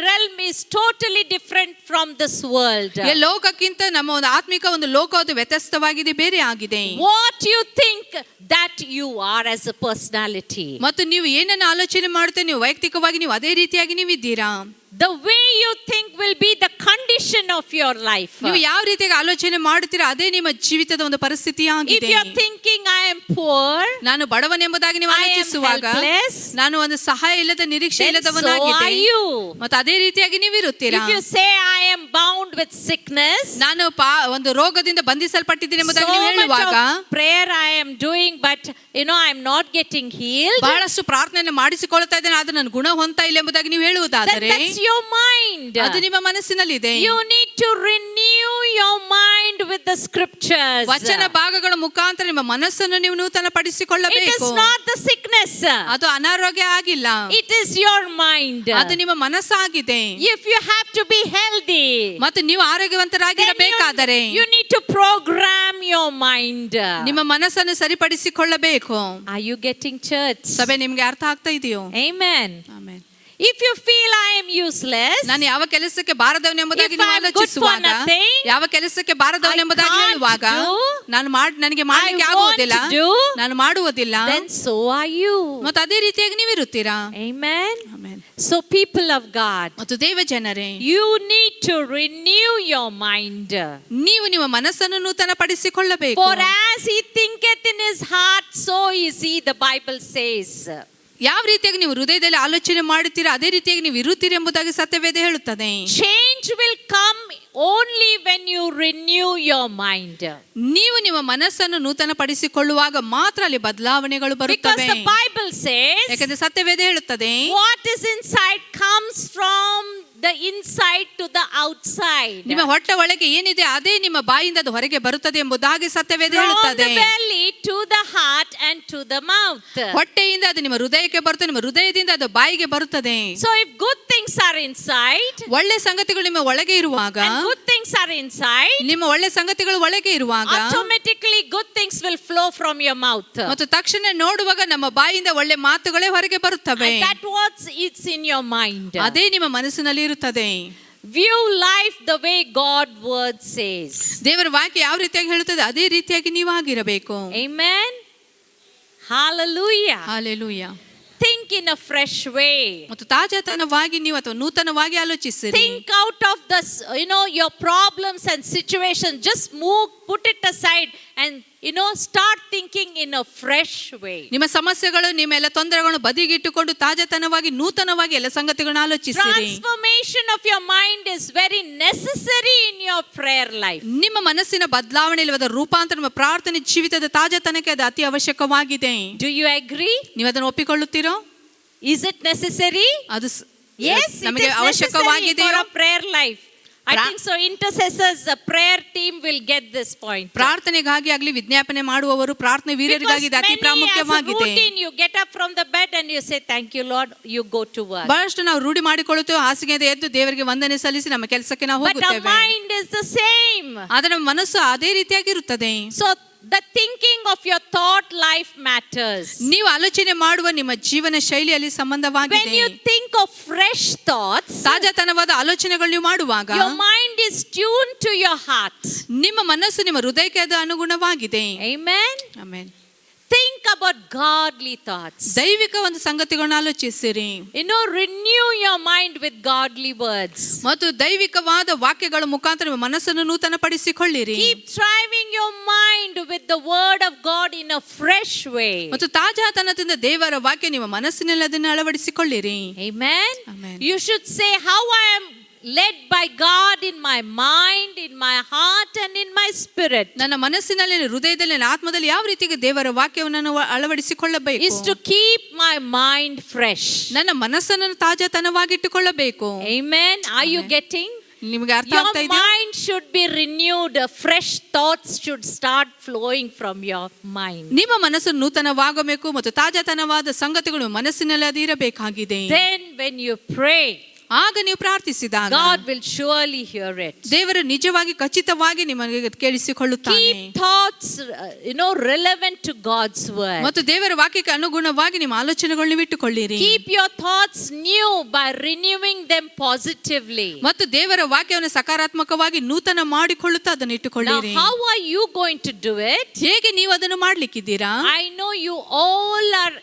realm is totally different from this world. ಈ ಲೋಕಕ್ಕಿಂತ ನಮ್ಮ ಒಂದು ಆತ್ಮಿಕ ಒಂದು ಲೋಕ ಅದು ವ್ಯತ್ಯಸ್ತವಾಗಿದೆ, ಬೇರೆ ಆಗಿದೆ. What you think that you are as a personality, ಮತ್ತು ನೀವು ಏನನ್ನು ಆಲೋಚನೆ ಮಾಡುತ್ತೇವೆ, ನೀವು ವೈಯಕ್ತಿಕವಾಗಿ ನೀವು ಅದೇ ರೀತಿಯಾಗಿ ನೀವು ಇದ್ದೀರಾ. the way you think will be the condition of your life. ನೀವು ಯಾವ ರೀತಿಯಾಗಿ ಆಲೋಚನೆ ಮಾಡುತ್ತೀರಾ, ಅದೇ ನಿಮ್ಮ ಜೀವಿತದ ಒಂದು ಪರಿಸ್ಥಿತಿ If ಆಗಿದೆ. you are thinking I am poor, ನಾನು ಬಡವನೆಂಬುದಾಗಿ ನೀವು I am ಆಲೋಚಿಸುವಾಗ helpless, ನಾನು ಒಂದು ಸಹಾಯ ಇಲ್ಲದ ನಿರೀಕ್ಷೆ then so ಇಲ್ಲದವನಾಗಿದೆ, are you. ಮತ್ತು ಅದೇ ರೀತಿಯಾಗಿ ನೀವು ಇರುತ್ತೀರಾ. If you say I am bound with sickness, ನಾನು ಒಂದು ರೋಗದಿಂದ ಬಂಧಿಸಲ್ಪಟ್ಟಿದ್ದೀನಿ ಎಂಬುದಾಗಿ so ನೀವು much ಹೇಳುವಾಗ, of prayer I am doing, but I am not getting healed, ಬಹಳಷ್ಟು ಪ್ರಾರ್ಥನೆ ಮಾಡಿಸಿಕೊಳ್ತಾ ಇದ್ದೇನೆ, ಆದ್ರೆ ನಾನು ಗುಣ ಹೊಂದ್ತಾ ಇಲ್ಲ ಎಂಬುದಾಗಿ ನೀವು then ಹೇಳುವುದಾದರೆ that's your mind. ಅದು ನಿಮ್ಮ ಮನಸ್ಸಿನಲ್ಲಿದೆ. You need to renew your mind with the scriptures. ವಚನ ಭಾಗಗಳ ಮುಖಾಂತರ ನಿಮ್ಮ ಮನಸ್ಸನ್ನು ನೀವು ನೂತನ It ಪಡಿಸಿಕೊಳ್ಳಬೇಕು. is not the sickness. ಅದು ಅನಾರೋಗ್ಯ ಆಗಿಲ್ಲ, It is your mind. ಅದು ನಿಮ್ಮ ಮನಸ್ಸಾಗಿದೆ. If you have to be healthy, ಮತ್ತು ನೀವು then ಆರೋಗ್ಯವಂತರಾಗಿರಬೇಕಾದರೆ you need to program your mind. ನಿಮ್ಮ ಮನಸ್ಸನ್ನು ಸರಿಪಡಿಸಿಕೊಳ್ಳಬೇಕು. Are you getting church? ಸಭೆ ನಿಮ್ಗೆ ಅರ್ಥ ಆಗ್ತಾ ಇದೆಯೋ? Amen. Amen. If you feel I am useless, ನಾನು ಯಾವ ಕೆಲಸಕ್ಕೆ ಬಾರದವನು ಎಂಬುದಾಗಿ If ನೀವು I am good ಆಲೋಚಿಸುವಾಗ, for nothing, ಯಾವ ಕೆಲಸಕ್ಕೆ ಬಾರದವನು I ಎಂಬುದಾಗಿ can't ಹೇಳುವಾಗ, do, ನನಗೆ ಮಾಡಲಿಕ್ಕೆ I ಆಗುವುದಿಲ್ಲ, won't do, ನಾನು ಮಾಡುವುದಿಲ್ಲ, then so are you. ಮತ್ತು ಅದೇ ರೀತಿಯಾಗಿ ನೀವು ಇರುತ್ತೀರಾ. Amen. Amen. So people of God, ಮತ್ತು ದೇವ ಜನರೇ, you need to renew your mind. ನೀವು ನಿಮ್ಮ ಮನಸ್ಸನ್ನು ನೂತನ ಪಡಿಸಿಕೊಳ್ಳಬೇಕು. For as he thinketh in his heart, so is he, the Bible says. ಯಾವ ರೀತಿಯಾಗಿ ನೀವು ಹೃದಯದಲ್ಲಿ ಆಲೋಚನೆ ಮಾಡುತ್ತೀರಾ, ಅದೇ ರೀತಿಯಾಗಿ ನೀವು ಇರುತ್ತೀರಿ ಎಂಬುದಾಗಿ ಸತ್ಯವೇದ ಹೇಳುತ್ತದೆ. Change will come only when you renew your mind. ನೀವು ನಿಮ್ಮ ಮನಸ್ಸನ್ನು ನೂತನ ಪಡಿಸಿಕೊಳ್ಳುವಾಗ ಮಾತ್ರ ಅಲ್ಲಿ ಬದಲಾವಣೆಗಳು Because ಬರುತ್ತವೆ. the Bible says, ಯಾಕಂದ್ರೆ ಸತ್ಯವೇದ ಹೇಳುತ್ತದೆ, what is inside comes from the inside to the outside. ನಿಮ್ಮ ಹೊಟ್ಟೆ ಒಳಗೆ ಏನಿದೆ ಅದೇ ನಿಮ್ಮ ಬಾಯಿಂದ ಅದು ಹೊರಗೆ ಬರುತ್ತದೆ ಎಂಬುದಾಗಿ ಸತ್ಯವೇದ From ಹೇಳುತ್ತದೆ. the belly to the heart and to the mouth. ಹೊಟ್ಟೆಯಿಂದ ಅದು ನಿಮ್ಮ ಹೃದಯಕ್ಕೆ ಬರುತ್ತದೆ, ನಿಮ್ಮ ಹೃದಯದಿಂದ ಅದು ಬಾಯಿಗೆ ಬರುತ್ತದೆ. So if good things are inside, ಒಳ್ಳೆ ಸಂಗತಿಗಳು ನಿಮ್ಮ ಒಳಗೆ ಇರುವಾಗ, and good things are inside, ನಿಮ್ಮ ಒಳ್ಳೆ ಸಂಗತಿಗಳು ಒಳಗೆ ಇರುವಾಗ, automatically good things will flow from your mouth. ಮತ್ತು ತಕ್ಷಣ ನೋಡುವಾಗ ನಮ್ಮ ಬಾಯಿಂದ ಒಳ್ಳೆ ಮಾತುಗಳೇ ಹೊರಗೆ ಬರುತ್ತವೆ. And that what it's in your mind. ಅದೇ ನಿಮ್ಮ ಮನಸ್ಸಿನಲ್ಲಿ ಇರುತ್ತದೆ. View life the way God word says. ದೇವರ ವಾಕ್ಯ ಯಾವ ರೀತಿಯಾಗಿ ಹೇಳುತ್ತದೆ ಅದೇ ರೀತಿಯಾಗಿ ನೀವು ಆಗಿರಬೇಕು. Amen. Hallelujah. Hallelujah. Think in in a fresh way. ಮತ್ತು ತಾಜಾತನವಾಗಿ ನೀವು ಅಥವಾ ನೂತನವಾಗಿ ಆಲೋಚಿಸಿರಿ. Think out of this, your problems and situations. Just put it aside and start thinking in a fresh way. ನಿಮ್ಮ ಸಮಸ್ಯೆಗಳು, ನಿಮ್ಮ ಎಲ್ಲ ತೊಂದರೆಗಳನ್ನು ಬದಿಗಿಟ್ಟುಕೊಂಡು ತಾಜಾತನವಾಗಿ ನೂತನವಾಗಿ ಎಲ್ಲ ಸಂಗತಿಗಳನ್ನು ಆಲೋಚಿಸಿರಿ. Transformation of your mind is very necessary in your prayer life. ನಿಮ್ಮ ಮನಸ್ಸಿನ ಬದಲಾವಣೆಯಲ್ಲಿ ರೂಪಾಂತರ, ನಿಮ್ಮ ಪ್ರಾರ್ಥನೆ ಜೀವಿತದ ತಾಜಾತನಕ್ಕೆ ಅದು ಅತಿ ಅವಶ್ಯಕವಾಗಿದೆ. Do you agree? ನೀವು ಅದನ್ನು ಒಪ್ಪಿಕೊಳ್ಳುತ್ತೀರೋ? Is it necessary? ಅದು Yes, ನಮಗೆ it is necessary ಅವಶ್ಯಕವಾಗಿದೆ. for a prayer life. I think so. Intercessors, the prayer team will get this point. ಪ್ರಾರ್ಥನೆಗಾಗಿ ಆಗಲಿ, ವಿಜ್ಞಾಪನೆ ಮಾಡುವವರು, ಪ್ರಾರ್ಥನೆ ವೀರರಿಗಾಗಿ ಇದು ಅತಿ ಪ್ರಾಮುಖ್ಯವಾಗಿದೆ. Routine, you get up from the bed and you say, "Thank you, Lord." You go to work. ಬಹಳಷ್ಟು ನಾವು ರೂಢಿ ಮಾಡಿಕೊಳ್ಳುತ್ತೇವೆ, ಹಾಸಿಗೆಯಿಂದ ಎದ್ದು ದೇವರಿಗೆ ವಂದನೆ ಸಲ್ಲಿಸಿ ನಮ್ಮ ಕೆಲಸಕ್ಕೆ ನಾವು But our ಹೋಗುತ್ತೇವೆ. mind is the same. ಆದರೆ ನಮ್ಮ ಮನಸ್ಸು ಅದೇ ರೀತಿಯಾಗಿರುತ್ತದೆ. So the thinking of your thought life matters. ನೀವು ಆಲೋಚನೆ ಮಾಡುವ ನಿಮ್ಮ ಜೀವನ ಶೈಲಿಯಲ್ಲಿ ಸಂಬಂಧವಾಗಿದೆ. When you think of fresh thoughts, ತಾಜಾತನವಾದ ಆಲೋಚನೆಗಳು ನೀವು ಮಾಡುವಾಗ your mind is tuned to your heart. ನಿಮ್ಮ ಮನಸ್ಸು ನಿಮ್ಮ ಹೃದಯಕ್ಕೆ ಅದು ಅನುಗುಣವಾಗಿದೆ. Amen. Amen. Think about godly thoughts. ದೈವಿಕ ಒಂದು ಸಂಗತಿಗಳನ್ನು ಆಲೋಚಿಸಿರಿ. Renew your mind with godly words. ಮತ್ತು ದೈವಿಕವಾದ ವಾಕ್ಯಗಳ ಮುಖಾಂತರ ನಿಮ್ಮ ಮನಸ್ಸನ್ನು ನೂತನಪಡಿಸಿಕೊಳ್ಳಿರಿ. Keep driving your mind with the word of God in a fresh way. ಮತ್ತು ತಾಜಾತನದಿಂದ ದೇವರ ವಾಕ್ಯ ನಿಮ್ಮ ಮನಸ್ಸಿನಲ್ಲಿ ಅದನ್ನು ಅಳವಡಿಸಿಕೊಳ್ಳಿರಿ. Amen. Amen. You should say, how I am led by God in my mind, in my heart and in my spirit. ನನ್ನ ಮನಸ್ಸಿನಲ್ಲಿ, ಹೃದಯದಲ್ಲಿ, ನನ್ನ ಆತ್ಮದಲ್ಲಿ ಯಾವ ರೀತಿಗೆ ದೇವರ ವಾಕ್ಯವನ್ನು ನಾನು ಅಳವಡಿಸಿಕೊಳ್ಳಬೇಕು Is to keep my mind fresh. ನನ್ನ ಮನಸ್ಸನ್ನು ತಾಜಾತನವಾಗಿಟ್ಟುಕೊಳ್ಳಬೇಕು. Amen. Are you getting? ನಿಮಗೆ ಅರ್ಥ Your ಆಗ್ತಾ ಇದೆಯಾ? mind should be renewed. Fresh thoughts should start flowing from your mind. ನಿಮ್ಮ ಮನಸ್ಸು ನೂತನವಾಗಬೇಕು ಮತ್ತು ತಾಜಾತನವಾದ ಸಂಗತಿಗಳು ಮನಸ್ಸಿನಲ್ಲಿ ಅದು ಇರಬೇಕಾಗಿದೆ. Then when you pray, ಆಗ ನೀವು ಪ್ರಾರ್ಥಿಸಿದಾಗ God will surely hear it. ದೇವರು ನಿಜವಾಗಿ ಖಚಿತವಾಗಿ ನಿಮಗೆ ಕೇಳಿಸಿಕೊಳ್ಳುತ್ತಾನೆ. Keep thoughts, relevant to God's word. ಮತ್ತು ದೇವರ ವಾಕ್ಯಕ್ಕೆ ಅನುಗುಣವಾಗಿ ನಿಮ್ಮ ಆಲೋಚನೆಗಳನ್ನು ಇಟ್ಟುಕೊಳ್ಳಿರಿ. Keep your thoughts new by renewing them positively. ಮತ್ತು ದೇವರ ವಾಕ್ಯವನ್ನು ಸಕಾರಾತ್ಮಕವಾಗಿ ನೂತನ ಮಾಡಿಕೊಳ್ಳುತ್ತಾ ಅದನ್ನು Now, ಇಟ್ಟುಕೊಳ್ಳಿರಿ. how are you going to do it? ಹೇಗೆ ನೀವು ಅದನ್ನು ಮಾಡ್ಲಿಕ್ಕಿದ್ದೀರಾ? I know you all are,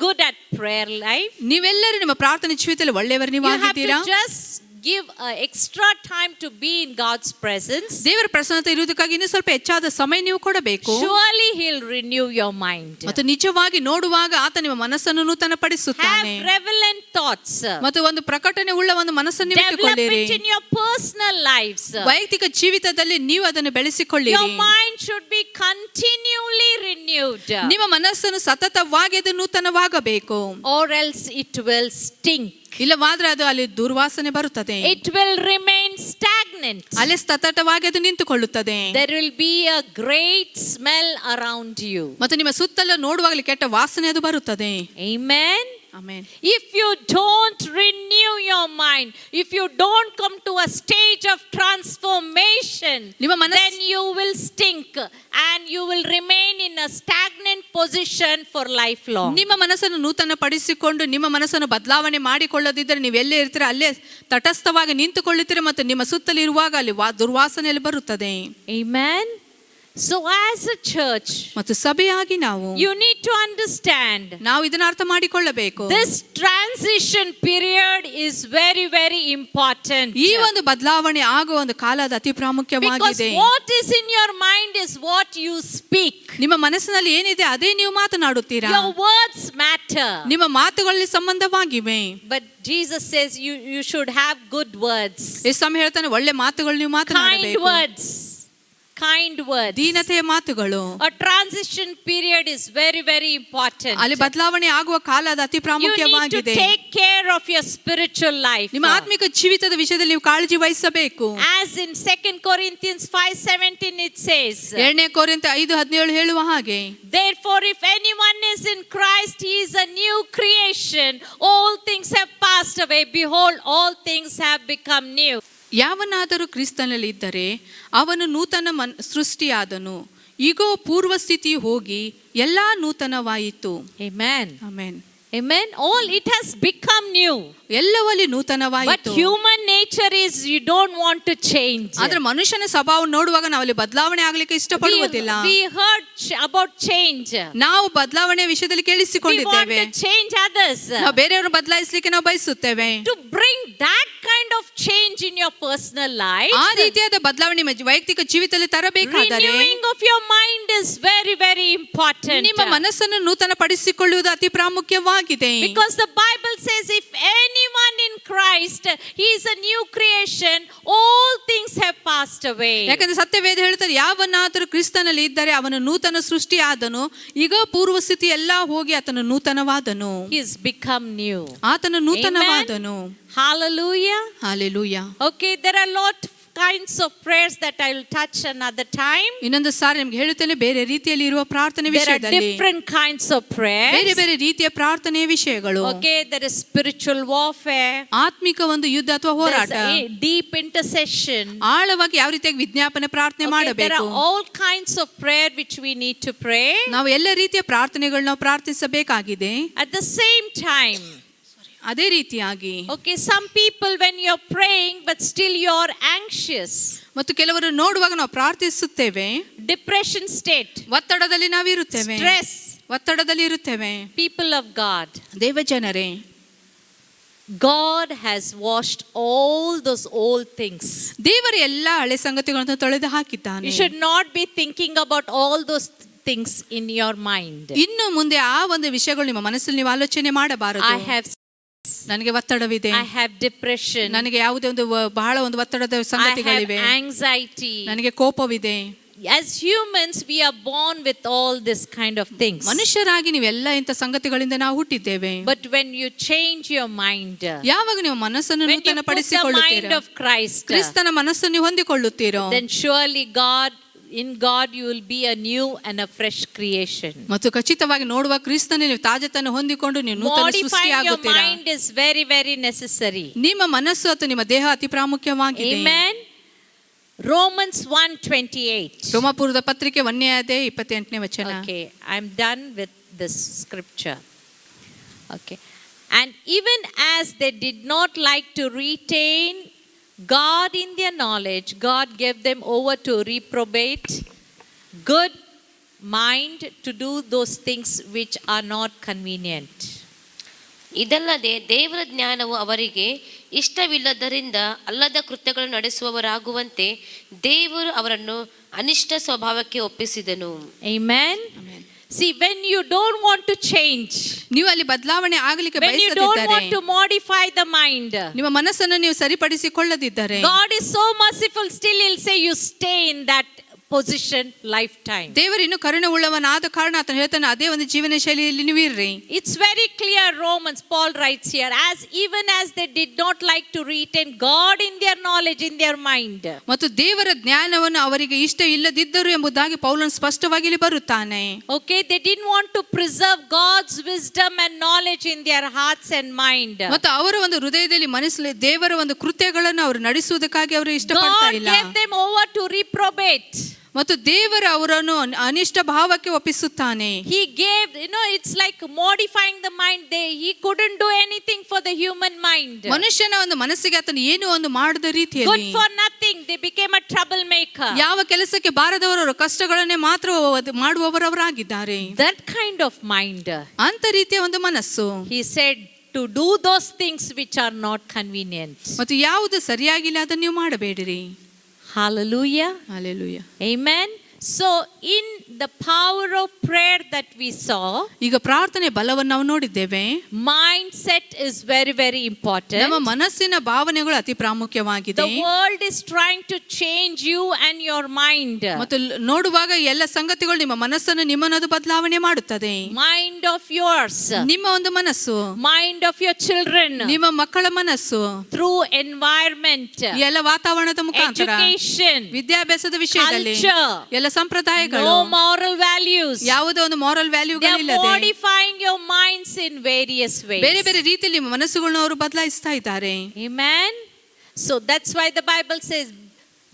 good at prayer life. ನೀವೆಲ್ಲರೂ ನಿಮ್ಮ ಪ್ರಾರ್ಥನೆ ಜೀವಿತದಲ್ಲಿ ಒಳ್ಳೆಯವರು ನೀವು You have ಆಗಿದ್ದೀರಾ? to just give extra time to be in God's presence. ದೇವರ ಪ್ರಸನ್ನತೆ ಇರುವುದಕ್ಕಾಗಿ ಇನ್ನೂ ಸ್ವಲ್ಪ ಹೆಚ್ಚಾದ ಸಮಯ ನೀವು ಕೊಡಬೇಕು. Surely He'll renew your mind. ಮತ್ತು ನಿಜವಾಗಿ ನೋಡುವಾಗ ಆತ ನಿಮ್ಮ ಮನಸ್ಸನ್ನು ನೂತನಪಡಿಸುತ್ತಾನೆ. Have relevant thoughts. ಮತ್ತು ಒಂದು ಪ್ರಕಟಣೆ ಉಳ್ಳ ಒಂದು ಮನಸ್ಸನ್ನು ನೀವು Develop ಇಟ್ಟುಕೊಳ್ಳಿರಿ. it in your personal lives. ವೈಯಕ್ತಿಕ ಜೀವಿತದಲ್ಲಿ ನೀವು ಅದನ್ನು ಬೆಳೆಸಿಕೊಳ್ಳಿರಿ. Your mind should be continually renewed. ನಿಮ್ಮ ಮನಸ್ಸನ್ನು ಸತತವಾಗಿ ಅದು ನೂತನವಾಗಬೇಕು. Or else it will stink. ಇಲ್ಲವಾದ್ರೆ ಅದು ಅಲ್ಲಿ ದುರ್ವಾಸನೆ ಬರುತ್ತದೆ. It will remain stagnant. ಅಲ್ಲಿ ಸತತವಾಗಿ ಅದು ನಿಂತುಕೊಳ್ಳುತ್ತದೆ. There will be a great smell around you. ಮತ್ತು ನಿಮ್ಮ ಸುತ್ತಲೂ ನೋಡುವಾಗಲೇ ಕೆಟ್ಟ ವಾಸನೆ ಅದು ಬರುತ್ತದೆ. Amen. Amen. If you don't renew your mind, if you don't come to a stage of transformation, then you will stink and you will remain in a stagnant position for lifelong. ನಿಮ್ಮ ಮನಸ್ಸನ್ನು ನೂತನ ಪಡಿಸಿಕೊಂಡು ನಿಮ್ಮ ಮನಸ್ಸನ್ನು ಬದಲಾವಣೆ ಮಾಡಿಕೊಳ್ಳದಿದ್ದರೆ ನೀವು ಎಲ್ಲೇ ಇರ್ತೀರ ಅಲ್ಲೇ ತಟಸ್ಥವಾಗಿ ನಿಂತುಕೊಳ್ಳುತ್ತೀರಿ ಮತ್ತು ನಿಮ್ಮ ಸುತ್ತಲೂ ಇರುವಾಗ ಅಲ್ಲಿ ದುರ್ವಾಸನೆಯಲ್ಲಿ ಬರುತ್ತದೆ. Amen. So as a church, ಮತ್ತು ಸಭೆಯಾಗಿ ನಾವು you need to understand, ನಾವು ಇದನ್ನು ಅರ್ಥ ಮಾಡಿಕೊಳ್ಳಬೇಕು. this transition period is very very important. ಈ ಒಂದು ಬದಲಾವಣೆ ಆಗುವ ಒಂದು ಕಾಲ ಅದು ಅತಿ ಪ್ರಾಮುಖ್ಯವಾಗಿದೆ. Because what is in your mind is what you speak. ನಿಮ್ಮ ಮನಸ್ಸಿನಲ್ಲಿ ಏನಿದೆ ಅದೇ ನೀವು ಮಾತನಾಡುತ್ತೀರಾ. Your words matter. ನಿಮ್ಮ ಮಾತುಗಳಲ್ಲಿ ಸಂಬಂಧವಾಗಿವೆ. But Jesus says you should have good words. ಯೇಸು ಹೇಳ್ತಾನೆ ಒಳ್ಳೆ ಮಾತುಗಳು ನೀವು ಮಾತನಾಡಬೇಕು. Kind words. ದೀನತೆಯ ಮಾತುಗಳು. A transition period is very very important. ಅಲ್ಲಿ ಬದಲಾವಣೆ ಆಗುವ ಕಾಲ ಅದು ಅತಿ ಪ್ರಾಮುಖ್ಯವಾಗಿದೆ. You need to take care of your spiritual life. ನಿಮ್ಮ ಆತ್ಮಿಕ ಜೀವಿತದ ವಿಷಯದಲ್ಲಿ ನೀವು ಕಾಳಜಿ ವಹಿಸಬೇಕು. As in 2 Corinthians 5:17 it says. 2 ಕೊರಿಂಥ 5:17 ಹೇಳುವ ಹಾಗೆ. Therefore if anyone is in Christ he is a new creation. All things have passed away. Behold all things have become new. ಯಾವನಾದರೂ ಕ್ರಿಸ್ತನಲ್ಲಿ ಇದ್ದರೆ ಅವನು ನೂತನ ಸೃಷ್ಟಿಯಾದನು. ಈಗೋ ಪೂರ್ವ ಸ್ಥಿತಿ ಹೋಗಿ ಎಲ್ಲಾ ನೂತನವಾಯಿತು. Amen. Amen. Amen. All it has become new. ಎಲ್ಲವಲ್ಲಿ ನೂತನವಾಯಿತು. But human nature is you don't want to change. ಆದ್ರೆ ಮನುಷ್ಯನ ಸ್ವಭಾವ ನೋಡುವಾಗ ನಾವಲ್ಲಿ ಬದಲಾವಣೆ ಆಗ್ಲಿಕ್ಕೆ ಇಷ್ಟಪಡುವುದಿಲ್ಲ. We heard about change. ನಾವು ಬದಲಾವಣೆ ವಿಷಯದಲ್ಲಿ We want ಕೇಳಿಸಿಕೊಂಡಿದ್ದೇವೆ. to change others. ನಾವು ಬೇರೆಯವರು ಬದಲಾಯಿಸಲಿಕ್ಕೆ ನಾವು ಬಯಸುತ್ತೇವೆ. To bring that kind of change in your personal life, ಆ ರೀತಿಯಾದ ಬದಲಾವಣೆ ನಿಮ್ಮ ವೈಯಕ್ತಿಕ ಜೀವಿತದಲ್ಲಿ ತರಬೇಕಾದರೆ renewing of your mind is very, very important. ನಿಮ್ಮ ಮನಸ್ಸನ್ನು ನೂತನ ಪಡಿಸಿಕೊಳ್ಳುವುದು ಅತಿ ಪ್ರಾಮುಖ್ಯವಾಗಿದೆ. Because the Bible says if anyone in Christ, he is a new creation, all things have passed away. ಯಾಕಂದ್ರೆ ಸತ್ಯವೇದ ಹೇಳುತ್ತದೆ, ಯಾವನಾದರೂ ಕ್ರಿಸ್ತನಲ್ಲಿ ಇದ್ದರೆ ಅವನು ನೂತನ ಸೃಷ್ಟಿಯಾದನು, ಈಗ ಪೂರ್ವ ಸ್ಥಿತಿ ಎಲ್ಲ ಹೋಗಿ ಆತನು ನೂತನವಾದನು. He has become new. ಆತನು ನೂತನವಾದನು. Hallelujah. Hallelujah. Okay, there are a lot of kinds of prayers that I will touch another time. ಇನ್ನೊಂದು ಸಾರಿ ನಿಮ್ಗೆ ಹೇಳುತ್ತೇನೆ, ಬೇರೆ ರೀತಿಯಲ್ಲಿ ಇರುವ ಪ್ರಾರ್ಥನೆ There are ವಿಷಯದಲ್ಲಿ different kinds of prayers. ಬೇರೆ ಬೇರೆ ರೀತಿಯ ಪ್ರಾರ್ಥನೆಯ ವಿಷಯಗಳು. Okay, there is spiritual warfare. ಆತ್ಮಿಕ ಒಂದು ಯುದ್ಧ ಅಥವಾ There ಹೋರಾಟ, is a deep intercession. ಆಳವಾಗಿ ಯಾವ ರೀತಿಯಾಗಿ ವಿಜ್ಞಾಪನೆ ಪ್ರಾರ್ಥನೆ Okay, there ಮಾಡಬೇಕು. are all kinds of prayer which we need to pray. ನಾವು ಎಲ್ಲ ರೀತಿಯ ಪ್ರಾರ್ಥನೆಗಳು ನಾವು ಪ್ರಾರ್ಥಿಸಬೇಕಾಗಿದೆ. At the same time, ಅದೇ ರೀತಿಯಾಗಿ okay, some people when you're praying but still you're anxious, ಮತ್ತು ಕೆಲವರು ನೋಡುವಾಗ ನಾವು ಪ್ರಾರ್ಥಿಸುತ್ತೇವೆ, depression state, ಒತ್ತಡದಲ್ಲಿ ನಾವಿರುತ್ತೇವೆ, stress, ಒತ್ತಡದಲ್ಲಿ ಇರುತ್ತೇವೆ. people of God, ದೇವಜನರೇ, God has washed all those old things. ದೇವರು ಎಲ್ಲ ಹಳೆ ಸಂಗತಿಗಳನ್ನು ತೊಳೆದು ಹಾಕಿದ್ದಾನೆ. You should not be thinking about all those things in your mind. ಇನ್ನು ಮುಂದೆ ಆ ಒಂದು ವಿಷಯಗಳು ನಿಮ್ಮ ಮನಸ್ಸಲ್ಲಿ ನೀವು ಆಲೋಚನೆ ಮಾಡಬಾರದು. I have ನನಗೆ ಒತ್ತಡವಿದೆ, I have depression, ನನಗೆ ಯಾವುದೇ ಒಂದು ಬಹಳ ಒಂದು ಒತ್ತಡದ I have ಸಂಗತಿಗಳಿವೆ, anxiety. ನನಗೆ ಕೋಪವಿದೆ. As humans we are born with all this kind of things. ಮನುಷ್ಯರಾಗಿ ನೀವೆಲ್ಲ ಇಂಥ ಸಂಗತಿಗಳಿಂದ ನಾವು ಹುಟ್ಟಿದ್ದೇವೆ. But when you change your mind, ಯಾವಾಗ ನೀವು ಮನಸ್ಸನ್ನು when you ನೂತನ put the mind ಪಡಿಸಿಕೊಳ್ಳುತ್ತೀರೋ, of Christ, ಕ್ರಿಸ್ತನ ಮನಸ್ಸನ್ನು ನೀವು ಹೊಂದಿಕೊಳ್ಳುತ್ತೀರೋ, then surely in God you will be a new and a fresh creation. ಮತ್ತು ಖಚಿತವಾಗಿ ನೋಡುವ ಕ್ರಿಸ್ತನಲ್ಲಿ ನೀವು ತಾಜತನ ಹೊಂದಿಕೊಂಡು ನೀವು ನೂತನ Modifying your ಸೃಷ್ಟಿಯಾಗುತ್ತೀರಾ. mind is very, very necessary. ನಿಮ್ಮ ಮನಸ್ಸು ಅಥವಾ ನಿಮ್ಮ ದೇಹ ಅತಿ ಪ್ರಾಮುಖ್ಯವಾಗಿದೆ. Amen. Romans 1:28. ರೋಮಾಪುರದ ಪತ್ರಿಕೆ 1ನೇ ಅಧ್ಯಾಯ 28ನೇ ವಚನ. Okay, I'm done with this scripture. Okay. And even as they did not like to retain God in their knowledge, God gave them over to reprobate good mind to do those things which are not convenient. ಇದಲ್ಲದೆ ದೇವರ ಜ್ಞಾನವು ಅವರಿಗೆ ಇಷ್ಟವಿಲ್ಲದರಿಂದ ಅಲ್ಲದ ಕೃತ್ಯಗಳನ್ನು ನಡೆಸುವವರಾಗುವಂತೆ ದೇವರು ಅವರನ್ನು ಅನಿಷ್ಟ ಸ್ವಭಾವಕ್ಕೆ ಒಪ್ಪಿಸಿದನು. Amen. See, when you don't want to change, ನೀವು ಅಲ್ಲಿ ಬದಲಾವಣೆ ಆಗಲಿಕ್ಕೆ when you don't ಬಯಸದಿದ್ದರೆ, want to modify the mind, ನಿಮ್ಮ ಮನಸ್ಸನ್ನು ನೀವು ಸರಿಪಡಿಸಿಕೊಳ್ಳದಿದ್ದರೆ, God is so merciful, still he'll say you stay in that position lifetime. ದೇವರು ಇನ್ನು ಕರುಣೆ ಉಳ್ಳವನಾದ ಕಾರಣ ಆತನು ಹೇಳ್ತಾನೆ, ಅದೇ ಒಂದು ಜೀವನ ಶೈಲಿಯಲ್ಲಿ ನೀವು ಇರ್ರಿ. It's very clear, Romans, Paul writes here, even as they did not like to retain God in their knowledge, in their mind. ಮತ್ತು ದೇವರ ಜ್ಞಾನವನ್ನು ಅವರಿಗೆ ಇಷ್ಟ ಇಲ್ಲದಿದ್ದರು ಎಂಬುದಾಗಿ ಪೌಲನು ಸ್ಪಷ್ಟವಾಗಿ ಇಲ್ಲಿ ಬರುತ್ತಾನೆ. Okay, they didn't want to preserve God's wisdom and knowledge in their hearts and mind. ಮತ್ತು ಅವರ ಒಂದು ಹೃದಯದಲ್ಲಿ ಮನಸ್ಸಲ್ಲಿ ದೇವರ ಒಂದು ಕೃತ್ಯಗಳನ್ನು ಅವರು ನಡೆಸುವುದಕ್ಕಾಗಿ ಅವರು ಇಷ್ಟಪಡ್ತಾ God ಇಲ್ಲ. gave them over to reprobate. ಮತ್ತು ದೇವರು ಅವರನ್ನು ಅನಿಷ್ಟ ಭಾವಕ್ಕೆ ಒಪ್ಪಿಸುತ್ತಾನೆ. He gave, it's like modifying the mind. He couldn't do anything for the human mind. ಮನುಷ್ಯನ ಒಂದು ಮನಸ್ಸಿಗೆ ಆತನು ಏನು ಒಂದು ಮಾಡದ Good ರೀತಿಯಲ್ಲಿ for nothing. They became a troublemaker. ಯಾವ ಕೆಲಸಕ್ಕೆ ಬಾರದವರು ಕಷ್ಟಗಳನ್ನೇ ಮಾತ್ರ ಮಾಡುವವರಾಗಿದ್ದಾರೆ. That kind of mind. ಅಂತ ರೀತಿಯ ಒಂದು ಮನಸ್ಸು. He said to do those things which are not convenient. ಮತ್ತು ಯಾವುದು ಸರಿಯಾಗಿಲ್ಲ ಅದನ್ನು ನೀವು ಮಾಡಬೇಡಿರಿ. Hallelujah. Hallelujah. Amen. So in the power of prayer that we saw, ಈಗ ಪ್ರಾರ್ಥನೆ ಬಲವನ್ನು ನಾವು ನೋಡಿದ್ದೇವೆ. mindset is very, very important. ನಮ್ಮ ಮನಸ್ಸಿನ ಭಾವನೆಗಳು ಅತಿ ಪ್ರಾಮುಖ್ಯವಾಗಿದೆ. The world is trying to change you and your mind. ಮತ್ತು ನೋಡುವಾಗ ಎಲ್ಲ ಸಂಗತಿಗಳು ನಿಮ್ಮ ಮನಸ್ಸನ್ನು ನಿಮ್ಮನ್ನದು ಬದಲಾವಣೆ ಮಾಡುತ್ತದೆ. Mind of yours, ನಿಮ್ಮ ಒಂದು ಮನಸ್ಸು, mind of your children, ನಿಮ್ಮ ಮಕ್ಕಳ ಮನಸ್ಸು, through environment, ಎಲ್ಲ ವಾತಾವರಣದ ಮುಖಾಂತರ, education, ವಿದ್ಯಾಭ್ಯಾಸದ ವಿಷಯದಲ್ಲಿ, culture, ಎಲ್ಲ ಸಂಪ್ರದಾಯಗಳು, no moral values. ಯಾವುದೋ ಒಂದು moral They are ವ್ಯಾಲ್ಯೂಗಳಿಲ್ಲದೆ modifying your minds in various ways. ಬೇರೆ ಬೇರೆ ರೀತಿಯಲ್ಲಿ ನಿಮ್ಮ ಮನಸ್ಸುಗಳನ್ನು ಅವರು ಬದಲಾಯಿಸ್ತಾ ಇದ್ದಾರೆ. Amen. So that's why the Bible says,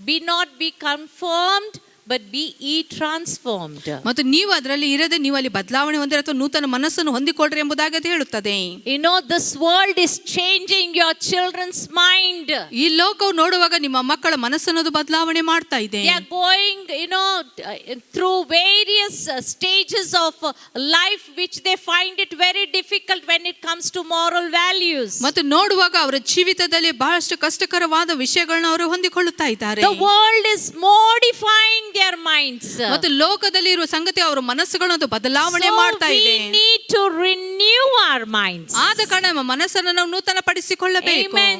be not be conformed, but be ye transformed. ಮತ್ತು ನೀವು ಅದರಲ್ಲಿ ಇರದೆ ನೀವು ಅಲ್ಲಿ ಬದಲಾವಣೆ ಹೊಂದಿರ ಅಥವಾ ನೂತನ ಮನಸ್ಸನ್ನು ಹೊಂದಿಕೊಳ್ಳ್ರಿ ಎಂಬುದಾಗಿ ಅದು ಹೇಳುತ್ತದೆ. You know, this world is changing your children's mind. ಈ ಲೋಕವು ನೋಡುವಾಗ ನಿಮ್ಮ ಮಕ್ಕಳ ಮನಸ್ಸನ್ನು ಬದಲಾವಣೆ ಮಾಡ್ತಾ ಇದೆ. They are going, through various stages of life which they find it very difficult when it comes to moral values. ಮತ್ತು ನೋಡುವಾಗ ಅವರ ಜೀವಿತದಲ್ಲಿ ಬಹಳಷ್ಟು ಕಷ್ಟಕರವಾದ ವಿಷಯಗಳನ್ನು ಅವರು ಹೊಂದಿಕೊಳ್ಳುತ್ತಾ ಇದ್ದಾರೆ. The world is modifying their minds. ಮತ್ತು ಲೋಕದಲ್ಲಿ ಇರುವ ಸಂಗತಿ ಅವರ ಮನಸ್ಸುಗಳನ್ನು ಬದಲಾವಣೆ ಮಾಡ್ತಾ ಇದೆ. We need to renew our minds. ಆದ ಕಾರಣ ನಮ್ಮ ಮನಸ್ಸನ್ನು ನಾವು ನೂತನ ಪಡಿಸಿಕೊಳ್ಳಬೇಕು. Amen.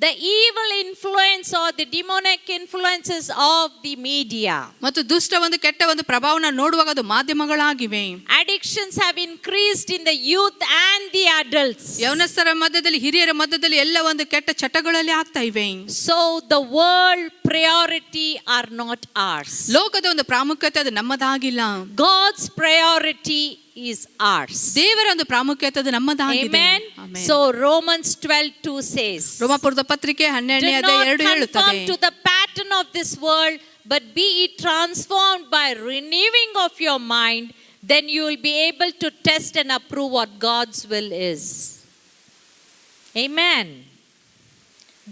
The evil influence or the demonic influences of the media. ಮತ್ತು ದುಷ್ಟ ಒಂದು ಕೆಟ್ಟ ಒಂದು ಪ್ರಭಾವನ ನೋಡುವಾಗ ಅದು ಮಾಧ್ಯಮಗಳಾಗಿವೆ. Addictions have increased in the youth and the adults. ಯೌವನಸ್ಥರ ಮಧ್ಯದಲ್ಲಿ ಹಿರಿಯರ ಮಧ್ಯದಲ್ಲಿ ಎಲ್ಲ ಒಂದು ಕೆಟ್ಟ ಚಟಗಳಲ್ಲಿ ಆಗ್ತಾ ಇವೆ. So the world priority are not ours. ಲೋಕದ ಒಂದು ಪ್ರಾಮುಖ್ಯತೆ ಅದು ನಮ್ಮದಾಗಿಲ್ಲ. God's priority is ours. ದೇವರ ಒಂದು ಪ್ರಾಮುಖ್ಯತೆ ಅದು ನಮ್ಮದಾಗಿದೆ. Amen. So Romans 12:2 says, ರೋಮಾಪುರದ ಪತ್ರಿಕೆ 12ನೇ do ಅಧ್ಯಾಯ not 2 ಹೇಳುತ್ತದೆ. conform to the pattern of this world, but be ye transformed by renewing of your mind, then you will be able to test and approve what God's will is. Amen.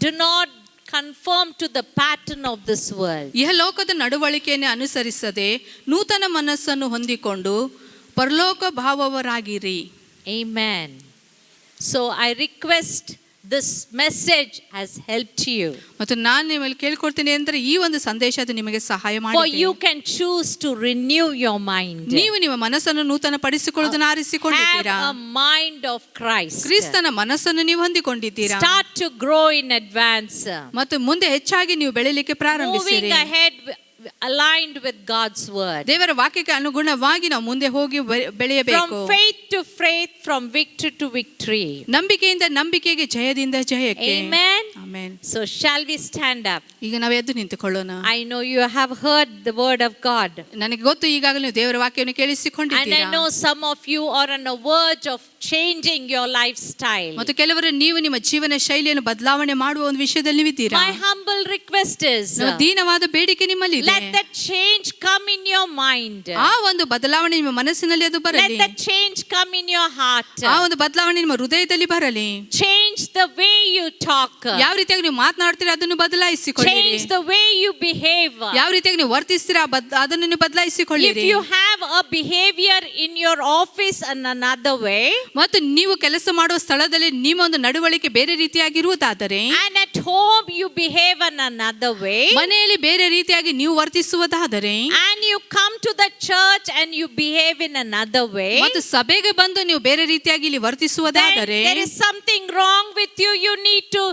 Do not conform to the pattern of this world. ಈ ಲೋಕದ ನಡವಳಿಕೆಯನ್ನು ಅನುಸರಿಸದೆ ನೂತನ ಮನಸ್ಸನ್ನು ಹೊಂದಿಕೊಂಡು ಪರಲೋಕ ಭಾವವರಾಗಿರಿ. Amen. So I request this message has helped you. ಮತ್ತು ನಾನು ನಿಮ್ಮಲ್ಲಿ ಕೇಳ್ಕೊಳ್ತೀನಿ ಅಂದ್ರೆ ಈ ಒಂದು ಸಂದೇಶ ಅದು ನಿಮಗೆ ಸಹಾಯ For ಮಾಡಿದೆ. you can choose to renew your mind. ನೀವು ನಿಮ್ಮ ಮನಸ್ಸನ್ನು ನೂತನ ಪಡಿಸಿಕೊಳ್ಳುವುದನ್ನು ಆರಿಸಿಕೊಂಡಿದ್ದೀರಾ. Have a mind of Christ. ಕ್ರಿಸ್ತನ ಮನಸ್ಸನ್ನು ನೀವು ಹೊಂದಿಕೊಂಡಿದ್ದೀರಾ. Start to grow in advance. ಮತ್ತು ಮುಂದೆ ಹೆಚ್ಚಾಗಿ ನೀವು ಬೆಳೆಯಲಿಕ್ಕೆ ಪ್ರಾರಂಭಿಸಿರಿ. Moving ahead aligned with God's word. ದೇವರ ವಾಕ್ಯಕ್ಕೆ ಅನುಗುಣವಾಗಿ ನಾವು ಮುಂದೆ ಹೋಗಿ ಬೆಳೆಯಬೇಕು. From faith to faith, from victory to victory. ನಂಬಿಕೆಯಿಂದ ನಂಬಿಕೆಗೆ, ಜಯದಿಂದ ಜಯಕ್ಕೆ. Amen. Amen. So shall we stand up? ಈಗ ನಾವು ಎದ್ದು ನಿಂತುಕೊಳ್ಳೋಣ. I know you have heard the word of God. ನನಗೆ ಗೊತ್ತು ಈಗಾಗಲೇ ನೀವು ದೇವರ ವಾಕ್ಯವನ್ನು And I ಕೇಳಿಸಿಕೊಂಡಿದ್ದೀರಾ. know some of you are on a verge of changing your lifestyle. ಮತ್ತು ಕೆಲವರು ನೀವು ನಿಮ್ಮ ಜೀವನ ಶೈಲಿಯನ್ನು ಬದಲಾವಣೆ ಮಾಡುವ ಒಂದು ವಿಷಯದಲ್ಲಿ ನೀವಿದ್ದೀರಾ. My humble request is, ನಮ್ಮ ದೀನವಾದ ಬೇಡಿಕೆ ನಿಮ್ಮಲ್ಲಿ ಇದೆ. let that change come in your mind. ಆ ಒಂದು ಬದಲಾವಣೆ ನಿಮ್ಮ ಮನಸ್ಸಿನಲ್ಲಿ ಅದು Let ಬರಲಿ. that change come in your heart. ಆ ಒಂದು ಬದಲಾವಣೆ ನಿಮ್ಮ ಹೃದಯದಲ್ಲಿ ಬರಲಿ. Change the way you talk. ಯಾವ ರೀತಿಯಾಗಿ ನೀವು ಮಾತನಾಡ್ತೀರಾ ಅದನ್ನು ಬದಲಾಯಿಸಿಕೊಳ್ಳಿರಿ. Change the way you behave. ಯಾವ ರೀತಿಯಾಗಿ ನೀವು ವರ್ತಿಸ್ತೀರಾ ಅದನ್ನು ನೀವು If ಬದಲಾಯಿಸಿಕೊಳ್ಳಿರಿ. you have a behavior in your office in another way, ಮತ್ತು ನೀವು ಕೆಲಸ ಮಾಡುವ ಸ್ಥಳದಲ್ಲಿ ನಿಮ್ಮ ಒಂದು ನಡವಳಿಕೆ ಬೇರೆ ರೀತಿಯಾಗಿರುವುದಾದರೆ, and at home you behave in another way, ಮನೆಯಲ್ಲಿ ಬೇರೆ ರೀತಿಯಾಗಿ ನೀವು ವರ್ತಿಸುವುದಾದರೆ, and you come to the church and you behave in another way, ಮತ್ತು ಸಭೆಗೆ ಬಂದು ನೀವು ಬೇರೆ ರೀತಿಯಾಗಿ ಇಲ್ಲಿ then ವರ್ತಿಸುವುದಾದರೆ, there is something wrong with you. You need to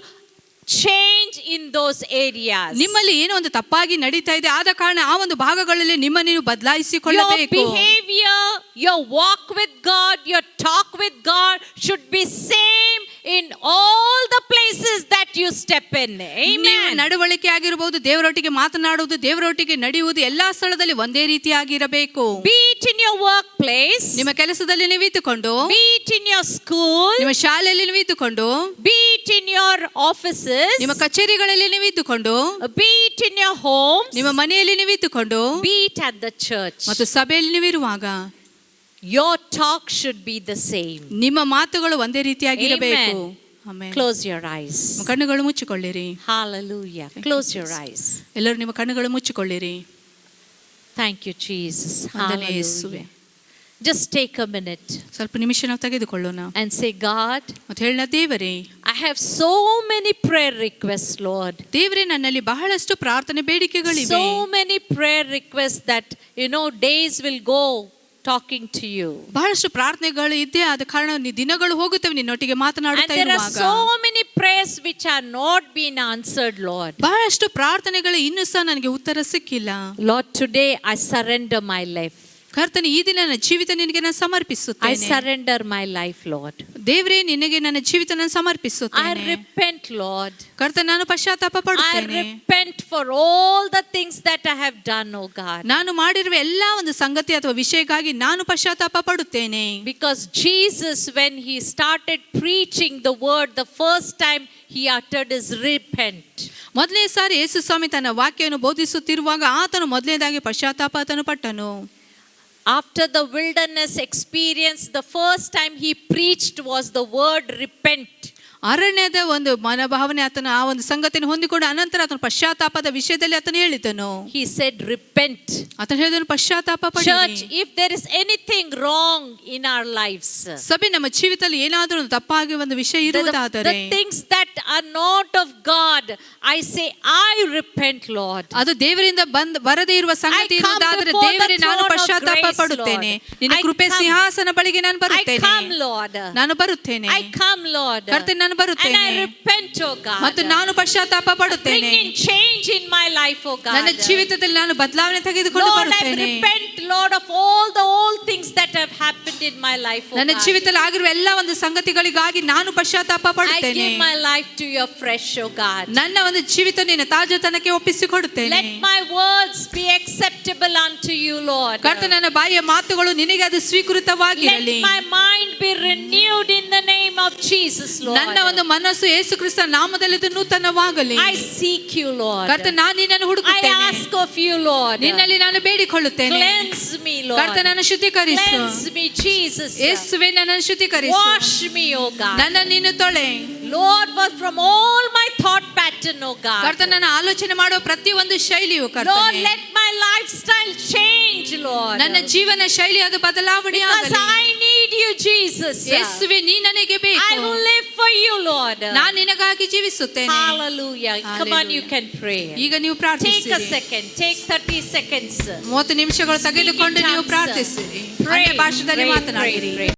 change in those areas. ನಿಮ್ಮಲ್ಲಿ ಏನೋ ಒಂದು ತಪ್ಪಾಗಿ ನಡೀತಾ ಇದೆ. ಆದ ಕಾರಣ ಆ ಒಂದು ಭಾಗಗಳಲ್ಲಿ ನಿಮ್ಮ ನೀವು Your ಬದಲಾಯಿಸಿಕೊಳ್ಳಬೇಕು. behavior, your walk with God, your talk with God should be same in all the places that you step in. ನೀವು Amen. ನಡವಳಿಕೆ ಆಗಿರಬಹುದು, ದೇವರೊಟ್ಟಿಗೆ ಮಾತನಾಡುವುದು, ದೇವರೊಟ್ಟಿಗೆ ನಡೆಯುವುದು ಎಲ್ಲಾ ಸ್ಥಳದಲ್ಲಿ ಒಂದೇ ರೀತಿಯಾಗಿರಬೇಕು. Be it in your workplace, ನಿಮ್ಮ ಕೆಲಸದಲ್ಲಿ ನೀವು ಇದ್ದುಕೊಂಡು, be it in your school, ನಿಮ್ಮ ಶಾಲೆಯಲ್ಲಿ ನೀವು ಇದ್ದುಕೊಂಡು, be it in your offices, ನಿಮ್ಮ ಕಚೇರಿಗಳಲ್ಲಿ ನೀವು ಇದ್ದುಕೊಂಡು, be it in your homes, ನಿಮ್ಮ ಮನೆಯಲ್ಲಿ ನೀವು ಇದ್ದುಕೊಂಡು, be it at the church. ಮತ್ತು ಸಭೆಯಲ್ಲಿ ನೀವು ಇರುವಾಗ Your talk should be the same. ನಿಮ್ಮ ಮಾತುಗಳು ಒಂದೇ ರೀತಿಯಾಗಿರಬೇಕು. ಆಮೆನ್. Close your eyes. ನಿಮ್ಮ ಕಣ್ಣುಗಳು ಮುಚ್ಚಿಕೊಳ್ಳಿರಿ. Hallelujah. Close your eyes. ಎಲ್ಲರೂ ನಿಮ್ಮ ಕಣ್ಣುಗಳು ಮುಚ್ಚಿಕೊಳ್ಳಿರಿ. Thank you, Jesus. ವಂದನೆ ಯೇಸುವೆ. Hallelujah. Just take a minute ಸ್ವಲ್ಪ ನಿಮಿಷ ನಾವು ತೆಗೆದುಕೊಳ್ಳೋಣ and say, God, ಮತ್ತು ಹೇಳ, ದೇವರೇ, I have so many prayer requests, Lord. ದೇವರೇ, ನನ್ನಲ್ಲಿ ಬಹಳಷ್ಟು ಪ್ರಾರ್ಥನೆ ಬೇಡಿಕೆಗಳಿವೆ. So many prayer requests that, days will go talking to you. ಬಹಳಷ್ಟು ಪ್ರಾರ್ಥನೆಗಳು ಇದ್ದೇ ಆದ ಕಾರಣ ದಿನಗಳು ಹೋಗುತ್ತವೆ ನಿನ್ನೊಟ್ಟಿಗೆ And ಮಾತನಾಡುತ್ತಾ there are ಇರುವಾಗ. so many prayers which are not being answered, Lord. ಬಹಳಷ್ಟು ಪ್ರಾರ್ಥನೆಗಳು ಇನ್ನೂ ಸಹ ನನಗೆ ಉತ್ತರ ಸಿಕ್ಕಿಲ್ಲ. Lord, today I surrender my life. ಕರ್ತನೇ, ಈ ದಿನ ನನ್ನ ಜೀವಿತ ನಿನಗೆ ನಾನು I ಸಮರ್ಪಿಸುತ್ತೇನೆ. surrender my life, Lord. ದೇವರೇ, ನಿನಗೆ ನನ್ನ ಜೀವಿತ ನಾನು I ಸಮರ್ಪಿಸುತ್ತೇನೆ. repent, Lord. ಕರ್ತನೇ, ನಾನು ಪಶ್ಚಾತ್ತಾಪ I ಪಡುತ್ತೇನೆ. repent for all the things that I have done, oh God. ನಾನು ಮಾಡಿರುವ ಎಲ್ಲಾ ಒಂದು ಸಂಗತಿ ಅಥವಾ ವಿಷಯಕ್ಕಾಗಿ ನಾನು ಪಶ್ಚಾತ್ತಾಪ ಪಡುತ್ತೇನೆ. Because Jesus, when he started preaching the word the first time, he uttered his repent. ಮೊದಲನೇ ಸಾರಿ ಯೇಸು ಸ್ವಾಮಿ ತನ್ನ ವಾಕ್ಯವನ್ನು ಬೋಧಿಸುತ್ತಿರುವಾಗ ಆತನು ಮೊದಲನೇದಾಗಿ ಪಶ್ಚಾತ್ತಾಪ ಆತನು ಪಟ್ಟನು. After the wilderness experience, the first time he preached was the word repent. ಅರಣ್ಯದ ಒಂದು ಮನೋಭಾವನೆ ಆತನು ಆ ಒಂದು ಸಂಗತಿಯನ್ನು ಹೊಂದಿಕೊಂಡು ಅನಂತರ ಆತನು ಪಶ್ಚಾತ್ತಾಪದ ವಿಷಯದಲ್ಲಿ ಆತನು ಹೇಳಿದನು. He said repent. ಆತನು ಹೇಳಿದನು ಪಶ್ಚಾತ್ತಾಪ ಪಡಿರಿ. Church, if there is anything wrong in our lives, ಸಭೆ ನಮ್ಮ ಜೀವಿತದಲ್ಲಿ ಏನಾದರೂ ಒಂದು ತಪ್ಪಾಗಿ ಒಂದು ವಿಷಯ ಇರುವುದಾದರೆ, the things that are not of God, I say I repent, Lord. ಅದು ದೇವರಿಂದ ಬರದೇ ಇರುವ ಸಂಗತಿ ಇರುವುದಾದರೆ, ದೇವರೇ ನಾನು ಪಶ್ಚಾತ್ತಾಪ ಪಡುತ್ತೇನೆ, ನಿನ್ನ ಕೃಪೆ ಸಿಂಹಾಸನ ಬಳಿಗೆ ನಾನು ಬರುತ್ತೇನೆ, ನಾನು ಬರುತ್ತೇನೆ, I come, Lord. ಕರ್ತನೇ ನಾನು And ಬರುತ್ತೇನೆ I repent, oh God. ಮತ್ತು ನಾನು ಪಶ್ಚಾತ್ತಾಪ ಪಡುತ್ತೇನೆ. Bring in change in my life, oh God. ನನ್ನ ಜೀವಿತದಲ್ಲಿ ನಾನು ಬದಲಾವಣೆ ತೆಗೆದುಕೊಂಡು Lord, I ಬರುತ್ತೇನೆ. repent, Lord, of all the old things that have happened in my life, oh ನನ್ನ God. ಜೀವಿತದಲ್ಲಿ ಆಗಿರುವ ಎಲ್ಲ ಒಂದು ಸಂಗತಿಗಳಿಗಾಗಿ ನಾನು ಪಶ್ಚಾತ್ತಾಪ I ಪಡುತ್ತೇನೆ. give my life to your fresh, oh God. ನನ್ನ ಒಂದು ಜೀವಿತ ನಿನ್ನ ತಾಜತನಕ್ಕೆ ಒಪ್ಪಿಸಿಕೊಡುತ್ತೇನೆ. Let my words be acceptable unto you, Lord. ಕರ್ತನೇ, ನನ್ನ ಬಾಯಿಯ ಮಾತುಗಳು ನಿನಗೆ ಅದು ಸ್ವೀಕೃತವಾಗಿರಲಿ. Let my mind be renewed in the name of Jesus, Lord. ನನ್ನ ಒಂದು ಮನಸ್ಸು ಯೇಸು ಕ್ರಿಸ್ತನ ನಾಮದಲ್ಲಿ ನೂತನವಾಗಲಿ. I seek you, Lord. ಕರ್ತನೇ, ನಾನು ನಿನ್ನನ್ನು I ಹುಡುಕುತ್ತೇನೆ. ask of you, Lord. ನಿನ್ನಲ್ಲಿ ನಾನು ಬೇಡಿಕೊಳ್ಳುತ್ತೇನೆ. Cleanse me, Lord. ಕರ್ತನೇ, ನನ್ನನ್ನು ಶುದ್ಧೀಕರಿಸು. Cleanse me, Jesus. ಯೇಸುವೇ, ನನ್ನನ್ನು ಶುದ್ಧೀಕರಿಸು. Wash me, oh God. ನನ್ನ ನೀನು ತೊಳೆ. Lord, was from all my thought pattern, oh God. ಕರ್ತನೇ, ನನ್ನ ಆಲೋಚನೆ ಮಾಡುವ ಪ್ರತಿ ಒಂದು ಶೈಲಿಯು Lord, ಕರ್ತನೇ, let my lifestyle change, Lord. ನನ್ನ ಜೀವನ ಶೈಲಿ ಅದು ಬದಲಾವಣೆ Because ಆಗಲಿ. I need you, Jesus. ಯೇಸುವೇ, ನೀ ನನಗೆ I ಬೇಕು. will live for you, Lord. ನಾನು ನಿನಗಾಗಿ ಜೀವಿಸುತ್ತೇನೆ. Hallelujah. Come on, you can pray. ಈಗ ನೀವು Take a ಪ್ರಾರ್ಥಿಸಿರಿ. second. Take 30 seconds. 30 ನಿಮಿಷಗಳು ತೆಗೆದುಕೊಂಡು ನೀವು tongues. ಪ್ರಾರ್ಥಿಸಿರಿ. Pray, ಅನ್ಯ ಭಾಷೆಯಲ್ಲಿ pray, ಮಾತನಾಡಿರಿ. pray, pray.